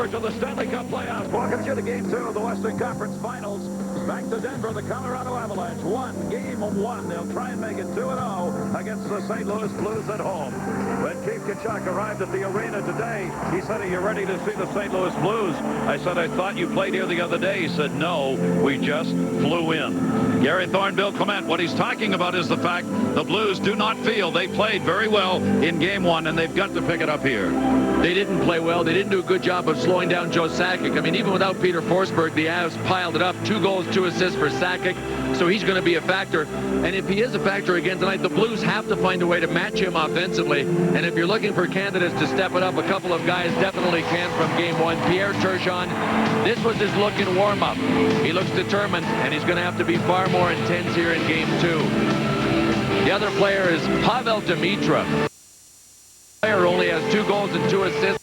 over to the Stanley Cup playoffs. Welcome you to Game 2 of the Western Conference Finals. Back to Denver, the Colorado Avalanche won Game 1. They'll try and make it 2-0 against the St. Louis Blues at home. When Keith Tkachuk arrived at the arena today, he said, "Are you ready to see the St. Louis Blues?" I said, "I thought you played here the other day." He said, "No, we just flew in." Gary Thorne, Bill Clement, what he's talking about is the fact the Blues do not feel they played very well in Game 1, and they've got to pick it up here. They didn't play well. They didn't do a good job of slowing down Joe Sakic. I mean, even without Peter Forsberg, the Avs piled it up. 2 goals, 2 assists for Sakic. So he's going to be a factor. And if he is a factor again tonight, the Blues have to find a way to match him offensively. And if you're looking for candidates to step it up, a couple of guys definitely can from Game 1. Pierre Turgeon, this was his look in warm-up. He looks determined, and he's going to have to be far more intense here in Game 2. The other player is Pavel Demitra. Player only has 2 goals and 2 assists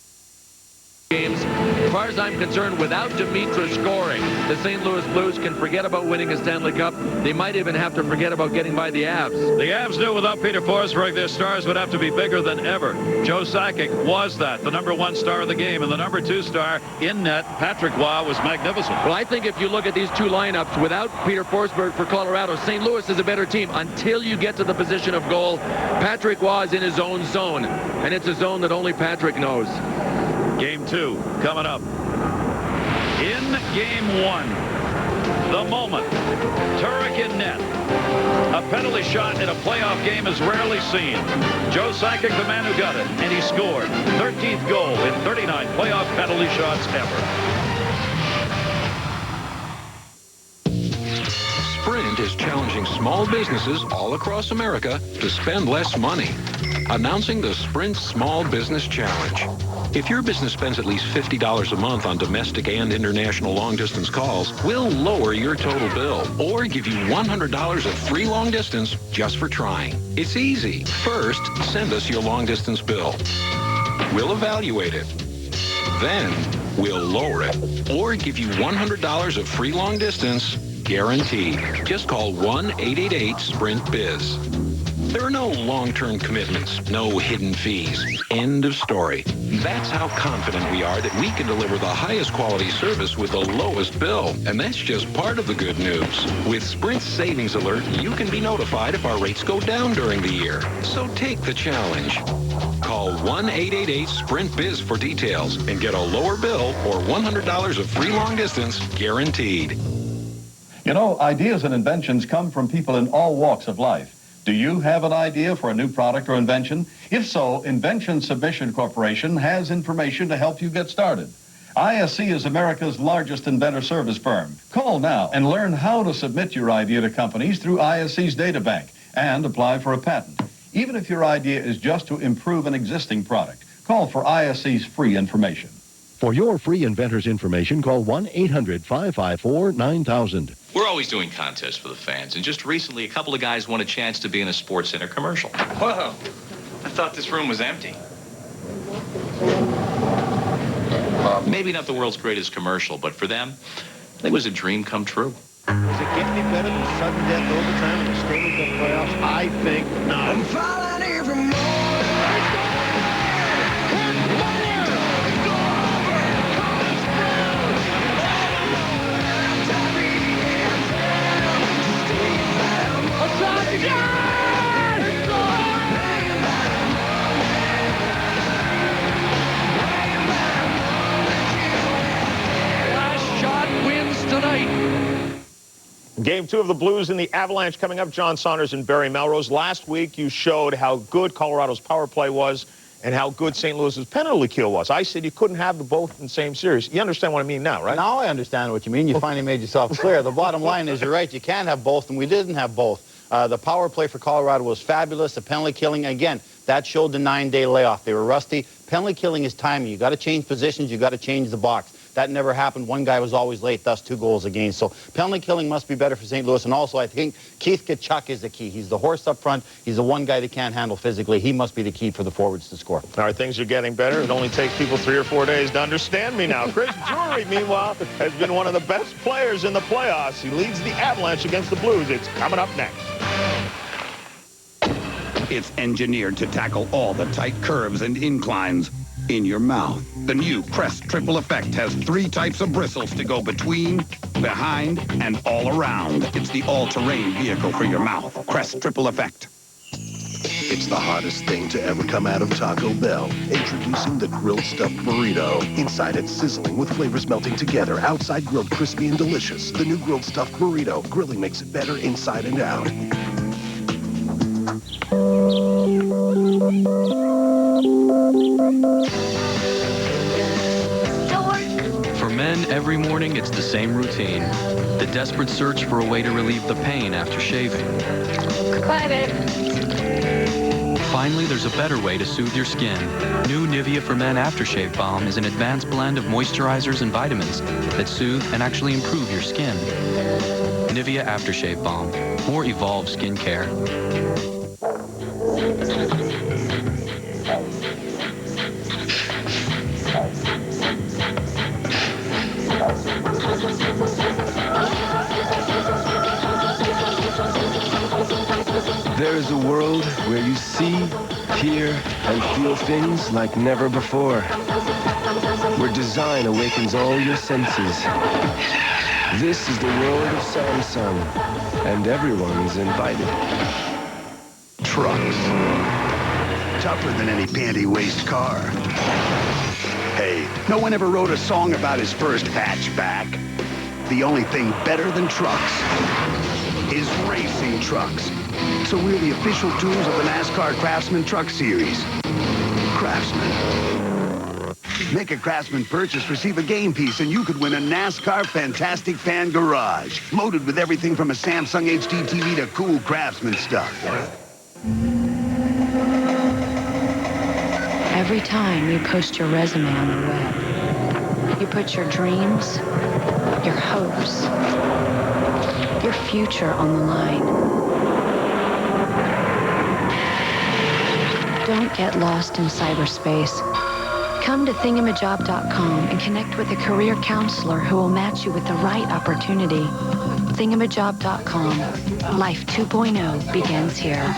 games. As far as I'm concerned, without Demitra scoring, the St. Louis Blues can forget about winning a Stanley Cup. They might even have to forget about getting by the Avs. The Avs knew without Peter Forsberg, their stars would have to be bigger than ever. Joe Sakic was that, the #1 star of the game, and the #2 star in net, Patrick Roy, was magnificent. Well, I think if you look at these 2 lineups, without Peter Forsberg for Colorado, St. Louis is a better team until you get to the position of goal. Patrick Roy is in his own zone, and it's a zone that only Patrick knows. Game 2 coming up. In Game 1, the moment, Turek in net. A penalty shot in a playoff game is rarely seen. Joe Sakic, the man who got it, and he scored. 13th goal in 39 playoff penalty shots ever. Sprint is challenging small businesses all across America to spend less money. Announcing the Sprint Small Business Challenge. If your business spends at least $50 a month on domestic and international long-distance calls, we'll lower your total bill or give you $100 of free long-distance just for trying. It's easy. First, send us your long-distance bill. We'll evaluate it. Then, we'll lower it or give you $100 of free long-distance guaranteed. Just call 1-888-SPRINT-BIZ. There are no long-term commitments, no hidden fees. End of story. That's how confident we are that we can deliver the highest quality service with the lowest bill. And that's just part of the good news. With Sprint's Savings Alert, you can be notified if our rates go down during the year. So take the challenge. Call 1-888-SPRINT-BIZ for details and get a lower bill or $100 of free long distance guaranteed. You know, ideas and inventions come from people in all walks of life. Do you have an idea for a new product or invention? If so, Invention Submission Corporation has information to help you get started. ISC is America's largest inventor service firm. Call now and learn how to submit your idea to companies through ISC's databank and apply for a patent. Even if your idea is just to improve an existing product, call for ISC's free information. For your free inventor's information, call 1-800-554-9000. We're always doing contests for the fans, and just recently, a couple of guys won a chance to be in a Sports Center commercial. Whoa, I thought this room was empty. Maybe not the world's greatest commercial, but for them, it was a dream come true. Does it get any better than sudden death overtime in the Stanley Cup playoffs? I think not. I'm falling every morning. Last shot wins tonight. Game 2 of the Blues and the Avalanche coming up. John Saunders and Barry Melrose. Last week, you showed how good Colorado's power play was and how good St. Louis's penalty kill was. I said you couldn't have the both in the same series. You understand what I mean now, right? Now I understand what you mean. You finally made yourself clear. The bottom line is you're right. You can't have both, and we didn't have both. The power play for Colorado was fabulous. The penalty killing, again, that showed the 9-day layoff. They were rusty. Penalty killing is timing. You got to change positions. You got to change the box. That never happened. One guy was always late, thus 2 goals against. So penalty killing must be better for St. Louis. And also, I think Keith Tkachuk is the key. He's the horse up front. He's the one guy they can't handle physically. He must be the key for the forwards to score. All right, things are getting better. It only takes people 3 or 4 days to understand me now. Chris Drury, meanwhile, has been one of the best players in the playoffs. He leads the Avalanche against the Blues. It's coming up next. It's engineered to tackle all the tight curves and inclines. in your mouth. The new Crest Triple Effect has 3 types of bristles to go between, behind, and all around. It's the all-terrain vehicle for your mouth. Crest Triple Effect. It's the hottest thing to ever come out of Taco Bell. Introducing the grilled stuffed burrito. Inside it's sizzling with flavors melting together. Outside grilled crispy and delicious. The new grilled stuffed burrito. Grilling makes it better inside and out. For men, every morning it's the same routine. The desperate search for a way to relieve the pain after shaving. Bye, babe. Finally, there's a better way to soothe your skin. New Nivea for Men Aftershave Balm is an advanced blend of moisturizers and vitamins that soothe and actually improve your skin. Nivea Aftershave Balm. More evolved skincare. There is a world where you see, hear, and feel things like never before. Where design awakens all your senses. This is the world of Samsung, and everyone's invited. Trucks. Tougher than any panty-waist car. Hey, no one ever wrote a song about his first hatchback. The only thing better than trucks is racing trucks. So we're the official tools of the NASCAR Craftsman Truck Series. Craftsman. Make a Craftsman purchase, receive a game piece, and you could win a NASCAR Fantastic Fan Garage. Loaded with everything from a Samsung HD TV to cool Craftsman stuff. Every time you post your resume on the web, you put your dreams, your hopes, your future on the line. Don't get lost in cyberspace. Come to thingamajob.com and connect with a career counselor who will match you with the right opportunity. Thingamajob.com. Life 2.0 begins here.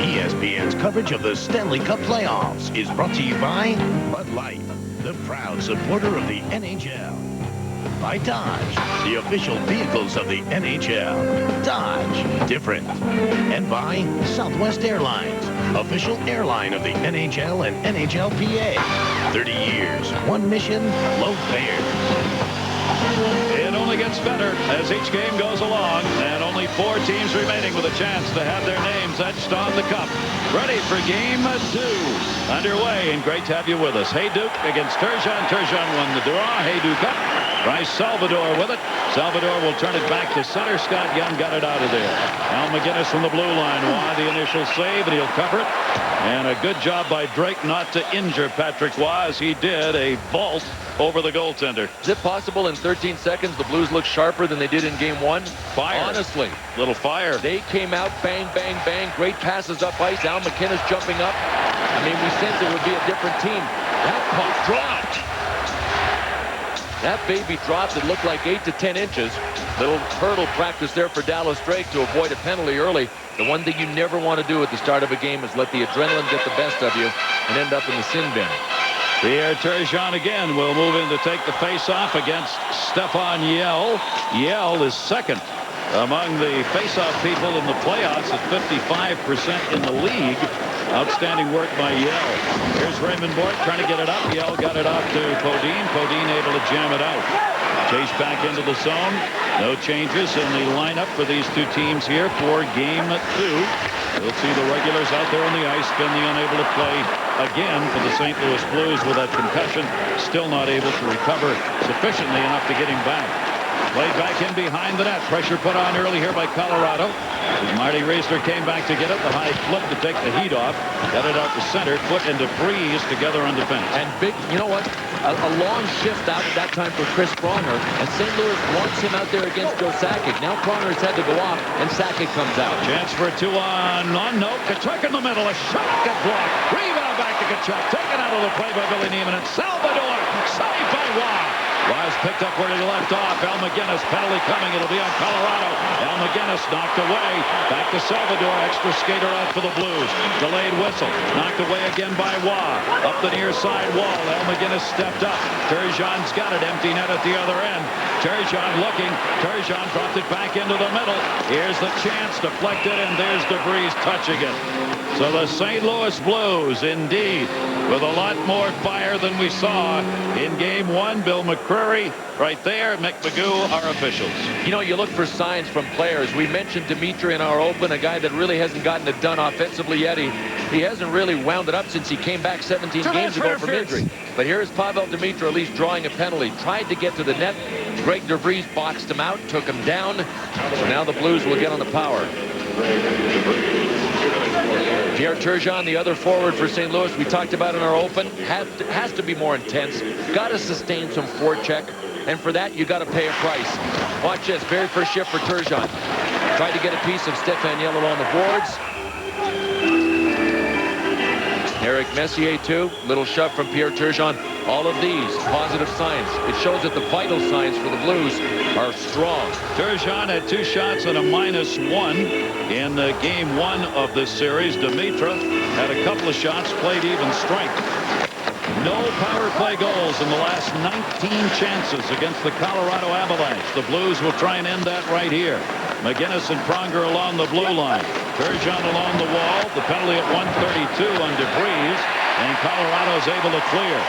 ESPN's coverage of the Stanley Cup Playoffs is brought to you by Bud Light, the proud supporter of the NHL. By Dodge, the official vehicles of the NHL. Dodge, different. And by Southwest Airlines, official airline of the NHL and NHLPA. 30 years, one mission, low fares. It only gets better as each game goes along, and only 4 teams remaining with a chance to have their names etched on the cup. Ready for game 2 underway, and great to have you with us. Hayduk against Turgeon. Turgeon won the draw. Hayduk up. Bryce Salvador with it. Salvador will turn it back to center. Scott Young got it out of there. Al McGinnis from the blue line. Waugh the initial save, and he'll cover it. And a good job by Drake not to injure Patrick Waugh as he did a vault over the goaltender. Is it possible in 13 seconds the Blues look sharper than they did in game 1? Fire. Honestly. Little fire. They came out, bang, bang, bang. Great passes up ice. Al McInnes jumping up. I mean, we sensed it would be a different team. That puck dropped. That baby dropped. It looked like 8 to 10 inches. Little hurdle practice there for Dallas Drake to avoid a penalty early. The one thing you never want to do at the start of a game is let the adrenaline get the best of you and end up in the sin bin. Pierre Turgeon again will move in to take the face-off against Stefan Yell. Yell is second among the face-off people in the playoffs at 55% in the league. Outstanding work by Yell. Here's Raymond Bourque trying to get it up. Yell got it off to Podine. Podine able to jam it out. Chase back into the zone. No changes in the lineup for these 2 teams here for game 2. We'll see the regulars out there on the ice. Finley unable to play again for the St. Louis Blues with that concussion. Still not able to recover sufficiently enough to get him back. Played back in behind the net. Pressure put on early here by Colorado. As Marty Reisler came back to get it. The high flip to take the heat off. Got it out to center. Foot into Freeze together on defense. And big, you know what? A long shift out at that time for Chris Pronger. And St. Louis wants him out there against Joe Sakic. Now Pronger's had to go off, and Sakic comes out. Chance for a 2-on. No. Kachuk in the middle. A shot got blocked. Rebound back to Kachuk. Taken out of the play by Billy Neiman. And Salvador saved by Waugh. Was picked up where he left off. Al McGinnis, penalty coming. It'll be on Colorado. Al McGinnis knocked away. Back to Salvador. Extra skater out for the Blues. Delayed whistle. Knocked away again by Waugh. Up the near side wall. Al McGinnis stepped up. Turgeon's got it. Empty net at the other end. Turgeon looking. Turgeon dropped it back into the middle. Here's the chance. Deflected, and there's DeVries touching it. So the St. Louis Blues, indeed, with a lot more fire than we saw in Game 1. Bill McCreary right there. Mick Magoo, our officials. You know, you look for signs from players. We mentioned Dimitri in our open, a guy that really hasn't gotten it done offensively yet. He hasn't really wound it up since he came back 17 games ago from injury. But here's Pavel Dimitri at least drawing a penalty. Tried to get to the net. Greg DeVries boxed him out, took him down. So now the Blues will get on the power. Pierre Turgeon, the other forward for St. Louis, we talked about in our open, has to be more intense. Got to sustain some forecheck, and for that you got to pay a price. Watch this, very first shift for Turgeon. Tried to get a piece of Stéphane Yellow on the boards. Eric Messier too, little shove from Pierre Turgeon. All of these positive signs. It shows that the vital signs for the Blues are strong. Turgeon had 2 shots and a -1 in Game 1 of this series. Dimitra had a couple of shots, played even strength. No power play goals in the last 19 chances against the Colorado Avalanche. The Blues will try and end that right here. McGinnis and Pronger along the blue line. Turgeon along the wall. The penalty at 132 on DeVries, and Colorado's able to clear.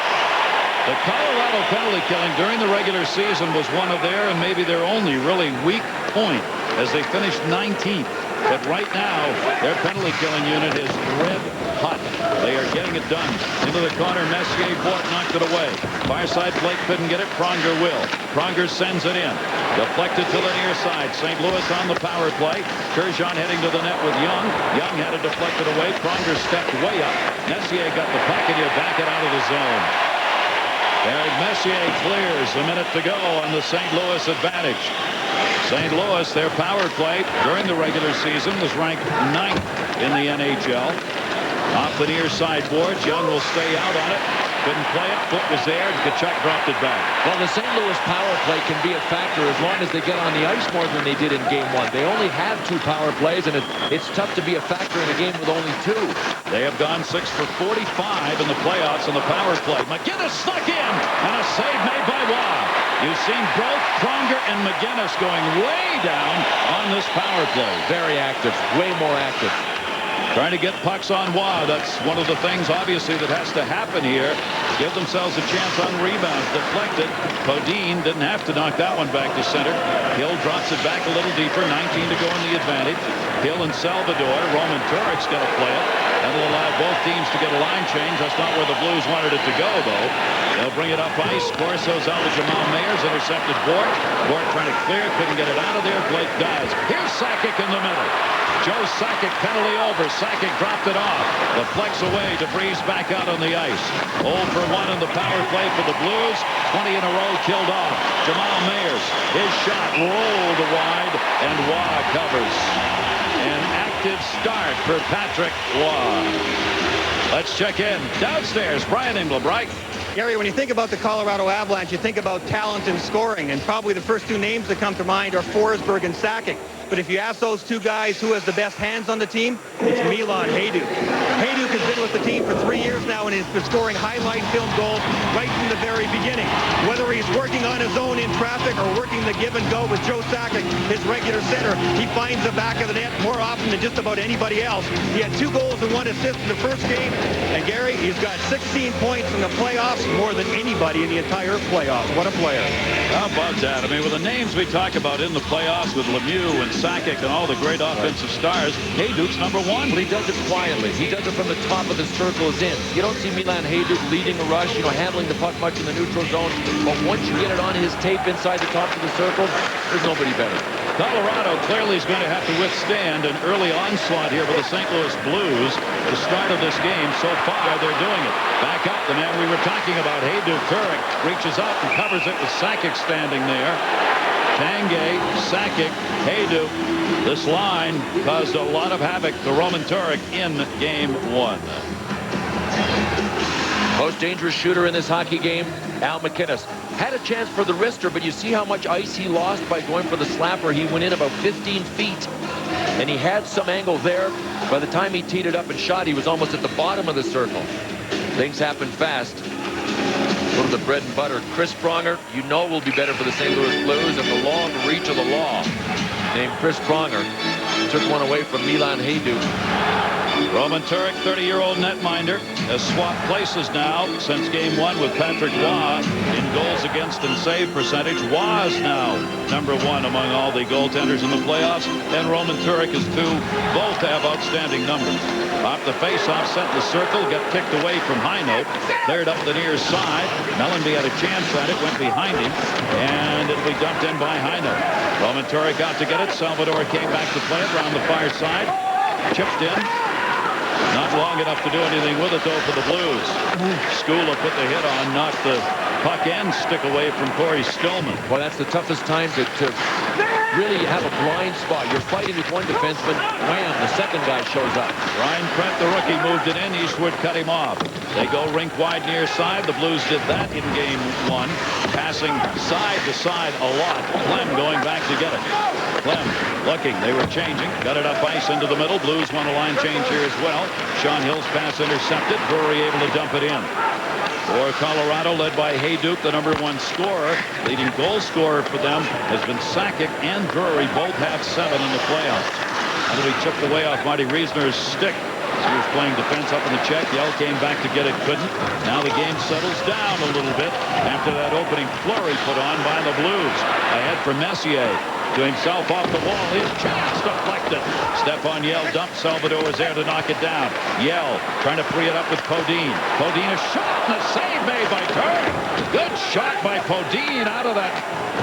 The Colorado penalty killing during the regular season was one of their, and maybe their only really weak point, as they finished 19th. But right now, their penalty killing unit is red hot. They are getting it done. Into the corner, Messier, Bort knocked it away. Far side, Blake couldn't get it. Pronger will. Pronger sends it in. Deflected to the near side. St. Louis on the power play. Turgeon heading to the net with Young. Young had it deflected away. Pronger stepped way up. Messier got the puck, and you back it out of the zone. And Messier clears. A minute to go on the St. Louis advantage. St. Louis, their power play during the regular season was ranked 9th in the NHL. Off the near side boards, Young will stay out on it. Couldn't play it. Foot was there, and Tkachuk dropped it back. Well, the St. Louis power play can be a factor as long as they get on the ice more than they did in Game 1. They only have 2 power plays, and it's tough to be a factor in a game with only 2. They have gone 6 for 45 in the playoffs on the power play. McGinnis snuck in, and a save made by Waugh. You've seen both Pronger and McGinnis going way down on this power play. Very active, way more active. Trying to get pucks on Waugh. That's one of the things, obviously, that has to happen here. Give themselves a chance on rebounds. Deflected. Podine didn't have to knock that one back to center. Hill drops it back a little deeper. 19 to go in the advantage. Hill and Salvador. Roman Turek's got to play it. That'll allow both teams to get a line change. That's not where the Blues wanted it to go, though. They'll bring it up ice. Corso's out to Jamal Mayers. Intercepted Bort. Bort trying to clear. Couldn't get it out of there. Blake does. Here's Sakic in the middle. Joe Sakic, penalty over. Sakic dropped it off. The flex away. DeVries back out on the ice. 0 for 1 in the power play for the Blues. 20 in a row killed off. Jamal Mayers. His shot rolled wide, and Waugh covers. An active start for Patrick Waugh. Let's check in. Downstairs, Brian Engelbright. Gary, when you think about the Colorado Avalanche, you think about talent and scoring, and probably the first 2 names that come to mind are Forsberg and Sakic. But if you ask those 2 guys who has the best hands on the team, it's Milan Hajduk. Hajduk has been with the team for 3 years now and has been scoring highlight film goals right from the very beginning. Whether he's working on his own in traffic or working the give and go with Joe Sakic, his regular center, he finds the back of the net more often than just about anybody else. He had 2 goals and 1 assist in the first game. And Gary, he's got 16 points in the playoffs, more than anybody in the entire playoffs. What a player. How about that? I mean, with the names we talk about in the playoffs with Lemieux and Sakic and all the great offensive stars, Hajduk's number 1. But he does it quietly. He does it from the top of the circle as in. You don't see Milan Hajduk leading a rush, handling the puck much in the neutral zone. But once you get it on his tape inside the top of the circle, there's nobody better. Colorado clearly is going to have to withstand an early onslaught here for the St. Louis Blues. The start of this game, so far, they're doing it. Back up, the man we were talking about, Hajduk. Turek reaches out and covers it with Sakic standing there. Tanguay, Sakic, Hajduk. This line caused a lot of havoc to Roman Turek in Game 1. Most dangerous shooter in this hockey game, Al McInnes. Had a chance for the wrister, but you see how much ice he lost by going for the slapper. He went in about 15 feet, and he had some angle there. By the time he teed it up and shot, he was almost at the bottom of the circle. Things happen fast. Go to the bread and butter. Chris Pronger, you know, will be better for the St. Louis Blues, and the long reach of the law named Chris Pronger took one away from Milan Hajduk. Roman Turek, 30-year-old netminder, has swapped places now since game 1 with Patrick Waugh in goals against and save percentage. Waugh is now #1 among all the goaltenders in the playoffs, and Roman Turek is 2. Both have outstanding numbers. Off the face-off, set in the circle, got kicked away from Heinold, cleared up the near side. Mellenby had a chance at it, went behind him, and it'll be dumped in by Heinold. Roman Turek got to get it. Salvador came back to play it around the far side, chipped in. Not long enough to do anything with it, though, for the Blues. Skula put the hit on, knocked the puck and stick away from Corey Stillman. Well, that's the toughest time to really have a blind spot. You're fighting with one defenseman. Wham, the second guy shows up. Ryan Prent, the rookie, moved it in. Eastwood cut him off. They go rink wide near side. The Blues did that in game 1, passing side to side a lot. Clem going back to get it. Clem looking. They were changing. Got it up ice into the middle. Blues want a line change here as well. Sean Hill's pass intercepted. Drury able to dump it in. For Colorado, led by Hajduk, the #1 scorer. Leading goal scorer for them has been Sakic and Drury. Both have 7 in the playoffs. And he chipped away off Marty Reisner's stick. He was playing defense up in the check. Yell came back to get it, couldn't. Now the game settles down a little bit after that opening flurry put on by the Blues. Ahead for Messier. To himself off the wall. His chance deflected. Stephon Yell dumped. Salvador was there to knock it down. Yell trying to free it up with Podine. Podine a shot and a save made by Turek. Good shot by Podine out of that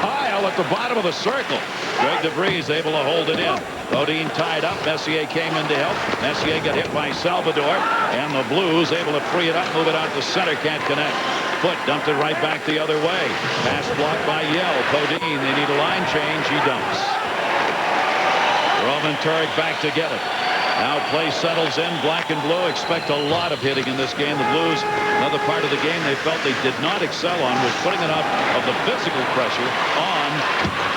pile at the bottom of the circle. Greg DeVries able to hold it in. Podine tied up. Messier came in to help. Messier got hit by Salvador. And the Blues able to free it up, move it out to center. Can't connect. Foot dumped it right back the other way. Pass blocked by Yell. Podine, they need a line change. He dumps. Roman Turek back to get it. Now play settles in. Black and blue expect a lot of hitting in this game. The Blues, another part of the game they felt they did not excel on was putting enough of the physical pressure on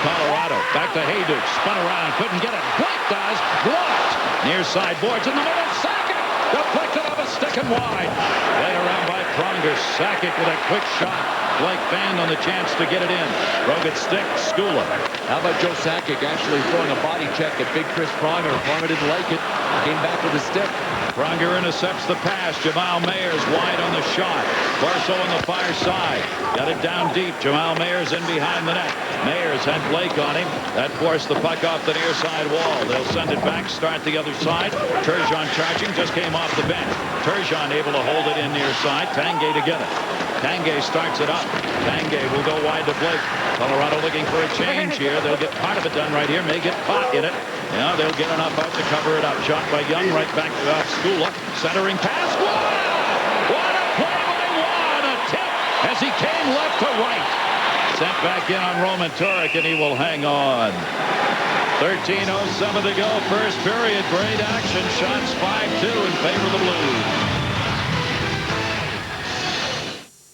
Colorado. Back to Hajduk. Spun around. Couldn't get it. Blake does. Blocked. Near side boards in the middle. Sakic. Deflected off a stick and wide. Played around by Pronger. Sakic with a quick shot. Blake fanned on the chance to get it in. Broke it stick. Skula. How about Joe Sakic actually throwing a body check at big Chris Pronger? Pronger didn't like it. Came back with a stick. Pronger intercepts the pass. Jamal Mayers wide on the shot. Barso on the far side. Got it down deep. Jamal Mayers in behind the net. Mayers had Blake on him. That forced the puck off the near side wall. They'll send it back. Start the other side. Turgeon charging. Just came off the bench. Turgeon able to hold it in near side. Tanguay to get it. Tanguay starts it up. Tanguay will go wide to Blake. Colorado looking for a change here. They'll get part of it done right here. May get caught in it. Yeah, they'll get enough out to cover it up. Shot by Young right back to Skula. Centering pass. Waugh! What a play by Waugh! A tip as he came left to right. Sent back in on Roman Turek, and he will hang on. 13:07 to go. First period. Great action. Shots 5-2 in favor of the Blues.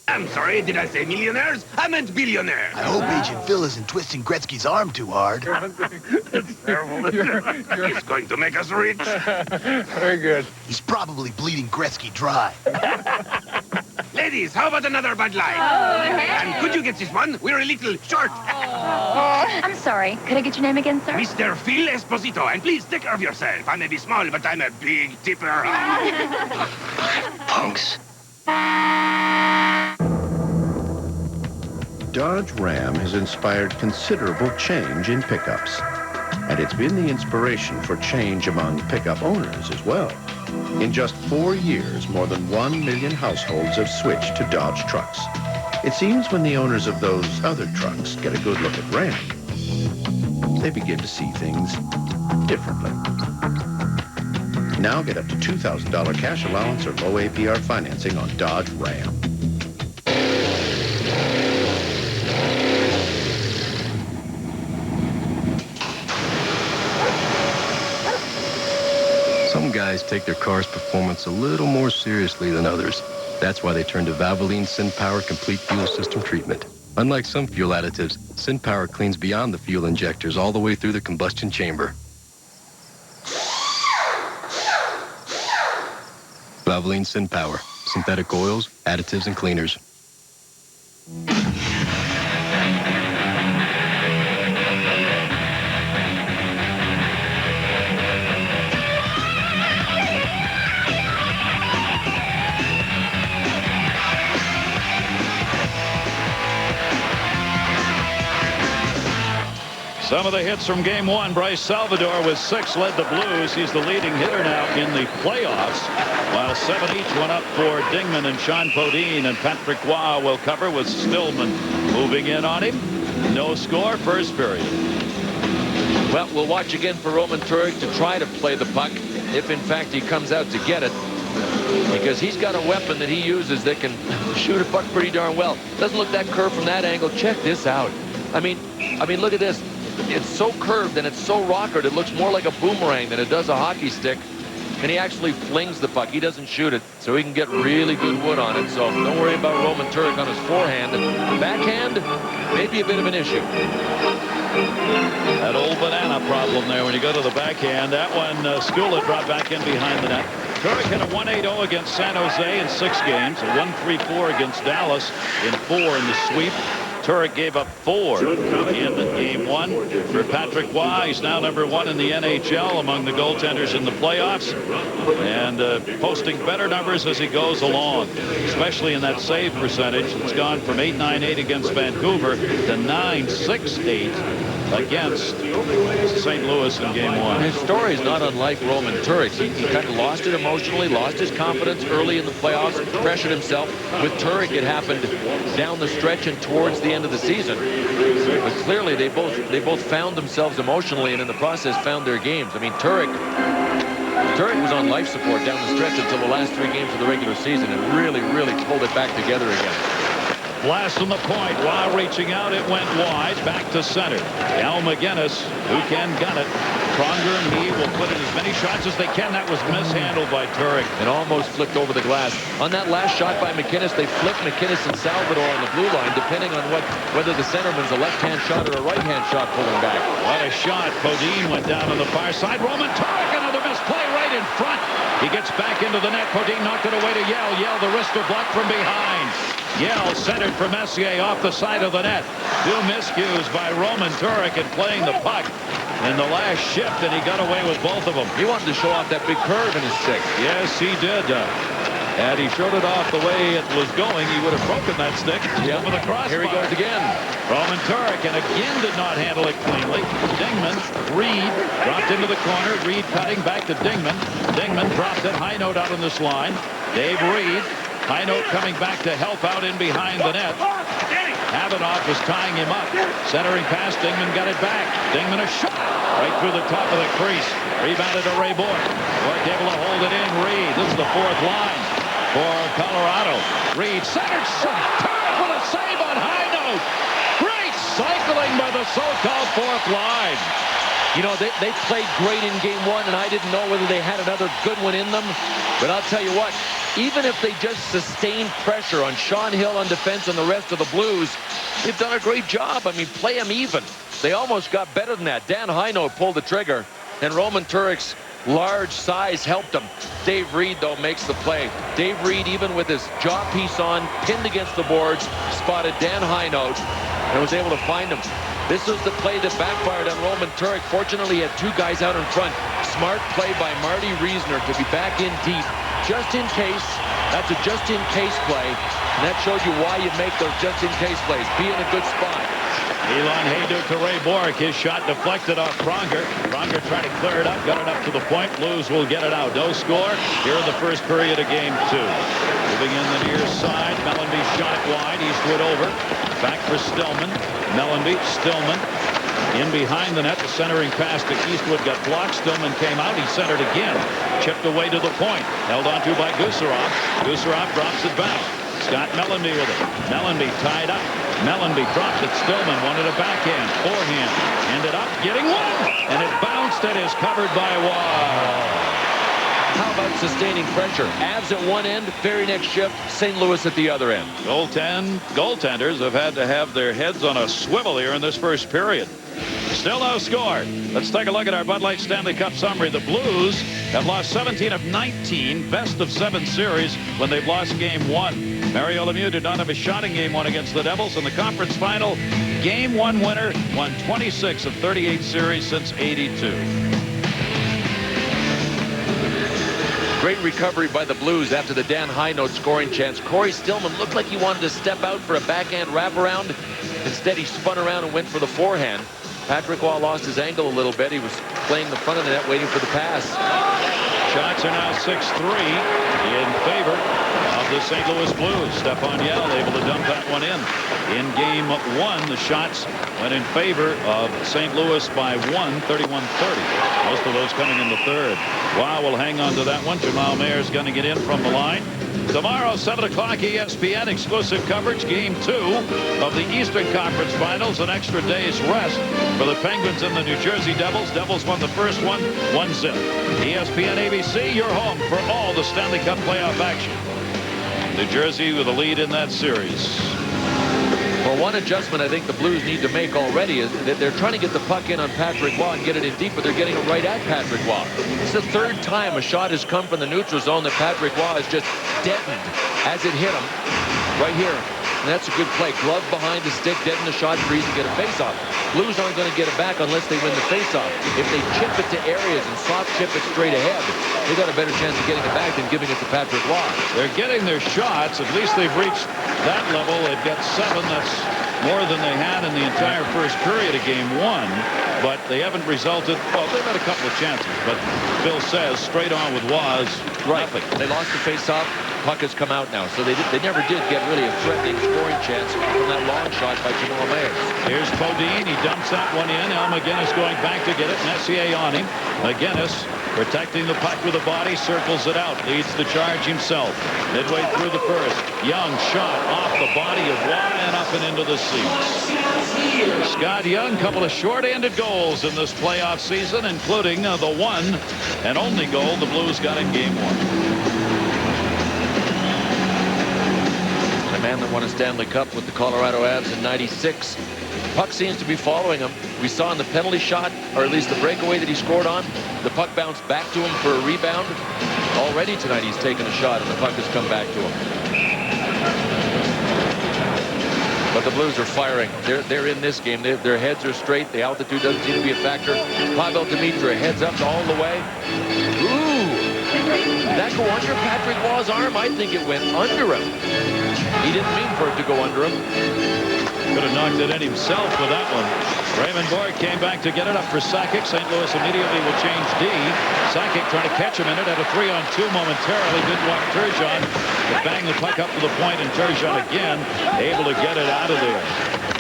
I'm sorry, did I say millionaires? I meant billionaires. I hope Agent Phil isn't twisting Gretzky's arm too hard. It's terrible. He's going to make us rich. Very good. He's probably bleeding Gretzky dry. Ladies, how about another Bud Light? Oh, hey. And could you get this one? We're a little short. I'm sorry. Could I get your name again, sir? Mr. Phil Esposito. And please take care of yourself. I may be small, but I'm a big tipper. Punks. Dodge Ram has inspired considerable change in pickups, and it's been the inspiration for change among pickup owners as well. In just 4 years, more than 1 million households have switched to Dodge trucks. It seems when the owners of those other trucks get a good look at Ram, they begin to see things differently. Now get up to $2,000 cash allowance or low APR financing on Dodge Ram. Some guys take their car's performance a little more seriously than others. That's why they turn to Valvoline SynPower Complete Fuel System Treatment. Unlike some fuel additives, SynPower cleans beyond the fuel injectors all the way through the combustion chamber. Valvoline SynPower. Synthetic oils, additives, and cleaners. Some of the hits from Game 1. Bryce Salvador with 6 led the Blues. He's the leading hitter now in the playoffs, while 7 each went up for Dingman and Sean Podine, and Patrick Waugh will cover with Stillman moving in on him. No score, first period. Well, we'll watch again for Roman Turek to try to play the puck, if in fact he comes out to get it, because he's got a weapon that he uses that can shoot a puck pretty darn well. Doesn't look that curved from that angle. Check this out. I mean, look at this. It's so curved and it's so rockered, it looks more like a boomerang than it does a hockey stick. And he actually flings the puck. He doesn't shoot it, so he can get really good wood on it. So don't worry about Roman Turek on his forehand. Backhand, maybe a bit of an issue. That old banana problem there when you go to the backhand. That one, Skula dropped back in behind the net. Turek had a 1-8-0 against San Jose in 6 games, a 1-3-4 against Dallas in 4 in the sweep. Turek gave up 4 in Game 1 for Patrick Waugh. He's now #1 in the NHL among the goaltenders in the playoffs, and posting better numbers as he goes along, especially in that save percentage. It's gone from .898 against Vancouver to .968 against St. Louis in Game 1. His story is not unlike Roman Turek's. He kind of lost it emotionally, lost his confidence early in the playoffs, pressured himself. With Turek, it happened down the stretch and towards the end of the season. But clearly, they both found themselves emotionally, and in the process, found their games. I mean, Turek was on life support down the stretch until the last 3 games of the regular season, and really pulled it back together again. Blast from the point. While reaching out, it went wide. Back to center. Al McGinnis, who can gun it. Pronger and he will put in as many shots as they can. That was mishandled by Turek. And almost flipped over the glass. On that last shot by McInnes, they flipped McInnes and Salvador on the blue line, depending on whether the centerman's a left-hand shot or a right-hand shot pulling back. What a shot. Podine went down on the far side. Roman Turek, another misplay right in front. He gets back into the net. Podine knocked it away to Yell. Yell, the wrister blocked from behind. Yell centered for Messier off the side of the net. 2 miscues by Roman Turek in playing the puck in the last shift, and he got away with both of them. He wanted to show off that big curve in his stick. Yes, he did. Had he showed it off the way it was going, he would have broken that stick over the crossbar. Here he goes again. Roman Turek, and again did not handle it cleanly. Dingman, Reed, dropped into the corner. Reed cutting back to Dingman. Dingman dropped it. High note out on this line. Dave Reed. High note coming back to help out in behind the net. Havanoff was tying him up. Centering pass, Dingman got it back. Dingman a shot right through the top of the crease. Rebounded to Ray Bourque. Bourque able to hold it in. Reed, this is the 4th line for Colorado. Reed centered shot. Turek with a save on high note. Great cycling by the so-called 4th line. You know, they played great in Game 1, and I didn't know whether they had another good one in them. But I'll tell you what, even if they just sustained pressure on Sean Hill on defense and the rest of the Blues, they've done a great job. I mean, play them even. They almost got better than that. Dan Hinote pulled the trigger, and Roman Turek's large size helped him. Dave Reed, though, makes the play. Dave Reed, even with his jaw piece on, pinned against the boards, spotted Dan Hinote, and was able to find him. This was the play that backfired on Roman Turek. Fortunately, he had 2 guys out in front. Smart play by Marty Reisner to be back in deep, just in case. That's a just-in-case play, and that shows you why you make those just-in-case plays. Be in a good spot. Elon Hayduke to Ray Bourque. His shot deflected off Pronger. Pronger tried to clear it up, got it up to the point. Blues will get it out. No score here in the first period of Game 2. Moving in the near side. Mellanby shot it wide. Eastwood over. Back for Stillman. Mellanby, Stillman. In behind the net, the centering pass to Eastwood got blocked. Stillman came out. He centered again. Chipped away to the point. Held onto by Gusarov. Gusarov drops it back. Scott Mellanby with it. Mellanby tied up. Mellanby dropped it. Stillman wanted a backhand. Forehand. Ended up getting one. And it bounced and is covered by Waugh. How about sustaining pressure? Avs at one end, very next shift, St. Louis at the other end. Goaltenders have had to have their heads on a swivel here in this first period. Still no score. Let's take a look at our Bud Light Stanley Cup summary. The Blues have lost 17 of 19, best of 7 series when they've lost game 1. Mario Lemieux did not have a shot in game 1 against the Devils. In the conference final, game 1 winner, won 26 of 38 series since '82. Great recovery by the Blues after the Dan High-note scoring chance. Corey Stillman looked like he wanted to step out for a backhand wraparound. Instead, he spun around and went for the forehand. Patrick Waugh lost his angle a little bit. He was playing the front of the net waiting for the pass. Shots are now 6-3 in favor of the St. Louis Blues. Stephon Yell able to dump that one in. In game 1, the shots went in favor of St. Louis by 1, 31-30. Most of those coming in the third. Wow will hang on to that one. Jamal Mayer's going to get in from the line. Tomorrow, 7 o'clock, ESPN exclusive coverage, game 2 of the Eastern Conference Finals. An extra day's rest for the Penguins and the New Jersey Devils. Devils won the first one, 1-0. ESPN ABC, your home for all the Stanley Cup playoff action. New Jersey with a lead in that series. Well, one adjustment I think the Blues need to make already is that they're trying to get the puck in on Patrick Waugh and get it in deep, but they're getting it right at Patrick Waugh. It's the third time a shot has come from the neutral zone that Patrick Waugh has just deadened as it hit him right here. And that's a good play. Glove behind the stick, deaden the shot, freeze and get a face-off. Blues aren't going to get it back unless they win the face-off. If they chip it to areas and soft chip it straight ahead, they got a better chance of getting it back than giving it to Patrick Waugh. They're getting their shots. At least they've reached that level. They've got 7. That's more than they had in the entire first period of game 1. But they haven't resulted. Well, they've had a couple of chances. But Bill says straight on with Waugh is nothing. They lost the face-off. Puck has come out now. So they never did get really a threatening scoring chance from that long shot by Jamal Mayers. Here's Podine. He dumps that one in. Al McGinnis going back to get it. Messier on him. McGinnis protecting the puck with the body, circles it out, leads the charge himself. Midway through the first, Young shot off the body of Waugh and up and into the seats. Scott Young, couple of short-handed goals in this playoff season, including the one and only goal the Blues got in game 1. The man that won a Stanley Cup with the Colorado Avs in '96. Puck seems to be following him. We saw in the penalty shot, or at least the breakaway that he scored on, the puck bounced back to him for a rebound. Already tonight he's taken a shot and the puck has come back to him. But the Blues are firing. They're in this game. Their heads are straight. The altitude doesn't seem to be a factor. Pavel Demitra heads up all the way. Ooh! Did that go under Patrick Waugh's arm? I think it went under him. He didn't mean for it to go under him. Could have knocked it in himself with that one. Raymond Boyd came back to get it up for Sakic. St. Louis immediately will change D. Sakic trying to catch him in it at a 3-on-2 momentarily. Didn't want Turgeon to bang the puck up to the point, and Turgeon again able to get it out of there.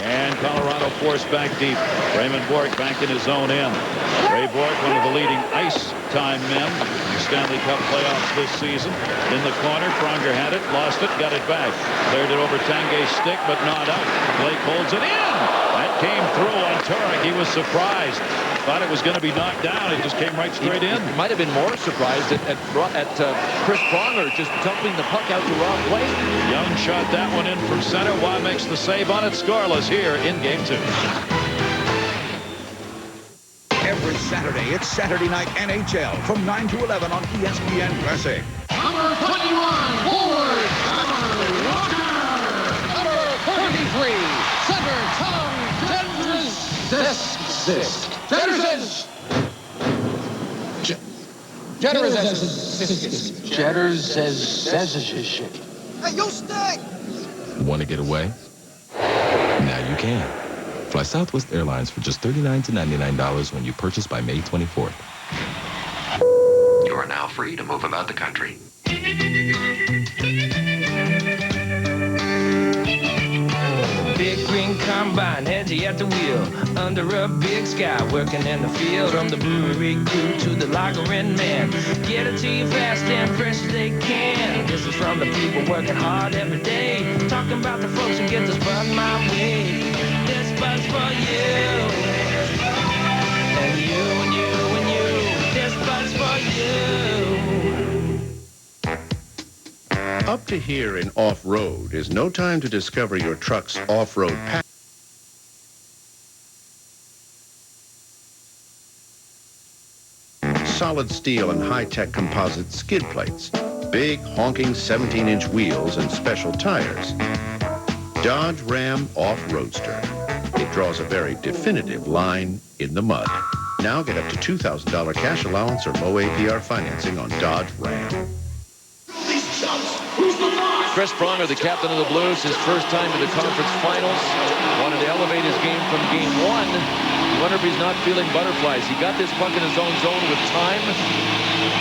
And Colorado forced back deep. Raymond Boyd back in his own end. Ray Boyd, one of the leading ice time men in Stanley Cup playoffs this season. In the corner, Pronger had it, lost it, got it back. Cleared it over Tanguay's stick, but not out. Blake holds it in. That came through on Turek. He was surprised. Thought it was going to be knocked down. It just came right straight in. He might have been more surprised at Chris Pronger just dumping the puck out to Rob Blake. Young shot that one in from center. Waugh makes the save on it. Scoreless here in game 2. Every Saturday, it's Saturday Night NHL from 9 to 11 on ESPN Classic. Number 21, forward, Trevor Walker. Number 33, center, Tom Hey, you stink! Want to get away? Now you can. Fly Southwest Airlines for just $39 to $99 when you purchase by May 24th. You are now free to move about the country. Big green combine, headsy at the wheel, under a big sky, working in the field. From the brewery crew to the lager-in man, get it to you fast and fresh as they can. This is from the people working hard every day, talking about the folks who get this buzz my way. This buzz for you, and you, and you, and you. This buzz for you. to hear in off-road is no time to discover your truck's off-road package. Solid steel and high-tech composite skid plates, big honking 17-inch wheels and special tires. Dodge Ram Off-Roadster. It draws a very definitive line in the mud. Now get up to $2,000 cash allowance or low APR financing on Dodge Ram. Chris Pronger, the captain of the Blues, his first time to the conference finals. Wanted to elevate his game from game one. Wonder if he's not feeling butterflies. He got this puck in his own zone with time,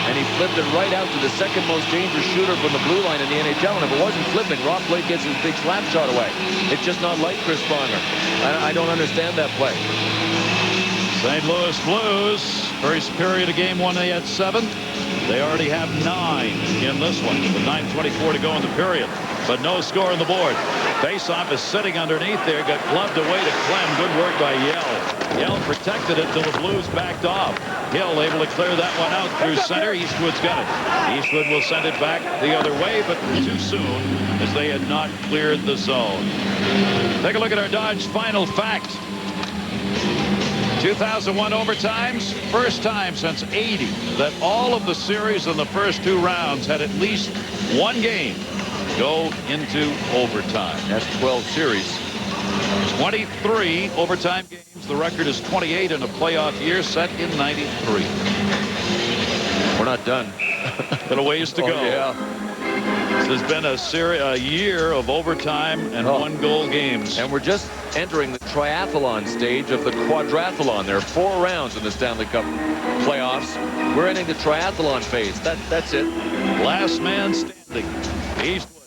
and he flipped it right out to the second most dangerous shooter from the blue line in the NHL. And if it wasn't flipping, Rob Blake gets his big slap shot away. It's just not like Chris Pronger. I don't understand that play. St. Louis Blues, first period of game one, they had 7. They already have 9 in this one, with 9:24 to go in the period. But no score on the board. Faceoff is sitting underneath there, got gloved away to Clem. Good work by Yell. Yell protected it till the Blues backed off. Hill able to clear that one out through center. Eastwood's got it. Eastwood will send it back the other way, but too soon, as they had not cleared the zone. Take a look at our Dodge final fact. 2001 overtimes, first time since '80 that all of the series in the first 2 rounds had at least one game go into overtime. That's 12 series. 23 overtime games. The record is 28 in a playoff year set in '93. We're not done. Got a ways to go. Yeah. This has been a year of overtime and 1-goal games. And we're just entering the triathlon stage of the quadrathlon. There are 4 rounds in the Stanley Cup playoffs. We're entering the triathlon phase. That's it. Last man standing. Eastwood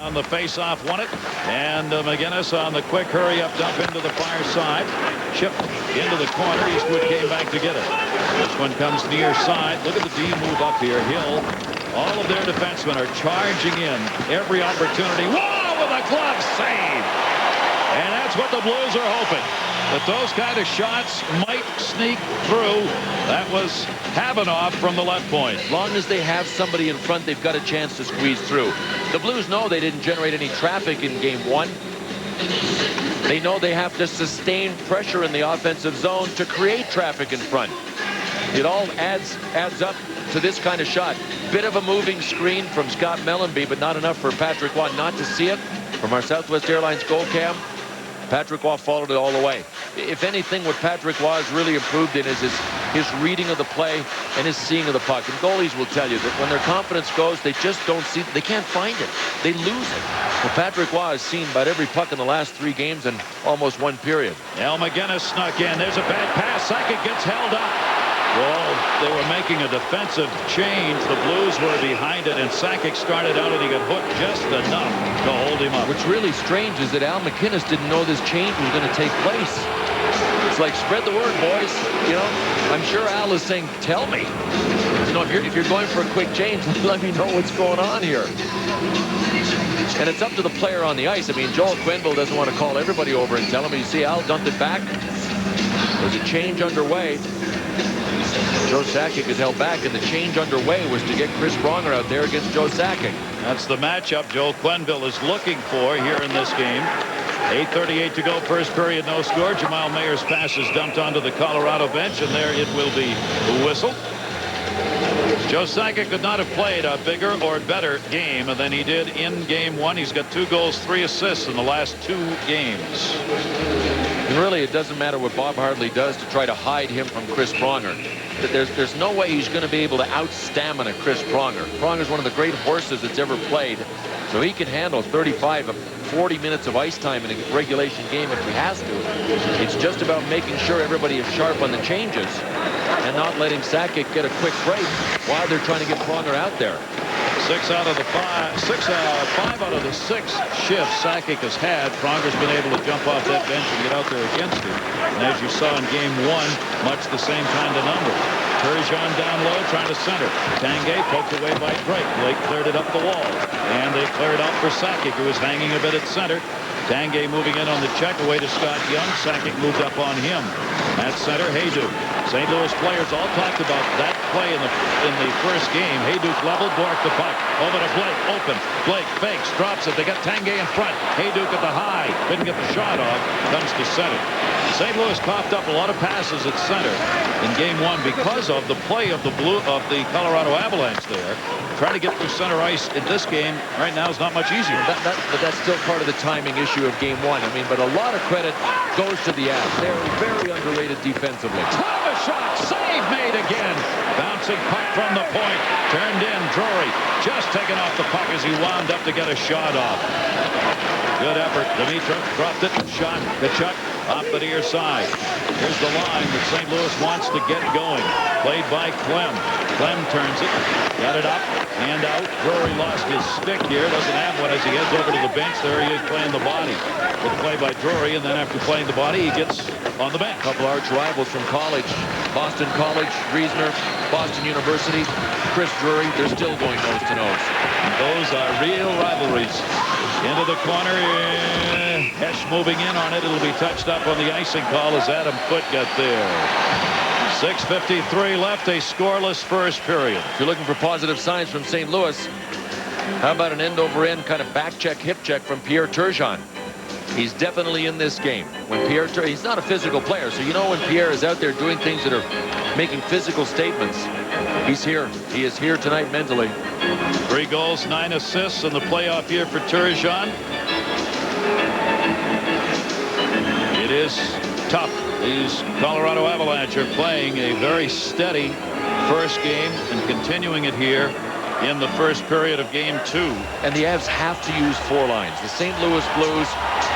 on the face-off won it. And McGinnis on the quick hurry-up dump into the far side. Chipped into the corner. Eastwood came back to get it. This one comes near side. Look at the D move up here. Hill. All of their defensemen are charging in every opportunity. Whoa, with a glove save. And that's what the Blues are hoping. That those kind of shots might sneak through. That was Havanoff from the left point. As long as they have somebody in front, they've got a chance to squeeze through. The Blues know they didn't generate any traffic in game 1. They know they have to sustain pressure in the offensive zone to create traffic in front. It all adds up to this kind of shot. Bit of a moving screen from Scott Mellenby, but not enough for Patrick Waugh not to see it. From our Southwest Airlines goal cam, Patrick Waugh followed it all the way. If anything, what Patrick Waugh has really improved in is his reading of the play and his seeing of the puck. And goalies will tell you that when their confidence goes, they just don't see it. They can't find it. They lose it. Well, Patrick Waugh has seen about every puck in the last 3 games in almost 1 period. Al McGinnis snuck in. There's a bad pass. Sakic gets held up. Well, they were making a defensive change. The Blues were behind it, and Sakic started out, and he got hooked just enough to hold him up. What's really strange is that Al McInnes didn't know this change was going to take place. It's like, spread the word, boys. You know, I'm sure Al is saying, tell me. You know, if you're going for a quick change, let me know what's going on here. And it's up to the player on the ice. I mean, Joel Quenneville doesn't want to call everybody over and tell him. You see, Al dumped it back. There's a change underway. Joe Sakic is held back, and the change underway was to get Chris Pronger out there against Joe Sakic. That's the matchup Joel Quenneville is looking for here in this game. 8:38 to go, first period, no score. Jamal Mayer's pass is dumped onto the Colorado bench, and there it will be whistled. Joe Sakic could not have played a bigger or better game than he did in game 1. He's got 2 goals, 3 assists in the last 2 games. And really, it doesn't matter what Bob Hartley does to try to hide him from Chris Pronger. There's no way he's going to be able to out-stamina Chris Pronger. Pronger's one of the great horses that's ever played, so he can handle 35 of 40 minutes of ice time in a regulation game if he has to. It's just about making sure everybody is sharp on the changes and not letting Sakic get a quick break while they're trying to get Pronger out there. 5 out of the 6 shifts Sakic has had, Pronger's been able to jump off that bench and get out there against him. And as you saw in game 1, much the same kind of number. Turgeon down low, trying to center. Tanguay poked away by Drake. Blake cleared it up the wall. And they cleared out for Sakic, who was hanging a bit at center. Tanguay moving in on the check away to Scott Young. Sakic moved up on him. At center, Hayduk. St. Louis players all talked about that play in the first game. Hayduk leveled, Bork the puck. Over to Blake, open. Blake fakes, drops it. They got Tanguay in front. Hayduk at the high. Didn't get the shot off. Comes to center. St. Louis coughed up a lot of passes at center in game one because of the play of the Colorado Avalanche there. Trying to get through center ice in this game right now is not much easier. But that's still part of the timing issue of game one. I mean, but a lot of credit goes to the Avs. They're very underrated defensively. Thomas shot, save made again. Bouncing puck from the point. Turned in, Drury just taking off the puck as he wound up to get a shot off. Good effort. Dimitrov dropped it. Shot. Kachuk off the near side. Here's the line that St. Louis wants to get going. Played by Clem. Clem turns it. Got it up. Hand out. Drury lost his stick here. Doesn't have one as he heads over to the bench. There he is playing the body. Good play by Drury, and then after playing the body, he gets on the bench. A couple arch rivals from college. Boston College, Reisner, Boston University, Chris Drury. They're still going nose to nose. And those are real rivalries. Into the corner. Hesh moving in on it. It'll be touched up on the icing call as Adam Foote got there. 6:53 left, a scoreless first period. If you're looking for positive signs from St. Louis, how about an end-over-end kind of back check, hip check from Pierre Turgeon? He's definitely in this game. When he's not a physical player, so you know when Pierre is out there doing things that are making physical statements, he's here. He is here tonight mentally. 3 goals, 9 assists in the playoff year for Turgeon. It is tough. These Colorado Avalanche are playing a very steady first game and continuing it here in the first period of game 2. And the Avs have to use 4 lines. The St. Louis Blues,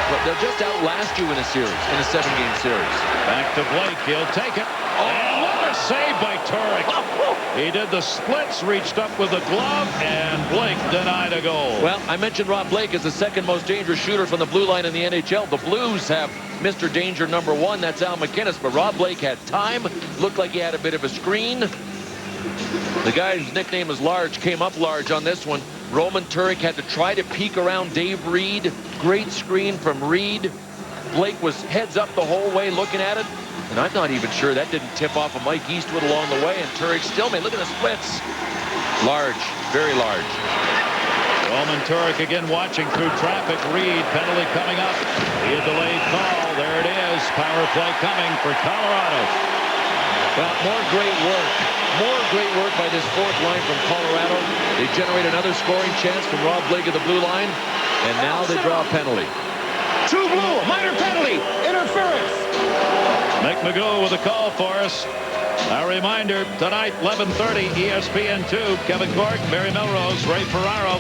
but they'll just outlast you in a series, in a 7-game series. Back to Blake. He'll take it. Oh, what a save by Turek. He did the splits, reached up with a glove, and Blake denied a goal. Well, I mentioned Rob Blake as the second most dangerous shooter from the blue line in the NHL. The Blues have Mr. Danger number 1. That's Al McInnes. But Rob Blake had time. Looked like he had a bit of a screen. The guy whose nickname is Large came up large on this one. Roman Turek had to try to peek around Dave Reed. Great screen from Reed. Blake was heads up the whole way looking at it. And I'm not even sure that didn't tip off of Mike Eastwood along the way. And Turek still made. Look at the splits. Large. Very large. Roman Turek again watching through traffic. Reed, penalty coming up. The delayed call. There it is. Power play coming for Colorado. Well, more great work. More great work by this 4th line from Colorado. They generate another scoring chance from Rob Blake of the blue line. And now they draw a penalty. True blue, minor penalty, interference. Mick McGough with a call for us. A reminder, tonight, 11:30, ESPN2, Kevin Cork, Barry Melrose, Ray Ferraro.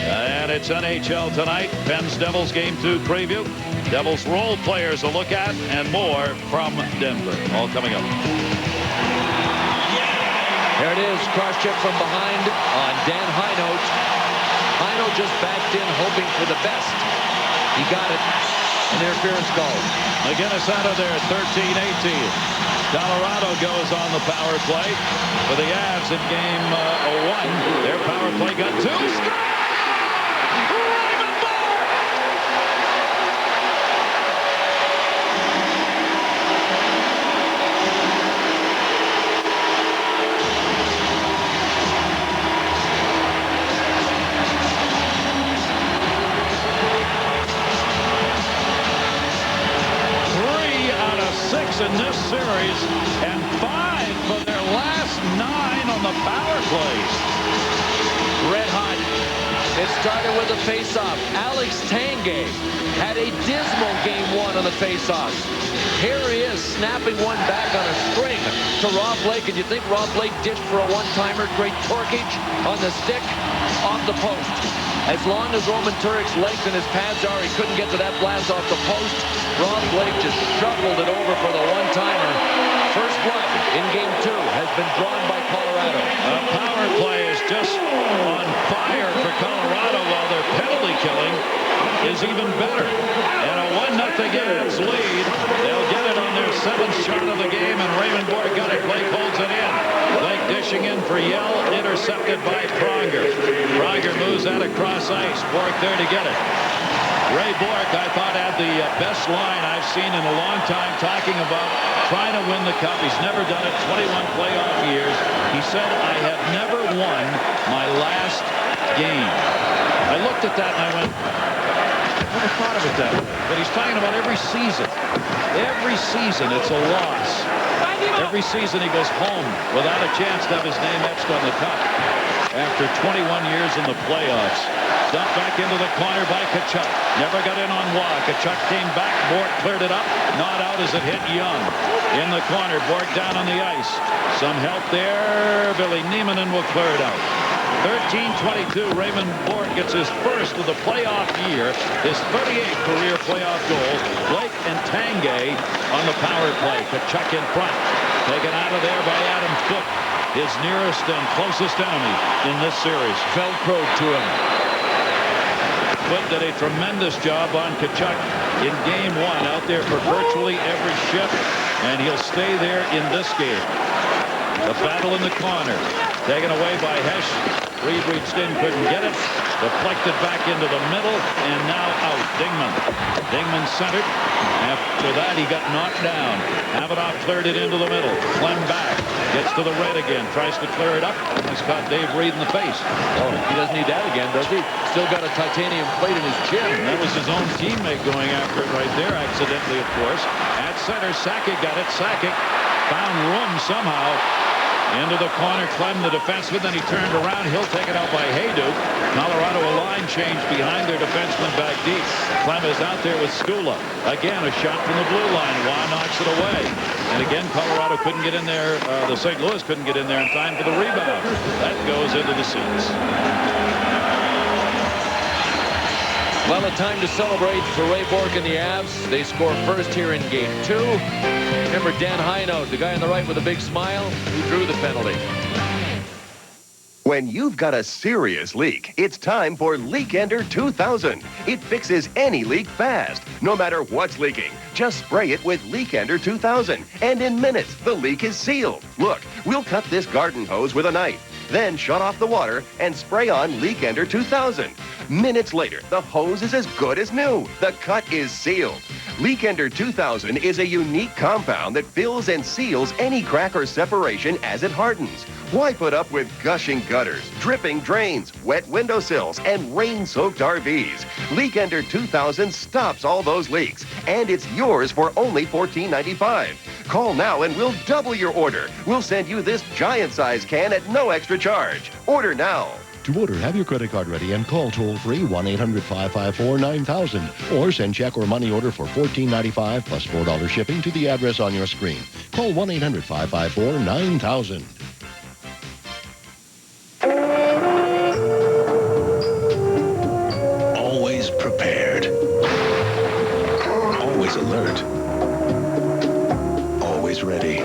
And it's NHL tonight. Pens Devils Game 2 preview. Devils role players a look at, and more from Denver. All coming up. There it is, cross-check from behind on Dan Heinold. Heinold just backed in, hoping for the best. He got it. An interference call. McInnes out of there, 13-18. Colorado goes on the power play for the Avs in game 1. Their power play got 2. In this series and 5 for their last 9 on the power plays. Red hot. It started with a face-off. Alex Tanguay had a dismal game 1 on the face-offs. Here he is snapping one back on a string to Rob Blake, and you think Rob Blake ditched for a one-timer. Great torquage on the stick off the post. As long as Roman Turek's legs and his pads are, he couldn't get to that blast off the post. Rob Blake just shuffled it over for the one-timer. First blood in game 2 has been drawn by Colorado. Power play is just on fire for Colorado, while their penalty killing is even better. And a 1-0 Avs lead. They'll get it on their 7th shot of the game, and Raymond Bourque got it. Blake holds it in. Blake dishing in for Yell, intercepted by Pronger. Pronger moves out across ice. Bourque there to get it. Ray Bourque, I thought, had the best line I've seen in a long time, talking about trying to win the Cup. He's never done it, 21 playoff years. He said, I have never won my last game. I looked at that and I went, I never thought of it that way. But he's talking about every season. Every season, it's a loss. Every season he goes home without a chance to have his name etched on the cup. After 21 years in the playoffs. Dumped back into the corner by Tkachuk. Never got in on Waugh. Tkachuk came back. Bourque cleared it up. Not out as it hit Young. In the corner. Bourque down on the ice. Some help there. Billy Niemanen will clear it out. 13-22. Raymond Bourque gets his first of the playoff year. His 38th career playoff goal. Blake and Tanguay on the power play. Tkachuk in front. Taken out of there by Adam Foote. His nearest and closest enemy in this series. Velcroed to him. Foote did a tremendous job on Tkachuk in game 1, out there for virtually every shift, and he'll stay there in this game. The battle in the corner, taken away by Hesh. Reed reached in, couldn't get it. Deflected back into the middle, and now out. Dingman centered. After that, he got knocked down. Avanoff cleared it into the middle. Clem back. Gets to the red again. Tries to clear it up. He's caught Dave Reed in the face. Oh, he doesn't need that again, does he? Still got a titanium plate in his chin. That was his own teammate going after it right there, accidentally, of course. At center, Sakic got it. Sakic found room somehow. Into the corner, Clem, the defenseman. Then he turned around. He'll take it out by Hayduk. Colorado, a line change behind their defenseman back deep. Clem is out there with Skula. Again, a shot from the blue line. Waugh knocks it away. And again, Colorado couldn't get in there. The St. Louis couldn't get in there in time for the rebound. That goes into the seats. Well, a time to celebrate for Ray Bourque and the Avs. They score first here in game 2. Remember Dan Hinote, the guy on the right with a big smile, who drew the penalty. When you've got a serious leak, it's time for Leak Ender 2000. It fixes any leak fast, no matter what's leaking. Just spray it with Leak Ender 2000, and in minutes, the leak is sealed. Look, we'll cut this garden hose with a knife, then shut off the water and spray on Leak Ender 2000. Minutes later, the hose is as good as new. The cut is sealed. Leak Ender 2000 is a unique compound that fills and seals any crack or separation as it hardens. Why put up with gushing gutters, dripping drains, wet windowsills, and rain-soaked RVs? Leak Ender 2000 stops all those leaks, and it's yours for only $14.95. Call now and we'll double your order. We'll send you this giant-size can at no extra charge. Order now. To order, have your credit card ready and call toll-free 1-800-554-9000 or send check or money order for $14.95 plus $4 shipping to the address on your screen. Call 1-800-554-9000. Always prepared. Always alert. Always ready.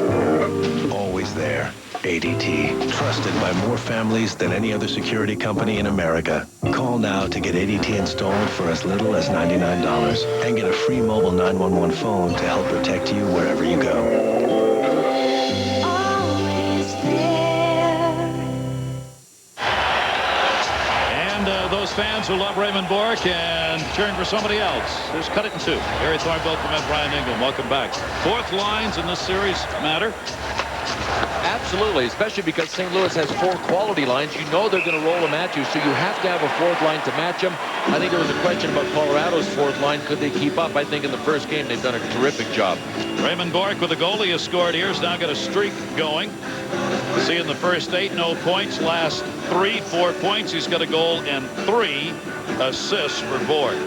Always there. ADT, trusted by more families than any other security company in America. Call now to get ADT installed for as little as $99 and get a free mobile 911 phone to help protect you wherever you go. And those fans who love Raymond Bourque and cheering for somebody else. There's Cut It in Two. Harry Thornbill and Brian Ingram. Welcome back. Fourth lines in this series matter. Absolutely, especially because St. Louis has 4 quality lines. You know they're going to roll them at you, so you have to have a 4th line to match them. I think there was a question about Colorado's 4th line. Could they keep up? I think in the first game they've done a terrific job. Raymond Bourque with a goal he has scored here. He's now got a streak going. See in the first 8, no points. Last 3, 4 points. He's got a goal and 3 assists for Bourque.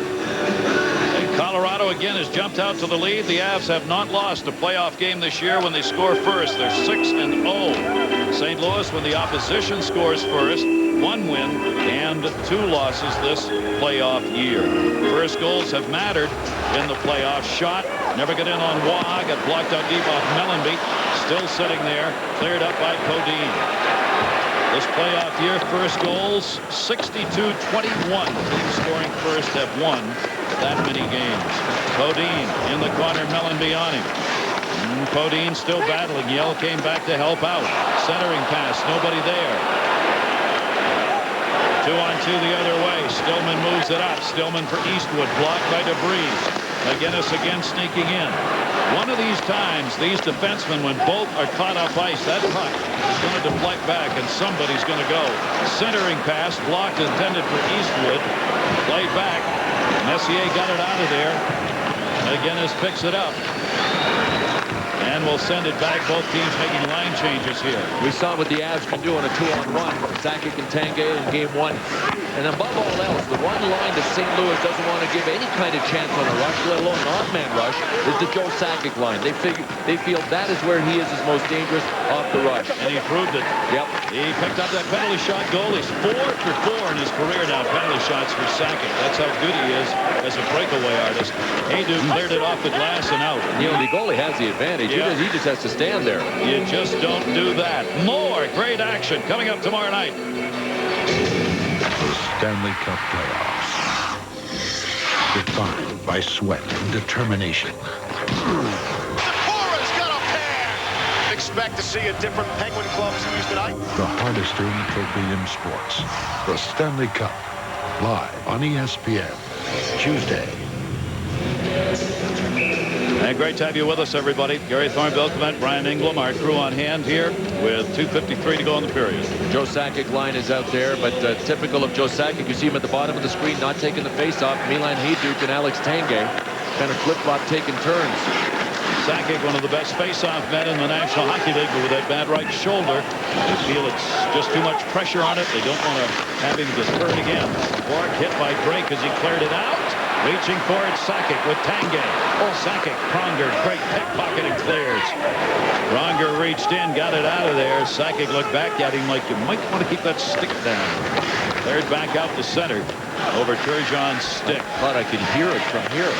Colorado again has jumped out to the lead. The Avs have not lost a playoff game this year when they score first. They're 6-0. St. Louis, when the opposition scores first, 1 win and 2 losses this playoff year. First goals have mattered in the playoff. Shot, never got in on Waugh, got blocked out deep off Mellenby. Still sitting there, cleared up by Codine. This playoff year, first goals, 62-21. Teams scoring first have won that many games. Codine in the corner, Mellenby on him. Codine still battling. Yell came back to help out. Centering pass, nobody there. 2-on-2 the other way. Stillman moves it up. Stillman for Eastwood. Blocked by DeBreeze. McGinnis again sneaking in. One of these times, these defensemen, when both are caught off ice, that puck is going to deflect back, and somebody's going to go. Centering pass, blocked, intended for Eastwood. Played back. Messier got it out of there. McGinnis picks it up. And we'll send it back. Both teams making line changes here. We saw what the Avs can do on a 2-on-1. Sakic and Tanguay in game 1. And above all else, the one line that St. Louis doesn't want to give any kind of chance on a rush, let alone an odd-man rush, is the Joe Sakic line. They feel that is where he is his most dangerous off the rush. And he proved it. Yep. He picked up that penalty shot goal. He's 4 for 4 in his career now. Penalty shots for Sakic. That's how good he is as a breakaway artist. Haydu cleared it off the glass and out. You know, the goalie has the advantage. Yeah. He just has to stand there. You just don't do that. More great action coming up tomorrow night. The Stanley Cup Playoffs. Defined by sweat and determination. Depora's got a pair! Expect to see a different Penguin club series tonight. The hardest earned trophy in sports. The Stanley Cup. Live on ESPN. Tuesday. And great to have you with us, everybody. Gary Thornbill, Clement, Brian Ingram, our crew on hand here with 2:53 to go in the period. Joe Sakic line is out there, but typical of Joe Sakic, you see him at the bottom of the screen, not taking the face-off. Milan Hajduk and Alex Tanguay kind of flip-flop taking turns. Sakic, one of the best face-off men in the National Hockey League, but with that bad right shoulder, they feel it's just too much pressure on it. They don't want to have him get hurt again. Bork hit by Drake as he cleared it out. Reaching for it, Sakic with Tanguay. Oh, Sakic, Pronger, great pickpocket and clears. Pronger reached in, got it out of there. Sakic looked back at him like you might want to keep that stick down. Cleared back out to center over Turgeon's stick. Thought I could hear it from here.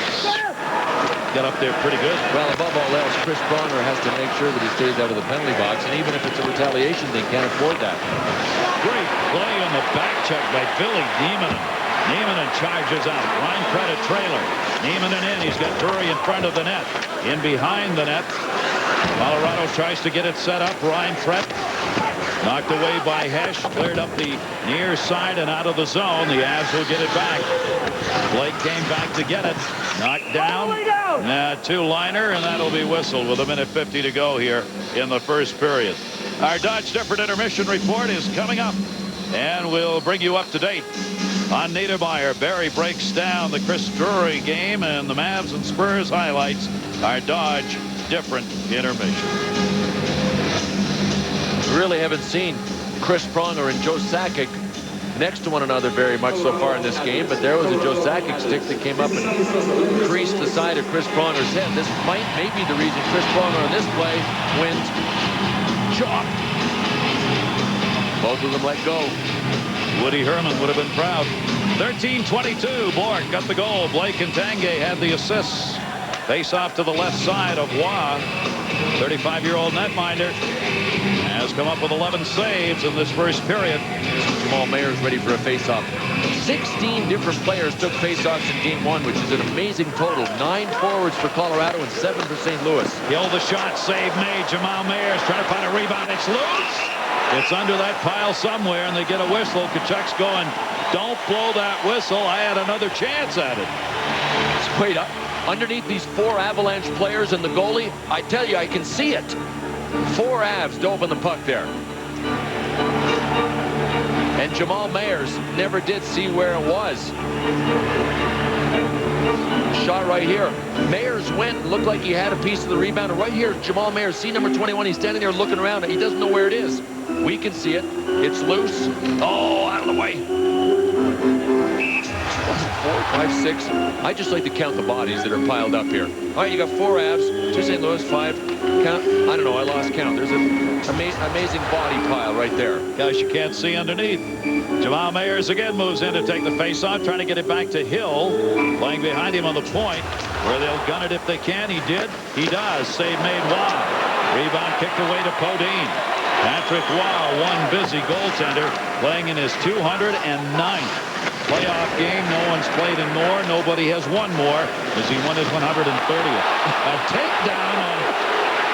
Got up there pretty good. Well, above all else, Chris Pronger has to make sure that he stays out of the penalty box, and even if it's a retaliation, they can't afford that. Great play on the back check by Billy Niemanen. Niemanen charges out. Reinfred a trailer. Niemanen in. He's got Drury in front of the net. In behind the net. Colorado tries to get it set up. Reinfred knocked away by Hesh. Cleared up the near side and out of the zone. The Avs will get it back. Blake came back to get it. Knocked down. Two-liner, and that'll be whistled with 1:50 to go here in the first period. Our Dodge Different Intermission report is coming up, and we'll bring you up to date on Niedermeyer. Barry breaks down the Chris Drury game and the Mavs and Spurs highlights. Our Dodge Different Intermission. We really haven't seen Chris Pronger and Joe Sakic next to one another very much so far in this game, but there was a Joe Sakic stick that came up and creased the side of Chris Pronger's head. This may be the reason Chris Pronger on this play wins. Chop. Both of them let go. Woody Herman would have been proud. 13-22. Bork got the goal. Blake and Tanguay had the assists. Face off to the left side of Waugh. 35-year-old netminder has come up with 11 saves in this first period. Jamal Mayer's ready for a face-off. 16 different players took face-offs in game 1, which is an amazing total. 9 forwards for Colorado and 7 for St. Louis. Hill the shot, save made. Jamal Mayer's trying to find a rebound. It's loose. It's under that pile somewhere, and they get a whistle. Kachuk's going, don't blow that whistle. I had another chance at it. Wait up. Underneath these 4 Avalanche players and the goalie, I tell you, I can see it. 4 Avs dove on the puck there. And Jamal Mayers never did see where it was. Shot right here. Mayers went and looked like he had a piece of the rebound. And right here, Jamal Mayers, see number 21. He's standing there looking around, and he doesn't know where it is. We can see it. It's loose. Oh, out of the way. 4, 5, 6. I just like to count the bodies that are piled up here. All right, you got 4 Avs, 2 St. Louis, 5. Count. I don't know. I lost count. There's an amazing body pile right there. Guys, you can't see underneath. Jamal Mayers again moves in to take the face-off, trying to get it back to Hill. Playing behind him on the point, where they'll gun it if they can. He did. He does. Save made Waugh. Rebound kicked away to Podine. Patrick Waugh, one busy goaltender, playing in his 209th playoff game. No one's played in more. Nobody has won more as he won his 130th. A takedown on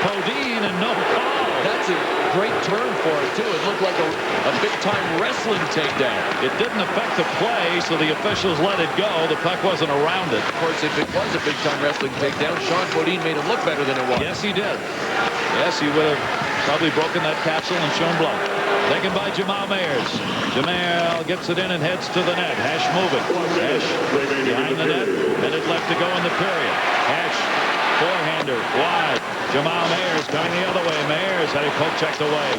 Podine and no call. That That's a great turn for it, too. It looked like a big-time wrestling takedown. It didn't affect the play, so the officials let it go. The puck wasn't around it. Of course, if it was a big-time wrestling takedown, Sean Bodine made it look better than it was. Yes, he did. Yes, he would have probably broken that capsule and shown blood. Taken by Jamal Mayers. Jamal gets it in and heads to the net. Hesh moving. Hesh behind the net. Minute left to go in the period. Hesh, forehander, wide. Jamal Mayers coming the other way. Mayers had it poke checked away.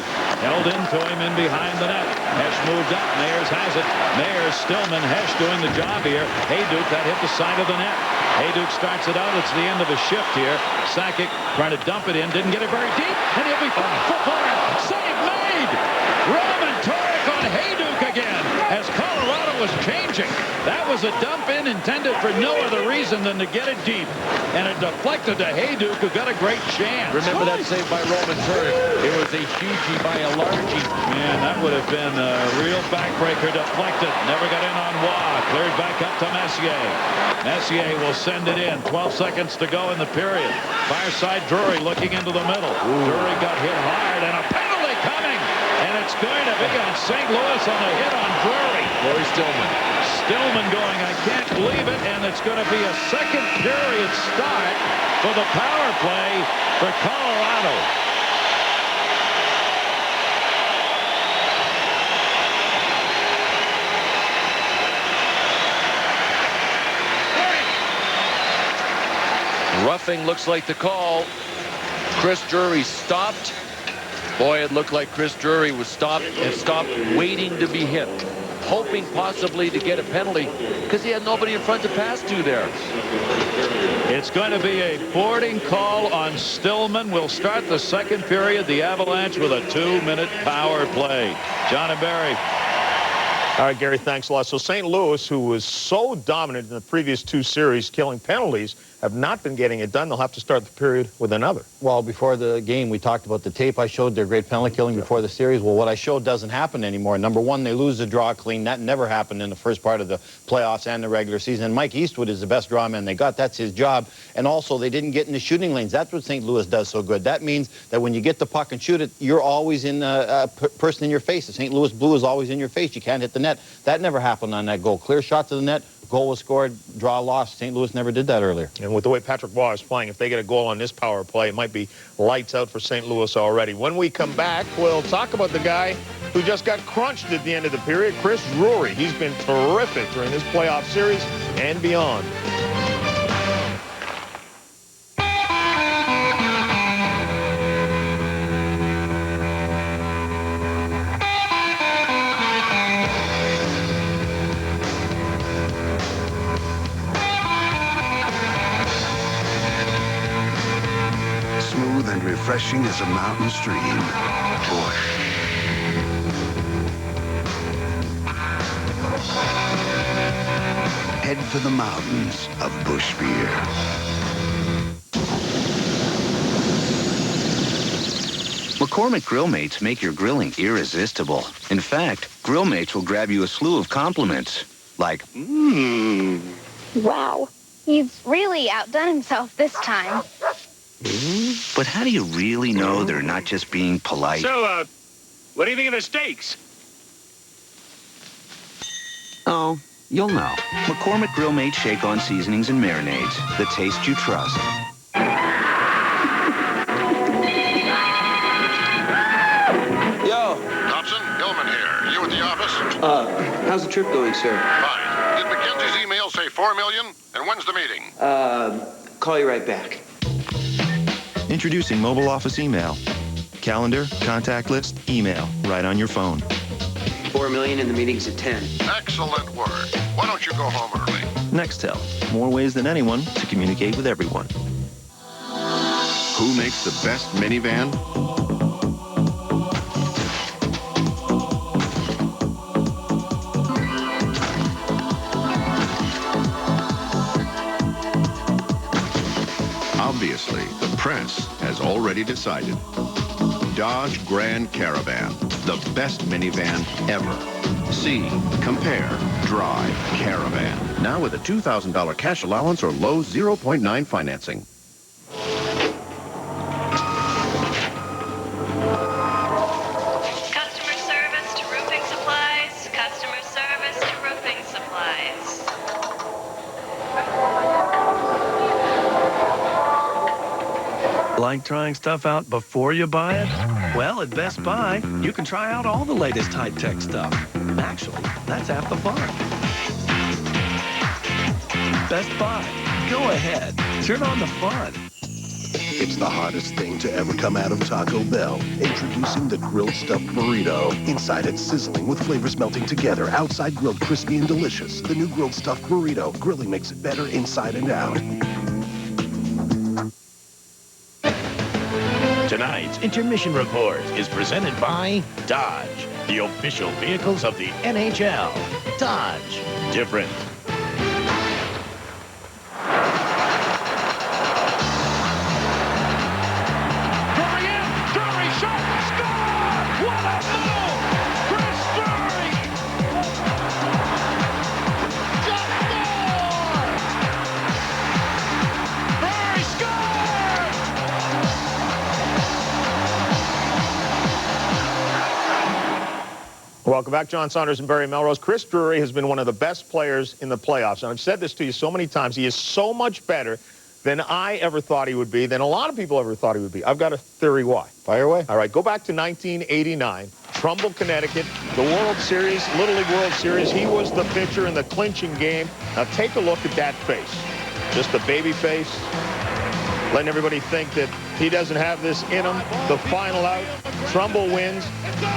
Held into him in behind the net. Hesh moved up. Mayers has it. Mayers, Stillman, Hesh doing the job here. Hayduke, that hit the side of the net. Hayduke starts it out. It's the end of a shift here. Sakic trying to dump it in. Didn't get it very deep. And he'll be footballer. Save made. Roman Torek on Hayduke again as Colorado was changing. That was a dump in intended for no other reason than to get it deep. And it deflected to Hayduke, who got a great chance. Remember that save by Roman Torek? It was a hugie by a largie. Man, that would have been a real backbreaker. Deflected. Never got in on Waugh. Cleared back up to Messier. Messier will send it in. 12 seconds to go in the period. Far side Drury looking into the middle. Drury got hit hard and a penalty coming. And it's going to be on St. Louis on the hit on Drury. Rory Stillman. Stillman going, I can't believe it. And it's going to be a second period start for the power play for Colorado. Roughing looks like the call. Chris Drury stopped. Boy, it looked like Chris Drury was stopped waiting to be hit, hoping possibly to get a penalty because he had nobody in front to pass to there. It's going to be a boarding call on Stillman. We'll start the second period. The Avalanche with a 2-minute power play. John and Barry. All right, Gary, thanks a lot. So St. Louis, who was so dominant in the previous two series, killing penalties, have not been getting it done. They'll have to start the period with another. Well, before the game, we talked about the tape I showed, their great penalty killing before the series. Well, what I showed doesn't happen anymore. Number one, they lose the draw clean. That never happened in the first part of the playoffs and the regular season. And Mike Eastwood is the best draw man they got. That's his job. And also, they didn't get in the shooting lanes. That's what St. Louis does so good. That means that when you get the puck and shoot it, you're always in a person in your face. The St. Louis Blue is always in your face. You can't hit the net. That never happened on that goal. Clear shot to the net. Goal was scored, draw lost. St. Louis never did that earlier. And with the way Patrick Waugh is playing, if they get a goal on this power play, it might be lights out for St. Louis already. When we come back, we'll talk about the guy who just got crunched at the end of the period, Chris Drury. He's been terrific during this playoff series and beyond. Refreshing as a mountain stream. Busch. Head for the mountains of Busch beer. McCormick Grill Mates make your grilling irresistible. In fact, Grill Mates will grab you a slew of compliments, like, Wow, he's really outdone himself this time. But how do you really know they're not just being polite? So, what do you think of the steaks? Oh, you'll know. McCormick Grill Mates Shake-On Seasonings and Marinades. The taste you trust. Yo. Thompson, Gilman here. You at the office? How's the trip going, sir? Fine. Did McKenzie's email say $4 million? And when's the meeting? Call you right back. Introducing Mobile Office Email. Calendar, contact list, email, right on your phone. $4 million and the meeting's at 10. Excellent work. Why don't you go home early? Nextel. More ways than anyone to communicate with everyone. Who makes the best minivan? Obviously, the press has already decided. Dodge Grand Caravan, the best minivan ever. See, compare, drive Caravan. Now with a $2,000 cash allowance or low 0.9 financing. like trying stuff out before you buy it? Well, at Best Buy, you can try out all the latest high-tech stuff. Actually, that's half the fun. Best Buy. Go ahead. Turn on the fun. It's the hottest thing to ever come out of Taco Bell. Introducing the grilled stuffed burrito. Inside it's sizzling with flavors melting together. Outside grilled crispy and delicious. The new grilled stuffed burrito. Grilling makes it better inside and out. Tonight's intermission report is presented by Dodge, the official vehicles of the NHL. Dodge, different. Welcome back. John Saunders and Barry Melrose. Chris Drury has been one of the best players in the playoffs. And I've said this to you so many times. He is so much better than I ever thought he would be, than a lot of people ever thought he would be. I've got a theory why. Fire away. All right, go back to 1989, Trumbull, Connecticut, the World Series, Little League World Series. He was the pitcher in the clinching game. Now take a look at that face. Just a baby face, letting everybody think that he doesn't have this in him. The final out, Trumbull wins.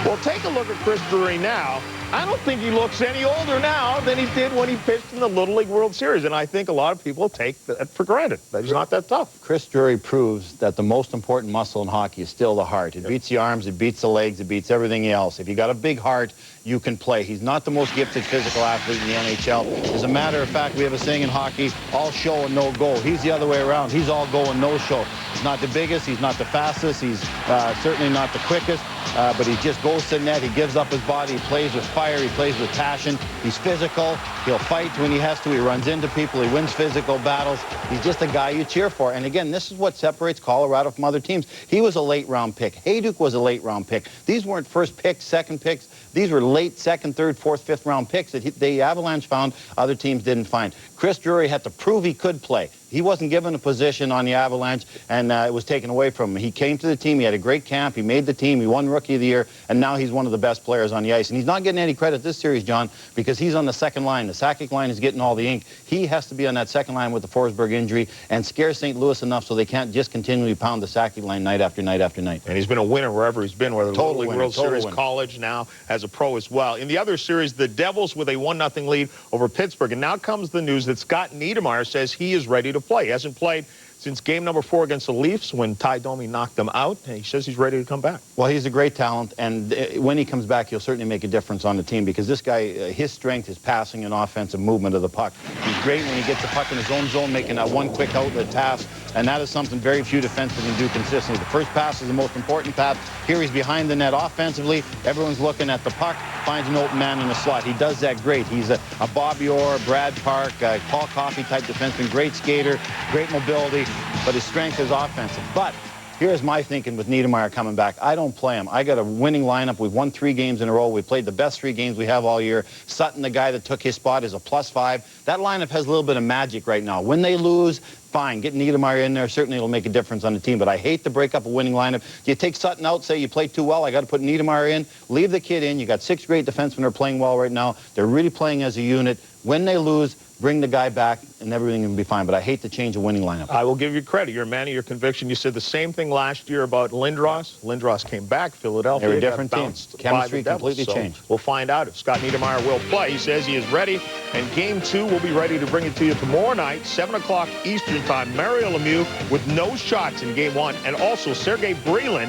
Well, take a look at Chris Drury now. I don't think he looks any older now than he did when he pitched in the Little League World Series, and I think a lot of people take that for granted, that he's not that tough. Chris Drury proves that the most important muscle in hockey is still the heart. It beats the arms, it beats the legs, it beats everything else. If you got a big heart, you can play. He's not the most gifted physical athlete in the NHL. As a matter of fact, we have a saying in hockey, all show and no goal. He's the other way around. He's all goal and no show. He's not the biggest, he's not the fastest, he's certainly not the quickest, but he just goes to the net, he gives up his body, he plays with fire, he plays with passion, he's physical, he'll fight when he has to, he runs into people, he wins physical battles. He's just a guy you cheer for. And again, this is what separates Colorado from other teams. He was a late-round pick. Hayduk was a late-round pick. These weren't first picks, second picks. These were late second, third, fourth, fifth-round picks that the Avalanche found other teams didn't find. Chris Drury had to prove he could play. He wasn't given a position on the Avalanche, and it was taken away from him. He came to the team, he had a great camp, he made the team, he won Rookie of the Year, and now he's one of the best players on the ice. And he's not getting any credit this series, John, because he's on the second line. The Sakic line is getting all the ink. He has to be on that second line with the Forsberg injury and scare St. Louis enough so they can't just continually pound the Sakic line night after night after night. And he's been a winner wherever he's been, whether Little League World Series, college, now as a pro as well. In the other series, the Devils with a 1-0 lead over Pittsburgh. And now comes the news that Scott Niedermayer says he is ready to play. He hasn't played since game number 4 against the Leafs when Ty Domi knocked them out, and he says he's ready to come back. Well, he's a great talent, and when he comes back, he'll certainly make a difference on the team because this guy, his strength is passing and offensive movement of the puck. He's great when he gets the puck in his own zone, making that one quick outlet pass, and that is something very few defensemen can do consistently. The first pass is the most important pass. Here he's behind the net offensively. Everyone's looking at the puck, finds an open man in the slot. He does that great. He's a Bobby Orr, Brad Park, Paul Coffey type defenseman, great skater, great mobility, but his strength is offensive. But here's my thinking with Niedermayer coming back. I don't play him. I got a winning lineup. We've won 3 games in a row. We played the best 3 games we have all year. Sutton, the guy that took his spot, is a +5. That lineup has a little bit of magic right now. When they lose, fine. Get Niedermayer in there. Certainly it'll make a difference on the team. But I hate to break up a winning lineup. You take Sutton out, say you play too well, I got to put Niedermayer in. Leave the kid in. You got 6 great defensemen who are playing well right now. They're really playing as a unit. When they lose, bring the guy back, and everything will be fine. But I hate to change a winning lineup. I will give you credit. You're a man of your conviction. You said the same thing last year about Lindros. Lindros came back. Philadelphia. They're a different team. Chemistry completely changed. We'll find out if Scott Niedermayer will play. He says he is ready, and Game 2 will be ready to bring it to you tomorrow night, 7 o'clock Eastern Time. Mario Lemieux with no shots in Game 1, and also Sergei Brylin,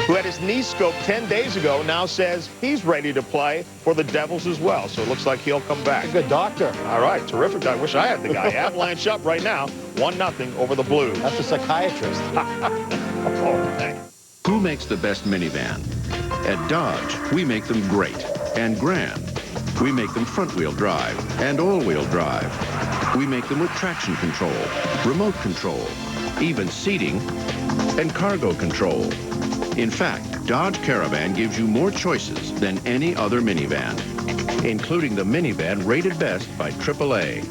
who had his knee scoped 10 days ago, now says he's ready to play for the Devils as well. So it looks like he'll come back. A good doctor. All right, terrific. I wish I had the guy. Avalanche up right now, 1-0 over the Blues. That's a psychiatrist. Who makes the best minivan? At Dodge, we make them great and grand. We make them front-wheel drive and all-wheel drive. We make them with traction control, remote control, even seating, and cargo control. In fact, Dodge Caravan gives you more choices than any other minivan, including the minivan rated best by AAA.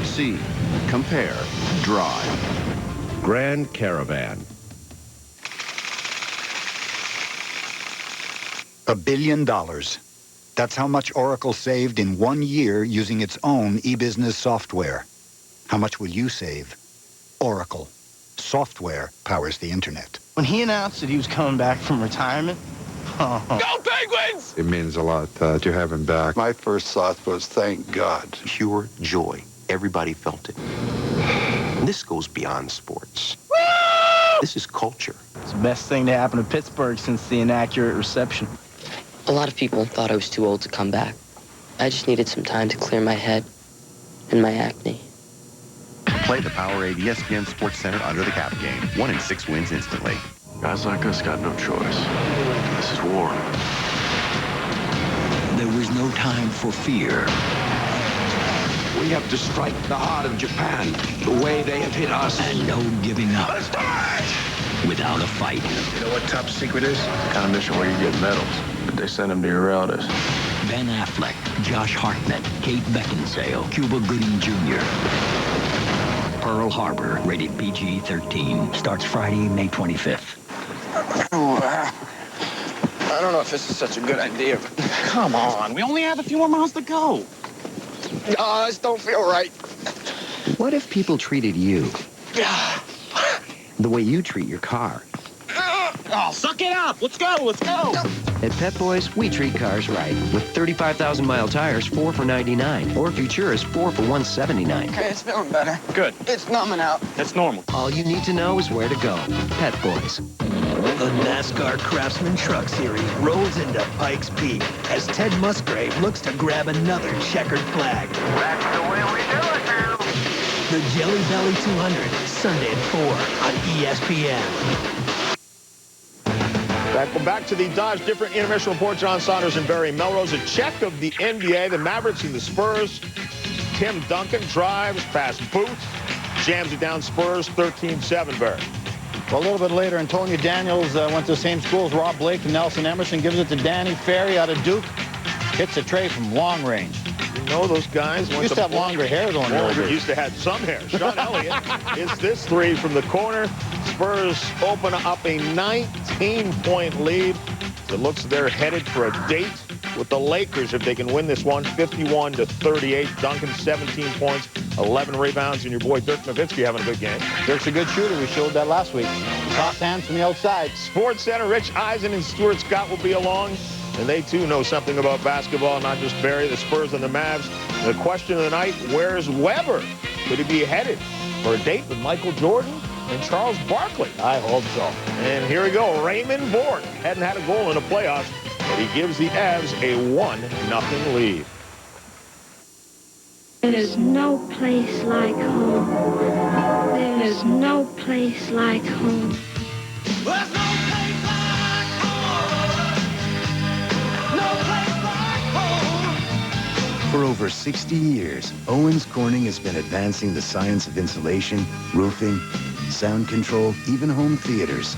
See, compare, drive. Grand Caravan. $1 billion. That's how much Oracle saved in 1 year using its own e-business software. How much will you save? Oracle. Software powers the internet. When he announced that he was coming back from retirement, Go Penguins! It means a lot to have him back. My first thought was, thank God. Pure joy. Everybody felt it. This goes beyond sports. This is culture. It's the best thing to happen to Pittsburgh since the inaccurate reception. A lot of people thought I was too old to come back. I just needed some time to clear my head and my acne. Play the Powerade ESPN Sports Center Under the Cap game. 1 in 6 wins instantly. Guys like us got no choice. This is war. There was no time for fear. We have to strike the heart of Japan the way they have hit us. And no giving up. Let's do it! Without a fight. You know what top secret is? The kind of mission where you get medals, but they send them to your relatives. Ben Affleck, Josh Hartnett, Kate Beckinsale, Cuba Gooding Jr. Pearl Harbor, rated PG-13. Starts Friday, May 25th. I don't know if this is such a good idea, but come on. We only have a few more miles to go. Oh, this don't feel right. What if people treated you the way you treat your car? Oh, suck it up. Let's go. Let's go. At Pet Boys, we treat cars right. With 35,000-mile tires, 4 for $99. Or Futuras, 4 for $179. Okay, it's feeling better. Good. It's numbing out. That's normal. All you need to know is where to go. Pet Boys. The NASCAR Craftsman Truck Series rolls into Pikes Peak as Ted Musgrave looks to grab another checkered flag. That's the way we do it now. The Jelly Belly 200, Sunday at 4 on ESPN. Back to the Dodge Different Intermission Report. John Saunders and Barry Melrose. A check of the NBA, the Mavericks and the Spurs. Tim Duncan drives past Booth, jams it down Spurs, 13-7, Barry. Well, a little bit later, Antonio Daniels went to the same school as Rob Blake and Nelson Emerson. Gives it to Danny Ferry out of Duke. Hits a tray from long range. You know those guys used to have longer hair than longer. Used to have some hair. Sean Elliott hits this three from the corner. Spurs open up a 19-point lead. It looks they're headed for a date with the Lakers if they can win this one, 51-38. Duncan, 17 points, 11 rebounds, and your boy Dirk Nowitzki having a good game. Dirk's a good shooter. We showed that last week. Soft hands from the outside. Sports Center, Rich Eisen and Stuart Scott will be along. And they, too, know something about basketball, not just Barry, the Spurs and the Mavs. The question of the night, where's Weber? Could he be headed for a date with Michael Jordan and Charles Barkley? I hope so. And here we go. Raymond Bork hadn't had a goal in the playoffs, but he gives the Avs a 1-0 lead. There's no place like home. There's no place like home. There's no place like home. No place like home. For over 60 years, Owens Corning has been advancing the science of insulation, roofing, sound control, even home theaters.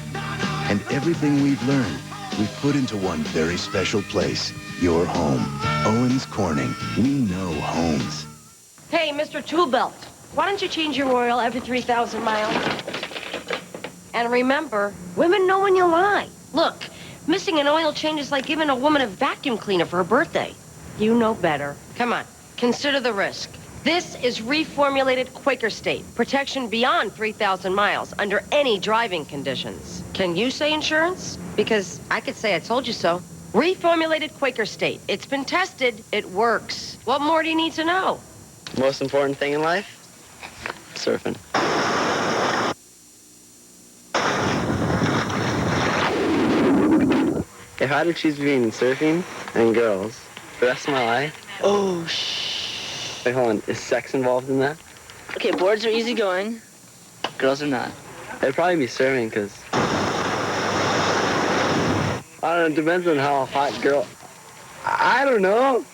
And everything we've learned, we've put into one very special place, your home. Owens Corning. We know homes. Hey, Mr. Toolbelt, why don't you change your oil every 3,000 miles? And remember, women know when you lie. Look, missing an oil change is like giving a woman a vacuum cleaner for her birthday. You know better. Come on, consider the risk. This is reformulated Quaker State. Protection beyond 3,000 miles under any driving conditions. Can you say insurance? Because I could say I told you so. Reformulated Quaker State. It's been tested. It works. What more do you need to know? Most important thing in life? Surfing. If I had to choose between surfing and girls for the rest of my life... Oh, shh. Wait, hold on. Is sex involved in that? Okay, boards are easygoing. Girls are not. It'd probably be surfing, because... I don't know. It depends on how hot girl... I don't know.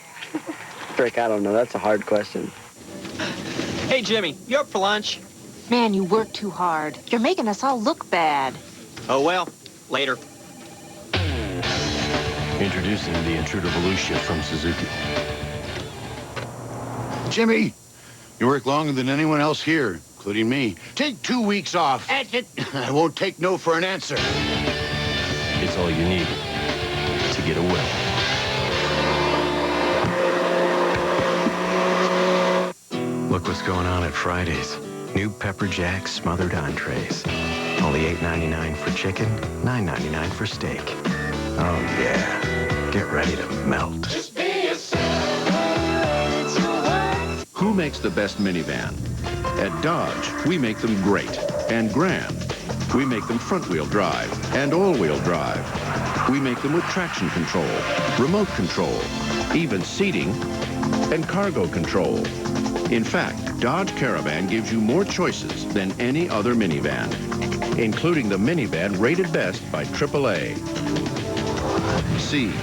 Frick, I don't know. That's a hard question. Hey, Jimmy, you up for lunch? Man, you work too hard. You're making us all look bad. Oh, well, later. Introducing the Intruder Volusia from Suzuki. Jimmy, you work longer than anyone else here. including me. Take 2 weeks off. That's it. I won't take no for an answer. It's all you need to get away. Look what's going on at Fridays. New Pepper Jack smothered entrees. Only $8.99 for chicken, $9.99 for steak. Oh, yeah. Get ready to melt. Who makes the best minivan? At Dodge, we make them great and grand. We make them front-wheel drive and all-wheel drive. We make them with traction control, remote control, even seating, and cargo control. In fact, Dodge Caravan gives you more choices than any other minivan, including the minivan rated best by AAA. See,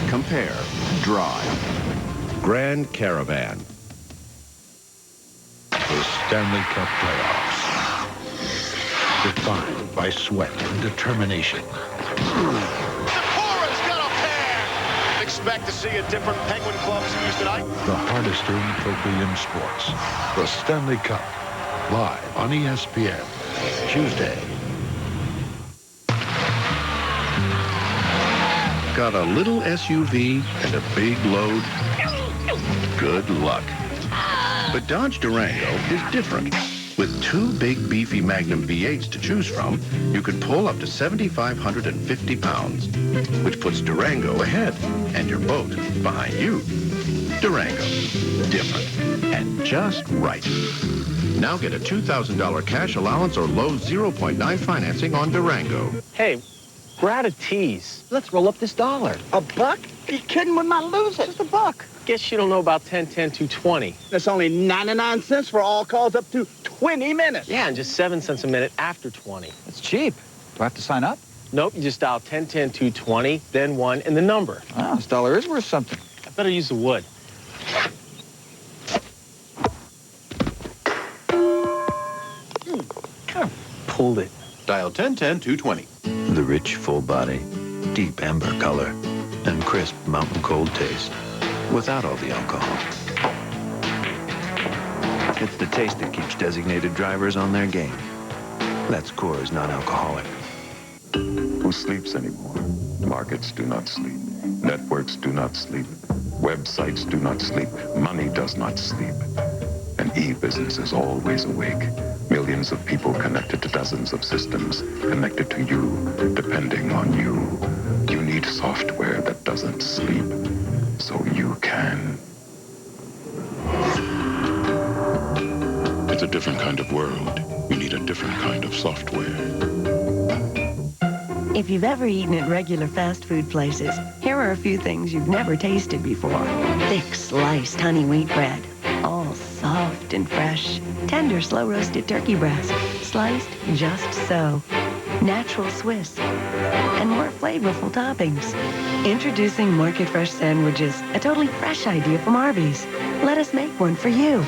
compare, drive. Grand Caravan. The Stanley Cup Playoffs. Defined by sweat and determination. Expect to see a different Penguin Club series tonight. The hardest earned trophy in sports. The Stanley Cup. Live on ESPN. Tuesday. Got a little SUV and a big load? Good luck. But Dodge Durango is different. With 2 big, beefy Magnum V8s to choose from, you can pull up to 7,550 pounds, which puts Durango ahead and your boat behind you. Durango. Different. And just right. Now get a $2,000 cash allowance or low 0.9 financing on Durango. Hey, we're out of teas. Let's roll up this dollar. A buck? Are you kidding? We might lose it. Just a buck. Guess you don't know about 10, 10, 220. That's only 99 cents for all calls up to 20 minutes. Yeah, and just 7 cents a minute after 20. That's cheap. Do I have to sign up? Nope, you just dial 10, 10, 220, then 1, and the number. Oh, this dollar is worth something. I better use the wood. Kind of pulled it. Dial 1010-220. The rich, full body, deep amber color, and crisp mountain cold taste, without all the alcohol. It's the taste that keeps designated drivers on their game. That's Coors non-alcoholic. Who sleeps anymore? Markets do not sleep. Networks do not sleep. Websites do not sleep. Money does not sleep. And e-business is always awake. Millions of people connected to dozens of systems, connected to you, depending on you. You need software that doesn't sleep, so you can. It's a different kind of world. You need a different kind of software. If you've ever eaten at regular fast food places, here are a few things you've never tasted before. Thick sliced honey wheat bread, all soft and fresh. Tender slow roasted turkey breast, sliced just so. Natural Swiss, and more flavorful toppings. Introducing Market Fresh Sandwiches, a totally fresh idea from Arby's. Let us make one for you.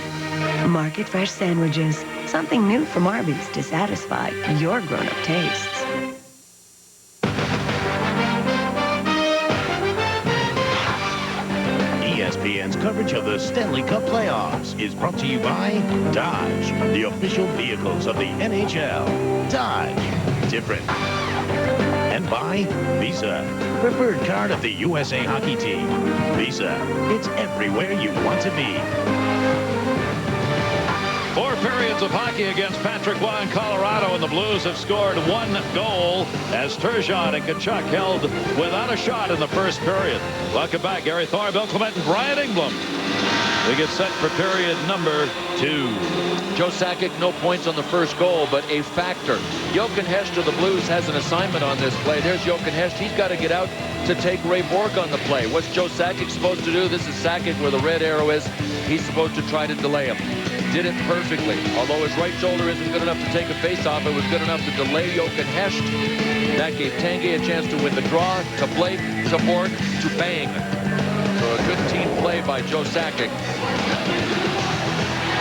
Market Fresh Sandwiches, something new from Arby's to satisfy your grown-up tastes. ESPN's coverage of the Stanley Cup Playoffs is brought to you by Dodge, the official vehicles of the NHL. Dodge, different. And by Visa, preferred card of the USA hockey team. Visa, it's everywhere you want to be. 4 periods of hockey against Patrick Roy in Colorado, and the Blues have scored 1 goal as Turgeon and Tkachuk held without a shot in the first period. Welcome back, Gary Thor, Bill Clement, and Brian Engblom. We get set for period number 2. Joe Sakic, no points on the first goal, but a factor. Jochen Hecht of the Blues has an assignment on this play. There's Jochen Hecht. He's got to get out to take Ray Bourque on the play. What's Joe Sakic supposed to do? This is Sakic where the red arrow is. He's supposed to try to delay him. Did it perfectly. Although his right shoulder isn't good enough to take a face-off, it was good enough to delay Jochen Hecht. That gave Tanguay a chance to win the draw, to Blake, to Bourque, to Bang. So a good team play by Joe Sakic.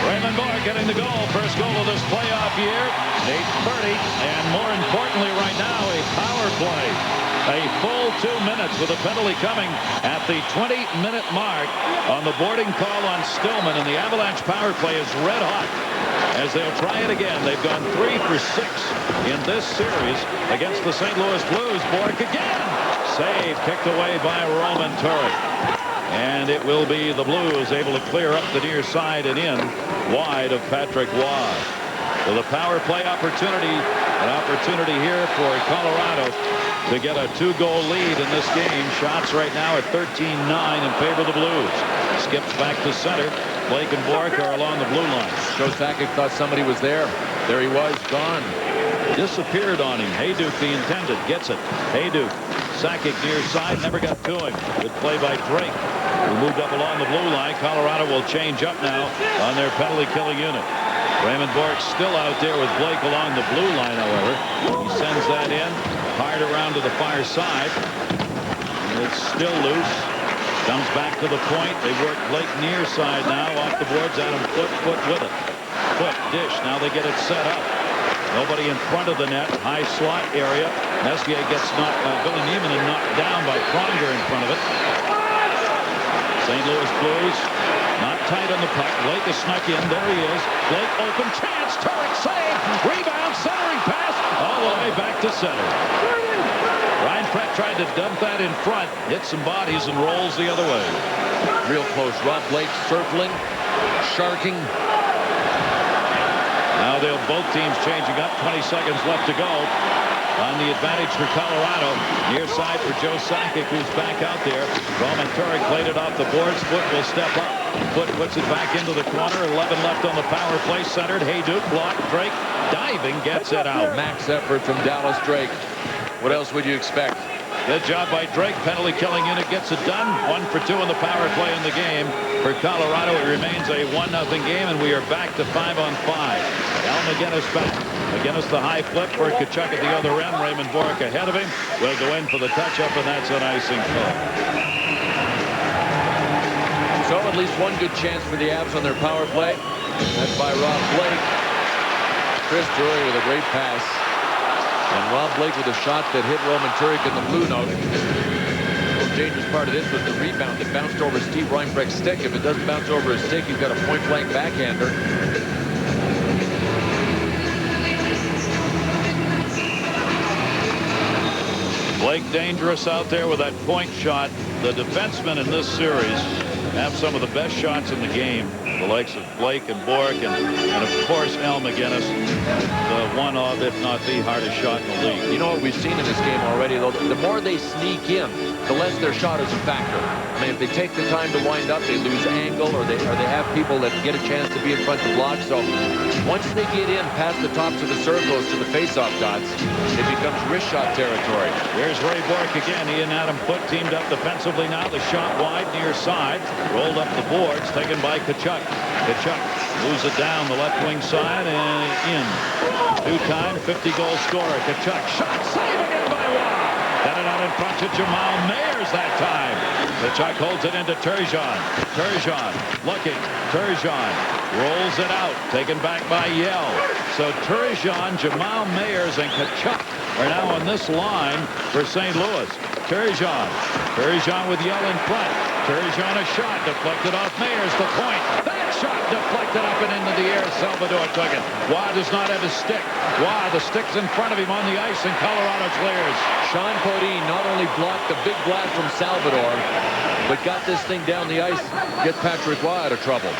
Raymond Bourque getting the goal. First goal of this playoff year. 8:30. And more importantly right now, a power play. A full 2 minutes with a penalty coming at the 20-minute mark on the boarding call on Stillman. And the Avalanche power play is red hot. as they'll try it again. They've gone 3 for 6 in this series against the St. Louis Blues. Bork again. Save kicked away by Roman Turek. And it will be the Blues able to clear up the near side and in wide of Patrick Roy. So the power play opportunity, an opportunity here for Colorado to get a 2-goal lead in this game. Shots right now at 13-9 in favor of the Blues. Skips back to center. Blake and Bork are along the blue line. Joe Sakic thought somebody was there. There he was, gone. Disappeared on him. Hayduk, the intended, gets it. Hayduk, Sakic near side, never got to him. Good play by Drake, who moved up along the blue line. Colorado will change up now on their penalty killing unit. Raymond Bork still out there with Blake along the blue line, however. He sends that in, hard around to the far side. It's still loose. Comes back to the point. They work Blake near side now, off the boards. Adam Foot with it. Foot, dish. Now they get it set up. Nobody in front of the net. High slot area. Messier gets knocked by Billy Neiman and knocked down by Pronger in front of it. St. Louis Blues not tight on the puck. Blake is snuck in. There he is. Blake open chance. Turek save. Rebound. Centering pass. All the way back to center. Ryan Pratt tried to dump that in front. Hits some bodies and rolls the other way. Real close. Rob Blake circling. Sharking. Now they'll both teams changing up. 20 seconds left to go. On the advantage for Colorado. Near side for Joe Sakic, who's back out there. Roman Turek played it off the boards. Foot will step up. Foot puts it back into the corner. 11 left on the power play. Centered. Hayduk blocked. Drake diving gets it out. Max effort from Dallas Drake. What else would you expect? Good job by Drake. Penalty killing unit gets it done. 1 for 2 in the power play in the game. For Colorado, it remains a 1-0 game, and we are back to 5-on-5. Al McGinnis back. McGinnis the high flip for Tkachuk at the other end. Raymond Bork ahead of him. Will go in for the touch-up, and that's an icing call. So at least one good chance for the Avs on their power play. That's by Rob Blake. Chris Drury with a great pass. And Rob Blake with a shot that hit Roman Turek in the blue note. The most dangerous part of this was the rebound that bounced over Steve Reinbrecht's stick. If it doesn't bounce over his stick, you've got a point-blank backhander. Blake dangerous out there with that point shot. The defensemen in this series have some of the best shots in the game. The likes of Blake and Bork and of course Al McGinnis, the one of, if not the hardest shot in the league. You know what we've seen in this game already, though? The more they sneak in, the less their shot is a factor. I mean, if they take the time to wind up, they lose angle, or they have people that get a chance to be in front to block. So once they get in past the tops of the circles to the face-off dots, it becomes wrist shot territory. Here's Ray Bork again. He and Adam Foot teamed up defensively now. The shot wide near side. Rolled up the boards. Taken by Tkachuk. Tkachuk moves it down the left wing side and in. Two-time 50-goal scorer. Tkachuk. Shot save again by Roy. Got it out in front to Jamal Mayers that time. Tkachuk holds it into Turgeon. Turgeon looking. Turgeon rolls it out. Taken back by Yell. So Turgeon, Jamal Mayers, and Tkachuk are now on this line for St. Louis. Turgeon. Turgeon with Yell in front. Turgeon a shot deflected off Mayers. The point. That shot deflected up and into the air. Salvador took it. Waugh does not have his stick. Waugh, the stick's in front of him on the ice, and Colorado clears. Sean Podine not only blocked the big blast from Salvador, but got this thing down the ice. Get Patrick Waugh out of trouble.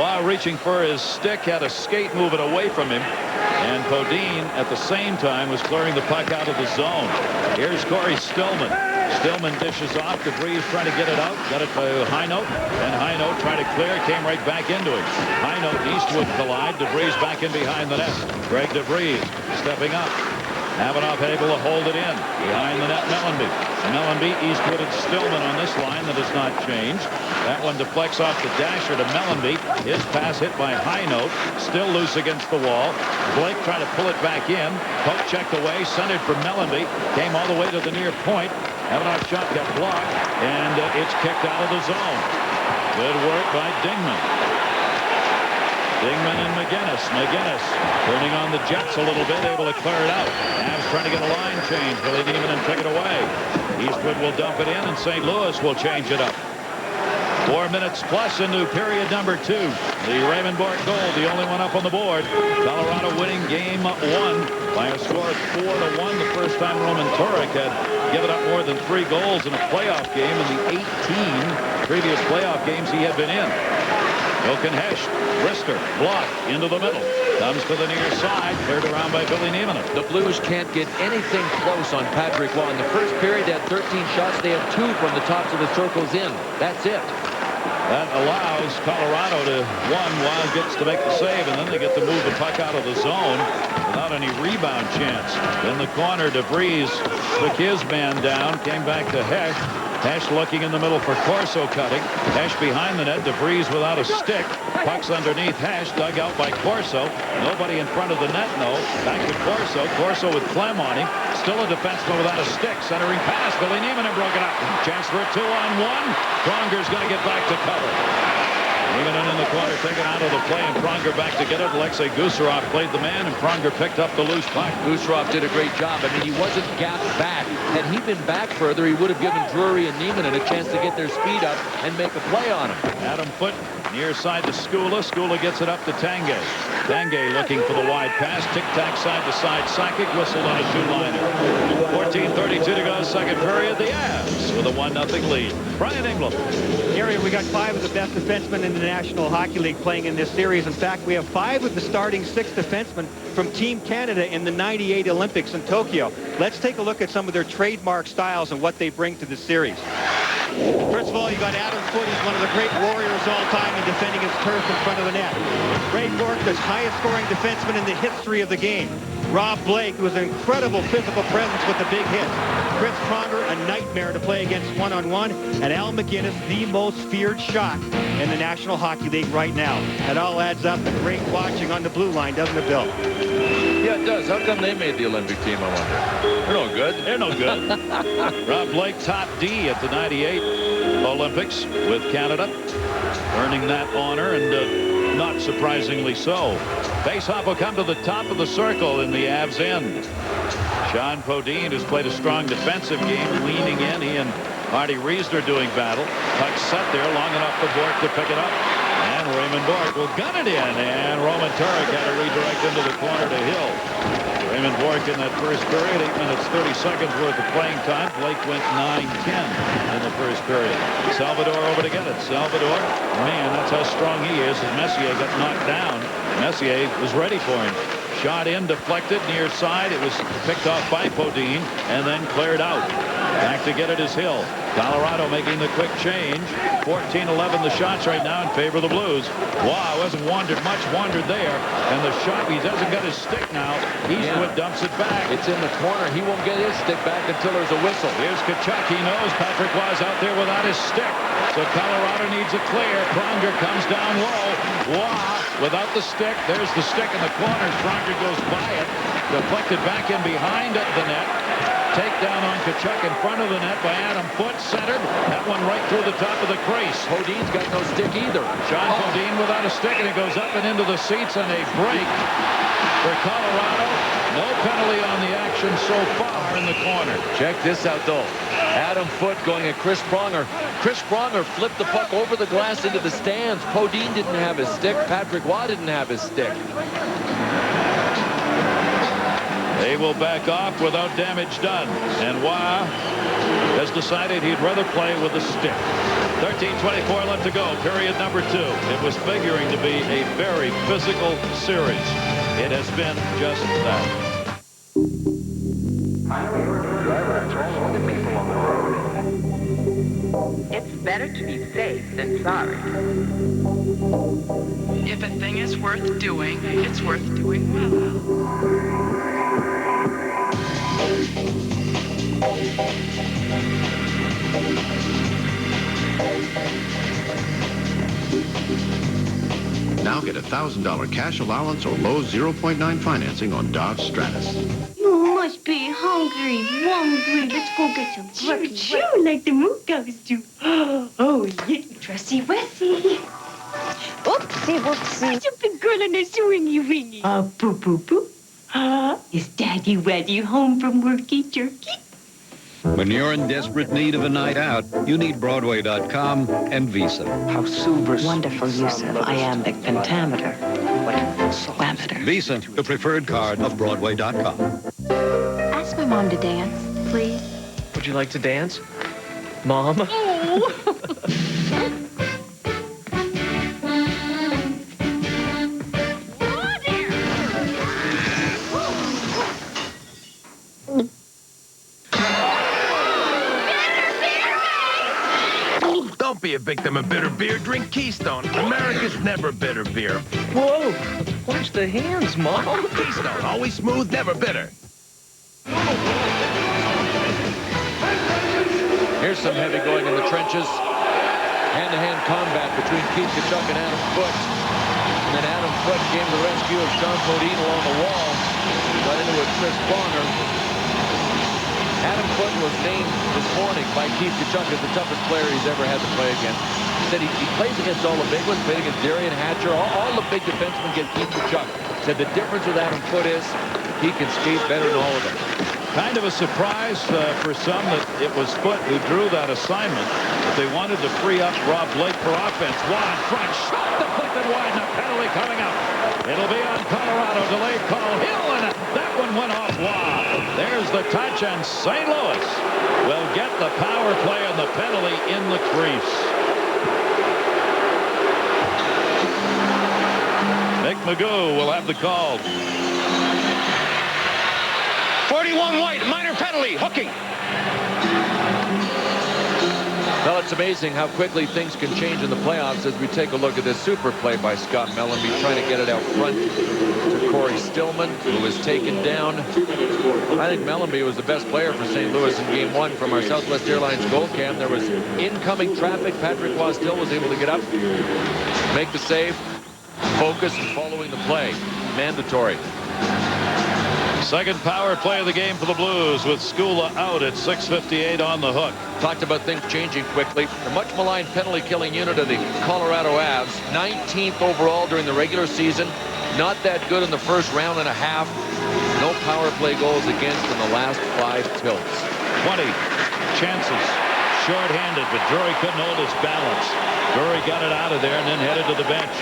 Waugh reaching for his stick, had a skate moving away from him. And Podine, at the same time, was clearing the puck out of the zone. Here's Corey Stillman. Stillman dishes off. DeVries trying to get it out. Got it to Highnote. And Highnote trying to clear. Came right back into him. Highnote and Eastwood collide. DeVries back in behind the net. Greg DeVries stepping up. Havanoff able to hold it in. Behind the net, Mellanby. Mellanby, Eastwood, and Stillman on this line. That has not changed. That one deflects off the dasher to Mellanby. His pass hit by Highnote. Still loose against the wall. Blake trying to pull it back in. Poke checked away. Centered for Mellanby. Came all the way to the near point. Havanoff shot got blocked. And it's kicked out of the zone. Good work by Dingman. Dingman and McGinnis. McGinnis turning on the Jets a little bit, able to clear it out. Avs trying to get a line change. Billy Neiman and take it away. Eastwood will dump it in, and St. Louis will change it up. 4 minutes plus into period number 2. The Raymond Bourque goal, the only one up on the board. Colorado winning game 1 by a score of 4-1. The first time Roman Turek had given up more than 3 goals in a playoff game in the 18 previous playoff games he had been in. Jochen Hecht, wrister, block into the middle. Comes to the near side, cleared around by Billy Nieminen. The Blues can't get anything close on Patrick Waugh. In the first period, they had 13 shots. They had 2 from the tops of the circles in. That's it. That allows Colorado to, Waugh gets to make the save, and then they get to move the puck out of the zone without any rebound chance. In the corner, DeVries took his man down, came back to Hecht. Hecht looking in the middle for Corso cutting. Hecht behind the net. DeVries without a stick. Puck's underneath Hecht, dug out by Corso. Nobody in front of the net, no. Back to Corso. Corso with Clem on him. Still a defenseman without a stick. Centering pass. Billy Nieminen broke it up. Chance for a 2-on-1. Pronger's going to get back to cover. Nieminen in the corner, taken out of the play, and Pronger back to get it. Alexei Gusarov played the man, and Pronger picked up the loose puck. Gusarov did a great job. I mean, he wasn't gapped back. Had he been back further, he would have given Drury and Nieminen a chance to get their speed up and make a play on him. Adam Foote near side to Skula. Skula gets it up to Tanguay. Tanguay looking for the wide pass. Tic-tac side to side. Sakic whistled on a 2-liner. 14:32 to go, second period. The Avs with a 1-0 lead. Brian England. Gary, we got 5 of the best defensemen in the National Hockey League playing in this series. In fact, we have 5 of the starting 6 defensemen from Team Canada in the '98 Olympics in Tokyo. Let's take a look at some of their trademark styles and what they bring to the series. First of all, you got Adam Foote. He's one of the great warriors all time in defending his turf in front of the net. Ray Bourque, the highest scoring defenseman in the history of the game. Rob Blake, who was an incredible physical presence with the big hits. Chris Pronger, a nightmare to play against one-on-one. And Al McGinnis, the most feared shot in the National Hockey League right now. That all adds up to great watching on the blue line, doesn't it, Bill? Yeah, it does. How come they made the Olympic team, I wonder? They're no good. They're no good. Rob Blake, top D at the '98 Olympics with Canada, earning that honor, and not surprisingly so. Faceoff will come to the top of the circle in the Avs end. Sean Podine has played a strong defensive game, leaning in. He and Artie Riesner doing battle. Puck set there long enough for Bourque to pick it up. And Raymond Bourque will gun it in, and Roman Turek had to redirect into the corner to Hill. Raymond Bourque in that first period, 8 minutes 30 seconds worth of playing time. Blake went 9-10 in the first period. Salvador over to get it. Salvador, man, that's how strong he is. As Messier got knocked down, Messier was ready for him. Shot in, deflected, near side. It was picked off by Podine and then cleared out. Back to get it is Hill. Colorado making the quick change. 14-11 the shots right now in favor of the Blues. Wow, hasn't wandered much, wandered there. And the shot, he doesn't get his stick now. Eastwood dumps it back. It's in the corner. He won't get his stick back until there's a whistle. Here's Tkachuk. He knows Patrick Waugh's out there without his stick. So Colorado needs a clear. Pronger comes down low. Waugh without the stick. There's the stick in the corner. Pronger goes by it. Deflected back in behind the net. Takedown on Tkachuk in front of the net by Adam Foote, centered. That one right through the top of the crease. Podine's got no stick either. Sean Podine without a stick, and it goes up and into the seats, and a break for Colorado. No penalty on the action so far in the corner. Check this out, though. Adam Foote going at Chris Pronger. Chris Pronger flipped the puck over the glass into the stands. Podine didn't have his stick. Patrick Waugh didn't have his stick. They will back off without damage done. And Waugh has decided he'd rather play with a stick. 13:24 left to go, period number 2. It was figuring to be a very physical series. It has been just that. I know you're a good driver. It's all other people on the road. It's better to be safe than sorry. If a thing is worth doing, it's worth doing well. Now get a $1,000 cash allowance or low 0.9 financing on Dodge Stratus. You must be hungry. Let's go get some breakfast. Choo, like the Mookos do. Oh, yeah. Dressy Wessy. Oopsie, whoopsie. Jumping girl on a swingy wingy. Poo, poo, poo. Is Daddy Waddy home from worky turkey? When you're in desperate need of a night out, you need Broadway.com and Visa. How super wonderful use of iambic pentameter. Whammeter. Visa, the preferred card of Broadway.com. Ask my mom to dance, please. Would you like to dance? Mom? Don't be a victim of bitter beer. Drink Keystone. America's never bitter beer. Whoa! Watch the hands, Mom. Keystone, always smooth, never bitter. Here's some heavy going in the trenches. Hand-to-hand combat between Keith Tkachuk and Adam Foote. And then Adam Foote came to the rescue of Sean Podine along the wall. Got into it, Chris Bonner. Adam Foote was named this morning by Keith Tkachuk as the toughest player he's ever had to play against. He said he plays against all the big ones, played against Darian Hatcher. All the big defensemen get Keith Tkachuk. Said the difference with Adam Foote is he can skate better than all of them. Kind of a surprise for some that it was Foote who drew that assignment. But they wanted to free up Rob Blake for offense. Wide front shot deflected wide and a penalty coming up. It'll be on Colorado. Delayed call. Hill, and that one went off wide. There's the touch, and St. Louis will get the power play and the penalty in the crease. Mick Magoo will have the call. 41 White, minor penalty, hooking. Well, it's amazing how quickly things can change in the playoffs as we take a look at this super play by Scott Mellanby, trying to get it out front to Corey Stillman, who was taken down. I think Mellanby was the best player for St. Louis in Game 1 from our Southwest Airlines goal cam. There was incoming traffic. Patrick Waugh still was able to get up, make the save, focus, and following the play. Mandatory. Second power play of the game for the Blues with Skula out at 6:58 on the hook. Talked about things changing quickly. The much maligned penalty killing unit of the Colorado Avs, 19th overall during the regular season. Not that good in the first round and a half. No power play goals against in the last 5 tilts. 20 chances. Short-handed, but Drury couldn't hold his balance. Drury got it out of there and then headed to the bench.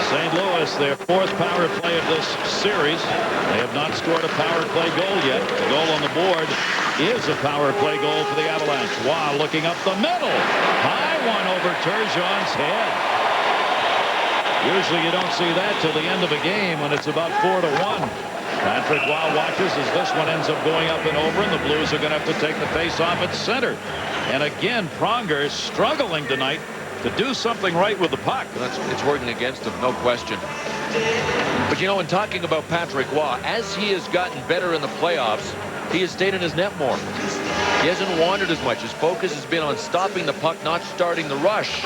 St. Louis, their 4th power play of this series. They have not scored a power play goal yet. The goal on the board is a power play goal for the Avalanche. Wow, looking up the middle. High one over Turgeon's head. Usually you don't see that till the end of a game when it's about 4-1. Patrick Waugh watches as this one ends up going up and over, and the Blues are going to have to take the face-off at center. And again, Pronger is struggling tonight to do something right with the puck. It's working against him, no question. But, you know, in talking about Patrick Waugh, as he has gotten better in the playoffs, he has stayed in his net more. He hasn't wandered as much. His focus has been on stopping the puck, not starting the rush.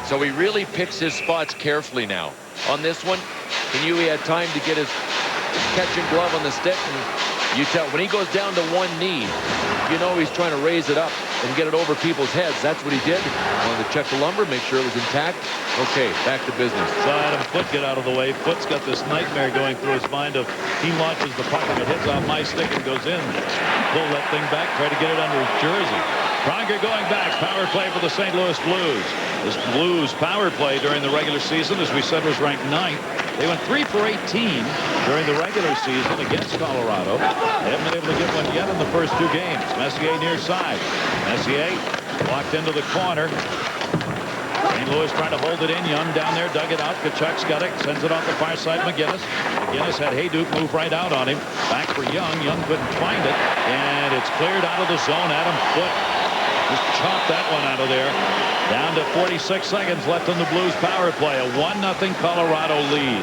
So he really picks his spots carefully now. On this one, he knew he had time to get his catching glove on the stick, and you tell when he goes down to one knee, you know he's trying to raise it up and get it over people's heads. That's what he did. Wanted to check the lumber, make sure it was intact. Okay, back to business. So Adam Foote get out of the way. Foote's got this nightmare going through his mind of he launches the puck and it hits on my stick and goes in. Pull that thing back, try to get it under his jersey. Pronger going back. Power play for the St. Louis Blues. This Blues power play during the regular season, as we said, was ranked 9th. They went 3 for 18 during the regular season against Colorado. They haven't been able to get one yet in the first 2 games. Messier near side. Messier walked into the corner. St. Louis trying to hold it in. Young down there, dug it out. Tkachuk's got it. Sends it off the far side. McGinnis. McGinnis had Hayduk move right out on him. Back for Young. Young couldn't find it. And it's cleared out of the zone. Adam Foote just chopped that one out of there. Down to 46 seconds left in the Blues power play. A 1-0 Colorado lead.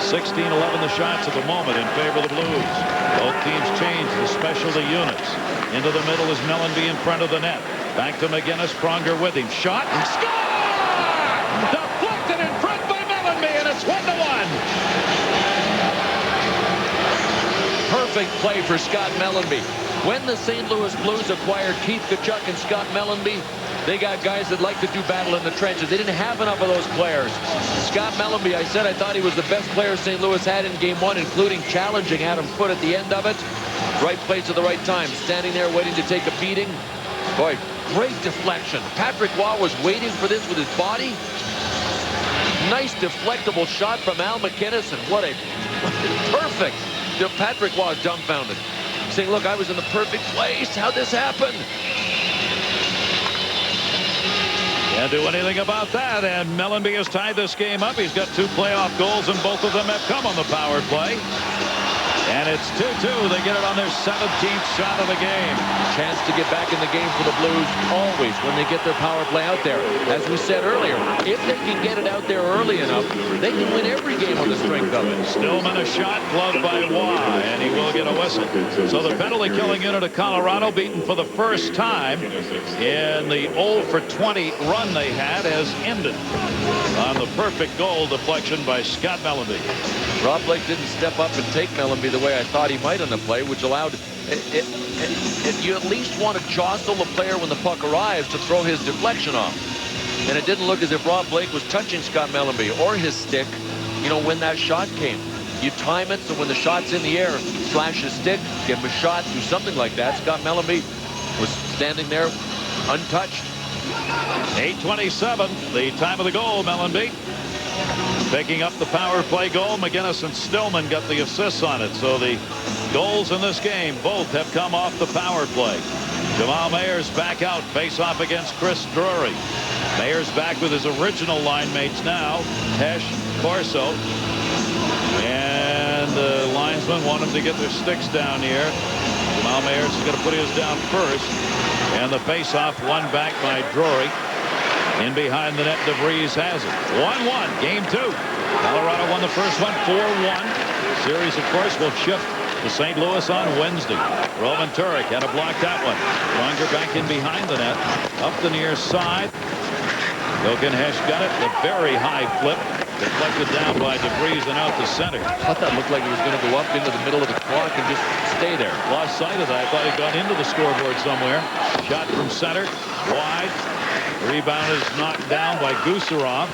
16-11 the shots at the moment in favor of the Blues. Both teams changed the specialty units. Into the middle is Mellanby in front of the net. Back to McGinnis. Pronger with him. Shot and score! Deflected in front by Mellanby, and it's 1-1. Perfect play for Scott Mellanby. When the St. Louis Blues acquired Keith Tkachuk and Scott Mellanby, they got guys that like to do battle in the trenches. They didn't have enough of those players. Scott Mellanby, I said I thought he was the best player St. Louis had in Game 1, including challenging Adam Foote at the end of it. Right place at the right time. Standing there waiting to take a beating. Boy, great deflection. Patrick Waugh was waiting for this with his body. Nice deflectable shot from Al McInnes, and what a perfect. Patrick Waugh is dumbfounded, saying, look, I was in the perfect place. How'd this happen? Can't do anything about that, and Mellanby has tied this game up. He's got 2 playoff goals, and both of them have come on the power play. And it's 2-2. They get it on their 17th shot of the game. Chance to get back in the game for the Blues always when they get their power play out there. As we said earlier, if they can get it out there early enough, they can win every game on the strength of it. Stillman a shot, gloved by Waugh, and he will get a whistle. So the penalty killing unit of Colorado, beaten for the first time in the 0-for-20 run they had, has ended on the perfect goal deflection by Scott Mellanby. Rob Blake didn't step up and take Mellanby the way I thought he might on the play, which allowed you at least want to jostle the player when the puck arrives to throw his deflection off. And it didn't look as if Rob Blake was touching Scott Mellanby or his stick, you know, when that shot came. You time it so when the shot's in the air, flash his stick, give him a shot, do something like that. Scott Mellanby was standing there untouched. 8:27, the time of the goal. Mellanby picking up the power play goal. McInnes and Stillman got the assists on it. So the goals in this game both have come off the power play. Jamal Mayers back out, face off against Chris Drury. Mayers back with his original line mates now, Hesh, Corso. And the linesmen want him to get their sticks down here. Jamal Mayers is going to put his down first. And the face off won back by Drury. In behind the net, DeVries has it. 1-1, game 2. Colorado won the first one, 4-1. Series, of course, will shift to St. Louis on Wednesday. Roman Turek had to block that one. Longer back in behind the net. Up the near side. Jochen Hesch got it. A very high flip. Deflected down by DeVries and out to center. I thought that looked like he was going to go up into the middle of the clock and just stay there. Lost sight of that. I thought he'd gone into the scoreboard somewhere. Shot from center. Wide. Rebound is knocked down by Gusarov.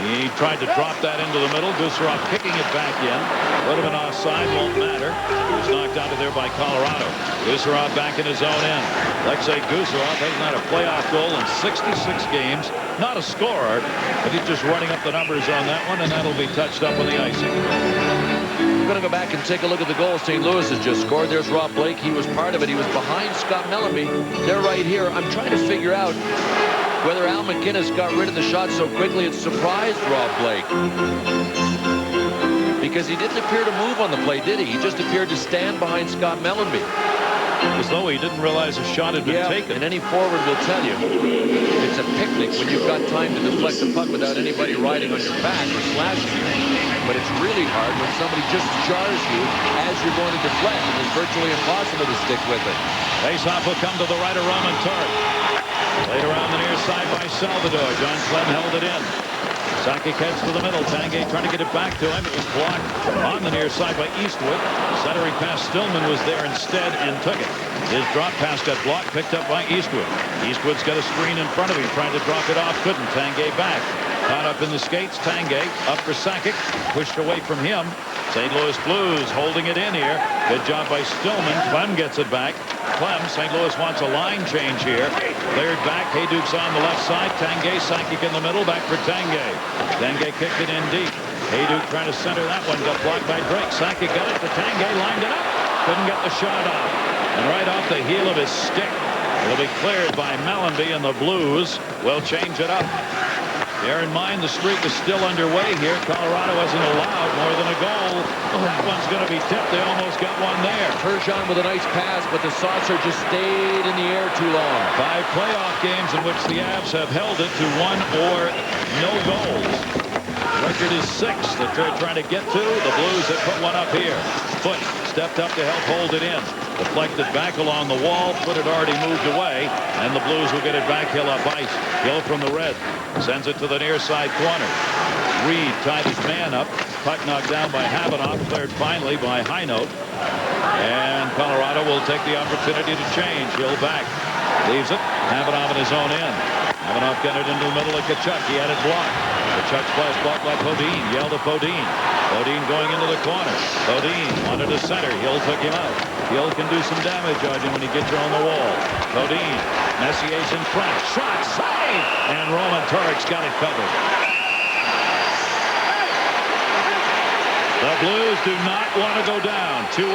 He tried to drop that into the middle. Gusarov kicking it back in. Would have been offside, won't matter. He was knocked out of there by Colorado. Gusarov back in his own end. Alexei Gusarov hasn't had a playoff goal in 66 games. Not a scorer, but he's just running up the numbers on that one, and that'll be touched up on the icing. I'm going to go back and take a look at the goal St. Louis has just scored. There's Rob Blake. He was part of it. He was behind Scott Mellanby. They're right here. I'm trying to figure out whether Al McInnes got rid of the shot so quickly it surprised Rob Blake. Because he didn't appear to move on the play, did he? He just appeared to stand behind Scott Mellanby. As though he didn't realize a shot had been taken. And any forward will tell you it's a picnic when you've got time to deflect the puck without anybody riding on your back or slashing you. But it's really hard when somebody just jars you as you're going to deflect, and it's virtually impossible to stick with it. Faceoff will come to the right of Roman Turek. Played around the near side by Salvador. John Clem held it in. Sakic heads to the middle. Tanguay trying to get it back to him. It was blocked on the near side by Eastwood. Centering pass, Stillman was there instead and took it. His drop pass got blocked, picked up by Eastwood. Eastwood's got a screen in front of him, trying to drop it off, couldn't. Tanguay back. Caught up in the skates. Tanguay up for Sakic. Pushed away from him. St. Louis Blues holding it in here. Good job by Stillman. Clem gets it back. Clem, St. Louis wants a line change here. Cleared back. Hayduk's on the left side. Tanguay, Sakic in the middle. Back for Tanguay. Tanguay kicked it in deep. Hayduk trying to center that one. Got blocked by Drake. Sakic got it to Tanguay. Lined it up. Couldn't get the shot off. And right off the heel of his stick. It'll be cleared by Mellanby, and the Blues will change it up. Bear in mind the streak is still underway here. Colorado hasn't allowed more than a goal. That one's going to be tipped. They almost got one there. Turgeon with a nice pass, but the saucer just stayed in the air too long. 5 playoff games in which the Avs have held it to 1 or no goals. Record is 6 that they're trying to get to. The Blues have put one up here. Foote stepped up to help hold it in. Deflected back along the wall. Foote had already moved away, and the Blues will get it back. Hill up ice. Hill from the red. Sends it to the near side corner. Reed tied his man up. Puck knocked down by Havanoff. Cleared finally by Highnote. And Colorado will take the opportunity to change. Hill back. Leaves it. Havanoff in his own end. Havanoff got it into the middle of Tkachuk. He had it blocked. Tkachuk's pass blocked by Podine. Yelled to Podine. Bodine going into the corner. Bodine wanted to center. Hill took him out. Hill can do some damage on you when he gets you on the wall. Bodine. Messier's in front. Shot. Save! And Roman Turik's got it covered. The Blues do not want to go down. 2-0.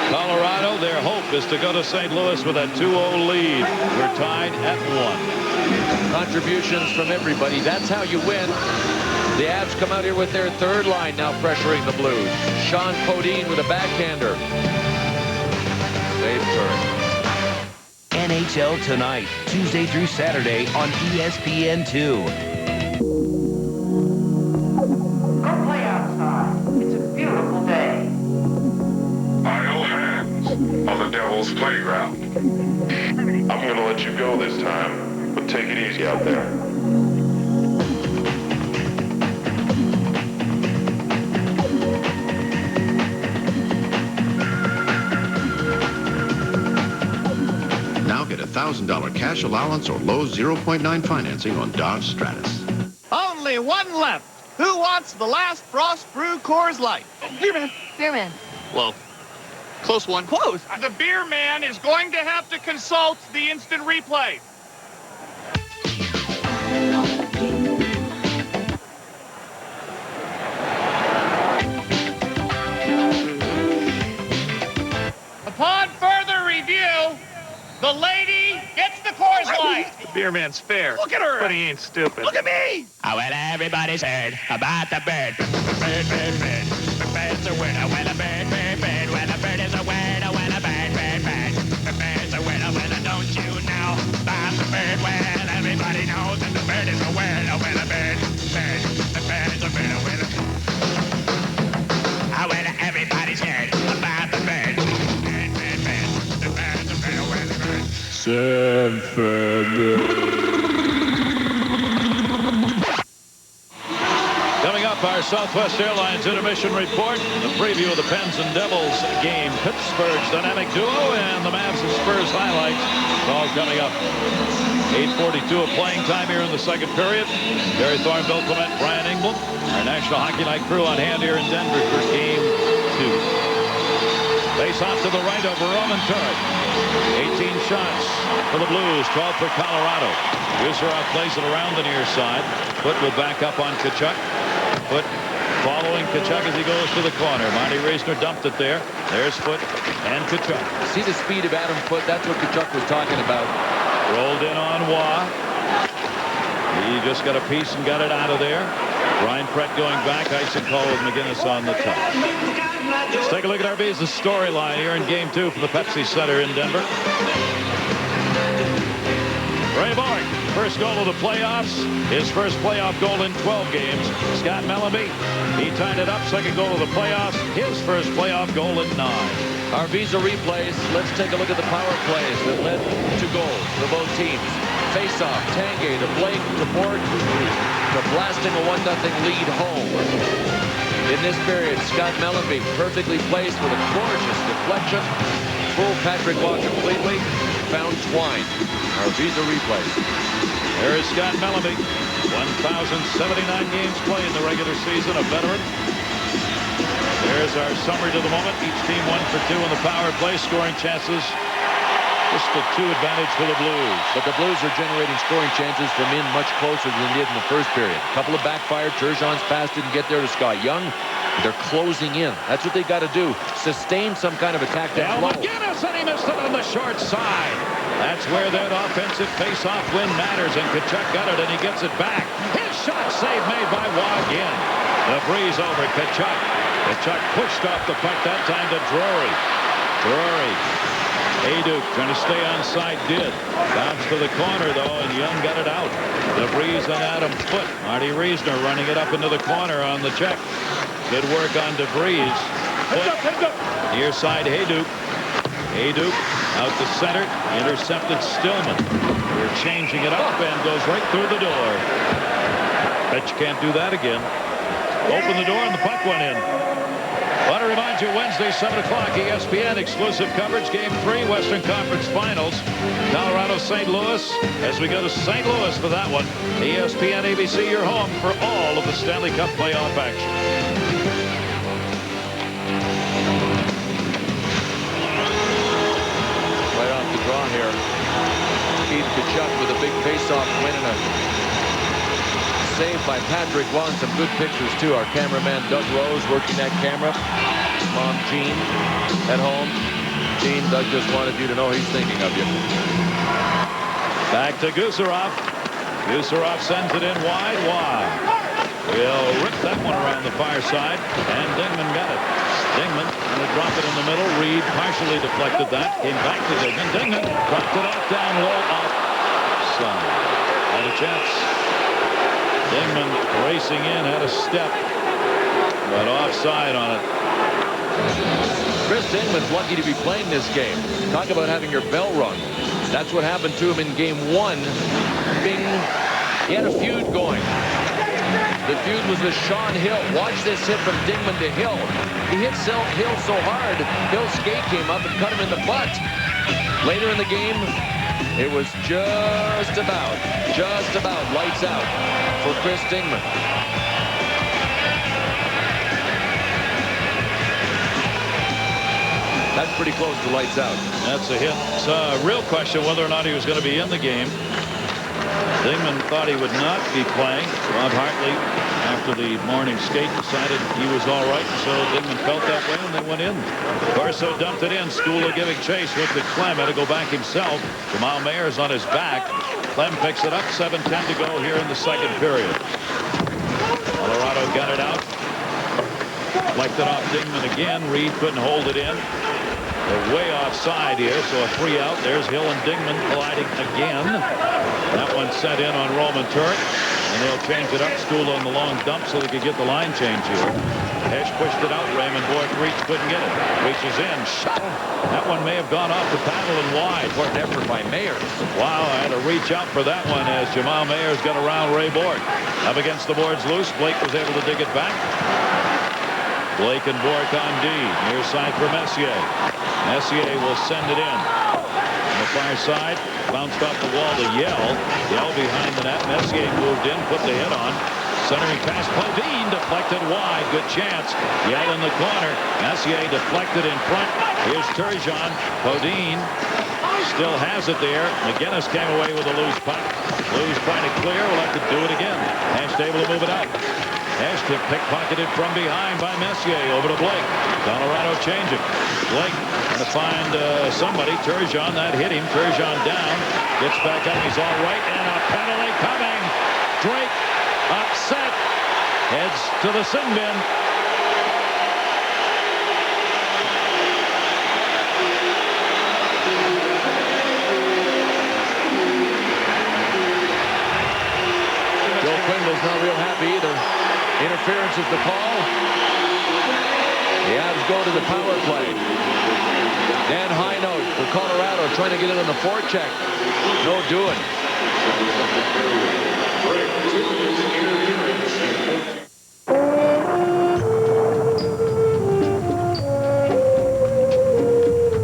Colorado, their hope is to go to St. Louis with a 2-0 lead. We're tied at 1. Contributions from everybody. That's how you win. The Avs come out here with their third line now pressuring the Blues. Sean Podine with a backhander. Save Turk. NHL Tonight, Tuesday through Saturday on ESPN2. On the Devil's playground. I'm going to let you go this time, but take it easy out there. Now get $1,000 cash allowance or low 0.9 financing on Dodge Stratus. Only one left. Who wants the last Frost Brew Coors Light? Beer man. Beer man. Whoa. Close one. Close. The beer man is going to have to consult the instant replay. Upon further review, the lady gets the Coors Light. The beer man's fair. Look at her. But he ain't stupid. Look at me. Oh, well, everybody's heard about the bird. Bird. The bird's a word. Oh, well, a bird. Well, a bird is a word. Oh, well, a bird. The bird's a word. Oh, well, don't you know about the bird? Well, everybody knows that the bird is a word. Oh, well, a bird. The bird is a word. Oh, well, everybody's heard about the bird. Bird. The bird's a word. Oh, well, the bird. Coming up, our Southwest Airlines intermission report, a preview of the Pens and Devils game, Pittsburgh's dynamic duo, and the Mavs and Spurs highlights, all coming up. 8:42 of playing time here in the second period. Barry Thornville, Clement, Brian Engblom, our National Hockey Night crew on hand here in Denver for Game 2. Face off to the right over Roman Turek. 18 shots for the Blues, 12 for Colorado. Gusarov plays it around the near side. Foote will back up on Tkachuk. Foote following Tkachuk as he goes to the corner. Marty Reisner dumped it there. There's Foote and Tkachuk. See the speed of Adam Foote? That's what Tkachuk was talking about. Rolled in on Waugh. He just got a piece and got it out of there. Brian Pratt going back. Icing call with McGinnis on the top. Let's take a look at our business storyline here in Game 2 from the Pepsi Center in Denver. Ray Bourque, first goal of the playoffs. His first playoff goal in 12 games. Scott Mellanby, he tied it up. Second goal of the playoffs. His first playoff goal in 9. Our Visa replays. Let's take a look at the power plays that led to goals for both teams. Face-off, Tanguay to Blake, to Bourque, to blasting a 1-0 lead home. In this period, Scott Mellanby perfectly placed with a gorgeous deflection. Fooled Patrick Waugh completely. Found Twine. Our Visa replays. There is Scott Mellanby. 1,079 games played in the regular season, a veteran. There's our summary to the moment. Each team 1 for 2 in the power play, scoring chances. Just a 2 advantage for the Blues. But the Blues are generating scoring chances from in much closer than they did in the first period. A couple of backfired. Turgeon's pass didn't get there to Scott Young. They're closing in. That's what they got to do. Sustain some kind of attack. McGinnis, and he missed it on the short side. That's where that offensive face-off win matters, and Tkachuk got it, and he gets it back. His shot save made by Waugh again. The breeze over Tkachuk. Tkachuk pushed off the puck that time to Drury. Hayduk trying to stay onside, did. Bounce to the corner, though, and Young got it out. The breeze on Adam Foote. Marty Reisner running it up into the corner on the check. Good work on DeVries. Foote. Near side, Hayduk. Out the center. Intercepted Stillman. We're changing it up and goes right through the door. Bet you can't do that again. Open the door and the puck went in. Want to remind you, Wednesday, 7 o'clock, ESPN exclusive coverage, Game 3, Western Conference Finals. Colorado, St. Louis. As we go to St. Louis for that one, ESPN ABC, your home for all of the Stanley Cup playoff action. here. Keith Kachuk with a big face-off win and a save by Patrick Wong. Some good pictures, too. Our cameraman, Doug Rose, working that camera. Mom, Jean, at home. Jean, Doug just wanted you to know he's thinking of you. Back to Gusarov. Gusarov sends it in wide. Will rip that one around the far side, and Dingman got it. Dingman going to drop it in the middle. Reed partially deflected that. Came back to Dingman. Dingman dropped it off down low offside. Had a chance. Dingman racing in, had a step, but offside on it. Chris Dingman's lucky to be playing this game. Talk about having your bell rung. That's what happened to him in game 1. Bing. He had a feud going. The feud was with Sean Hill. Watch this hit from Dingman to Hill. He hit Hill so hard, Hill's skate came up and cut him in the butt. Later in the game, it was just about lights out for Chris Dingman. That's pretty close to lights out. That's a hit. It's a real question whether or not he was going to be in the game. Dingman thought he would not be playing. Rob Hartley, after the morning skate, decided he was all right. So Dingman felt that way, and they went in. Corso dumped it in. Skula giving chase with the Clem. Had to go back himself. Jamal Mayer's on his back. Clem picks it up. 7:10 to go here in the second period. Colorado got it out. Deflected off Dingman again. Reed couldn't hold it in. They're way offside here, so a 3 out. There's Hill and Dingman colliding again. That one sent in on Roman Turk, and they'll change it up. Skula on the long dump so they could get the line change here. Hesh pushed it out. Raymond Boyd couldn't get it. Reaches in. Shot. That one may have gone off the paddle and wide. What an effort by Mayers. Wow, I had to reach out for that one as Jamal Mayers got around Ray Borg. Up against the boards loose. Blake was able to dig it back. Blake and Bork on D. Near side for Messier. Messier will send it in. On the far side, bounced off the wall to Yell. Yell behind the net. Messier moved in, put the hit on. Centering pass, Podine deflected wide. Good chance. Yell in the corner. Messier deflected in front. Here's Turgeon. Podine still has it there. McGinnis came away with a loose puck. Blues trying to clear. We'll have to do it again. Hash able to move it out. Hash pickpocketed from behind by Messier. Over to Blake. Colorado changing. Blake trying to find somebody. Turgeon, that hit him. Turgeon down. Gets back up. He's all right. And a penalty coming. Drake upset. Heads to the sin bin. Joe Quinville's not real happy either. Interference is the call. The Avs go to the power play. Dan high note for Colorado trying to get in on the forecheck. No doing.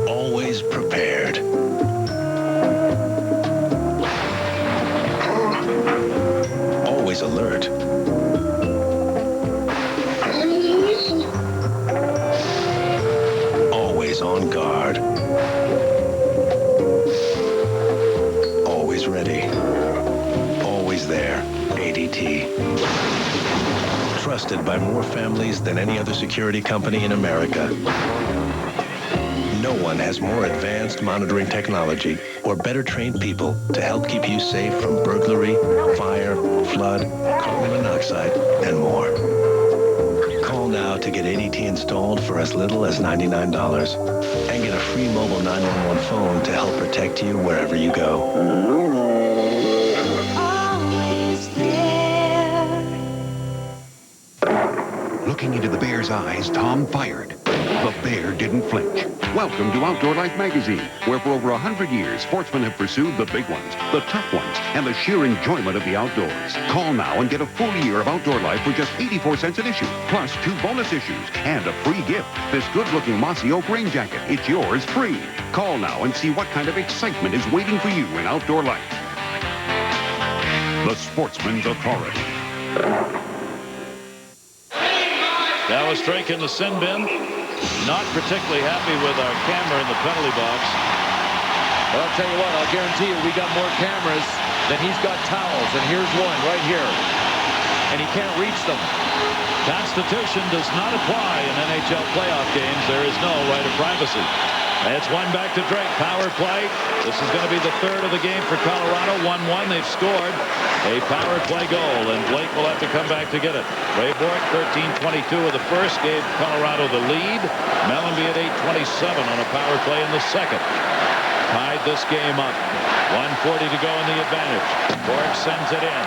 Always prepared. Always alert. Always on guard. Always ready. Always there. ADT. Trusted by more families than any other security company in America. No one has more advanced monitoring technology or better trained people to help keep you safe from burglary, fire, flood, carbon monoxide, and more. Call now to get ADT installed for as little as $99 and get a free mobile 911 phone to help protect you wherever you go. Always there. Looking into the bear's eyes, Tom fired. The bear didn't flinch. Welcome to Outdoor Life magazine, where for over 100 years, sportsmen have pursued the big ones, the tough ones, and the sheer enjoyment of the outdoors. Call now and get a full year of Outdoor Life for just 84 cents an issue, plus 2 bonus issues, and a free gift, this good-looking mossy oak rain jacket. It's yours free. Call now and see what kind of excitement is waiting for you in Outdoor Life. The Sportsman's Authority. Dallas Drake in the sin bin. Not particularly happy with our camera in the penalty box. Well, I'll tell you what, I'll guarantee you we got more cameras than he's got towels. And here's one right here. And he can't reach them. Constitution does not apply in NHL playoff games. There is no right of privacy. It's one back to Drake. Power play. This is going to be the third of the game for Colorado. 1-1. They've scored a power play goal, and Blake will have to come back to get it. Ray Bourque, 13:22 of the first, gave Colorado the lead. Mellenby at 8:27 on a power play in the second. Tied this game up. 1:40 to go in the advantage. Bourque sends it in.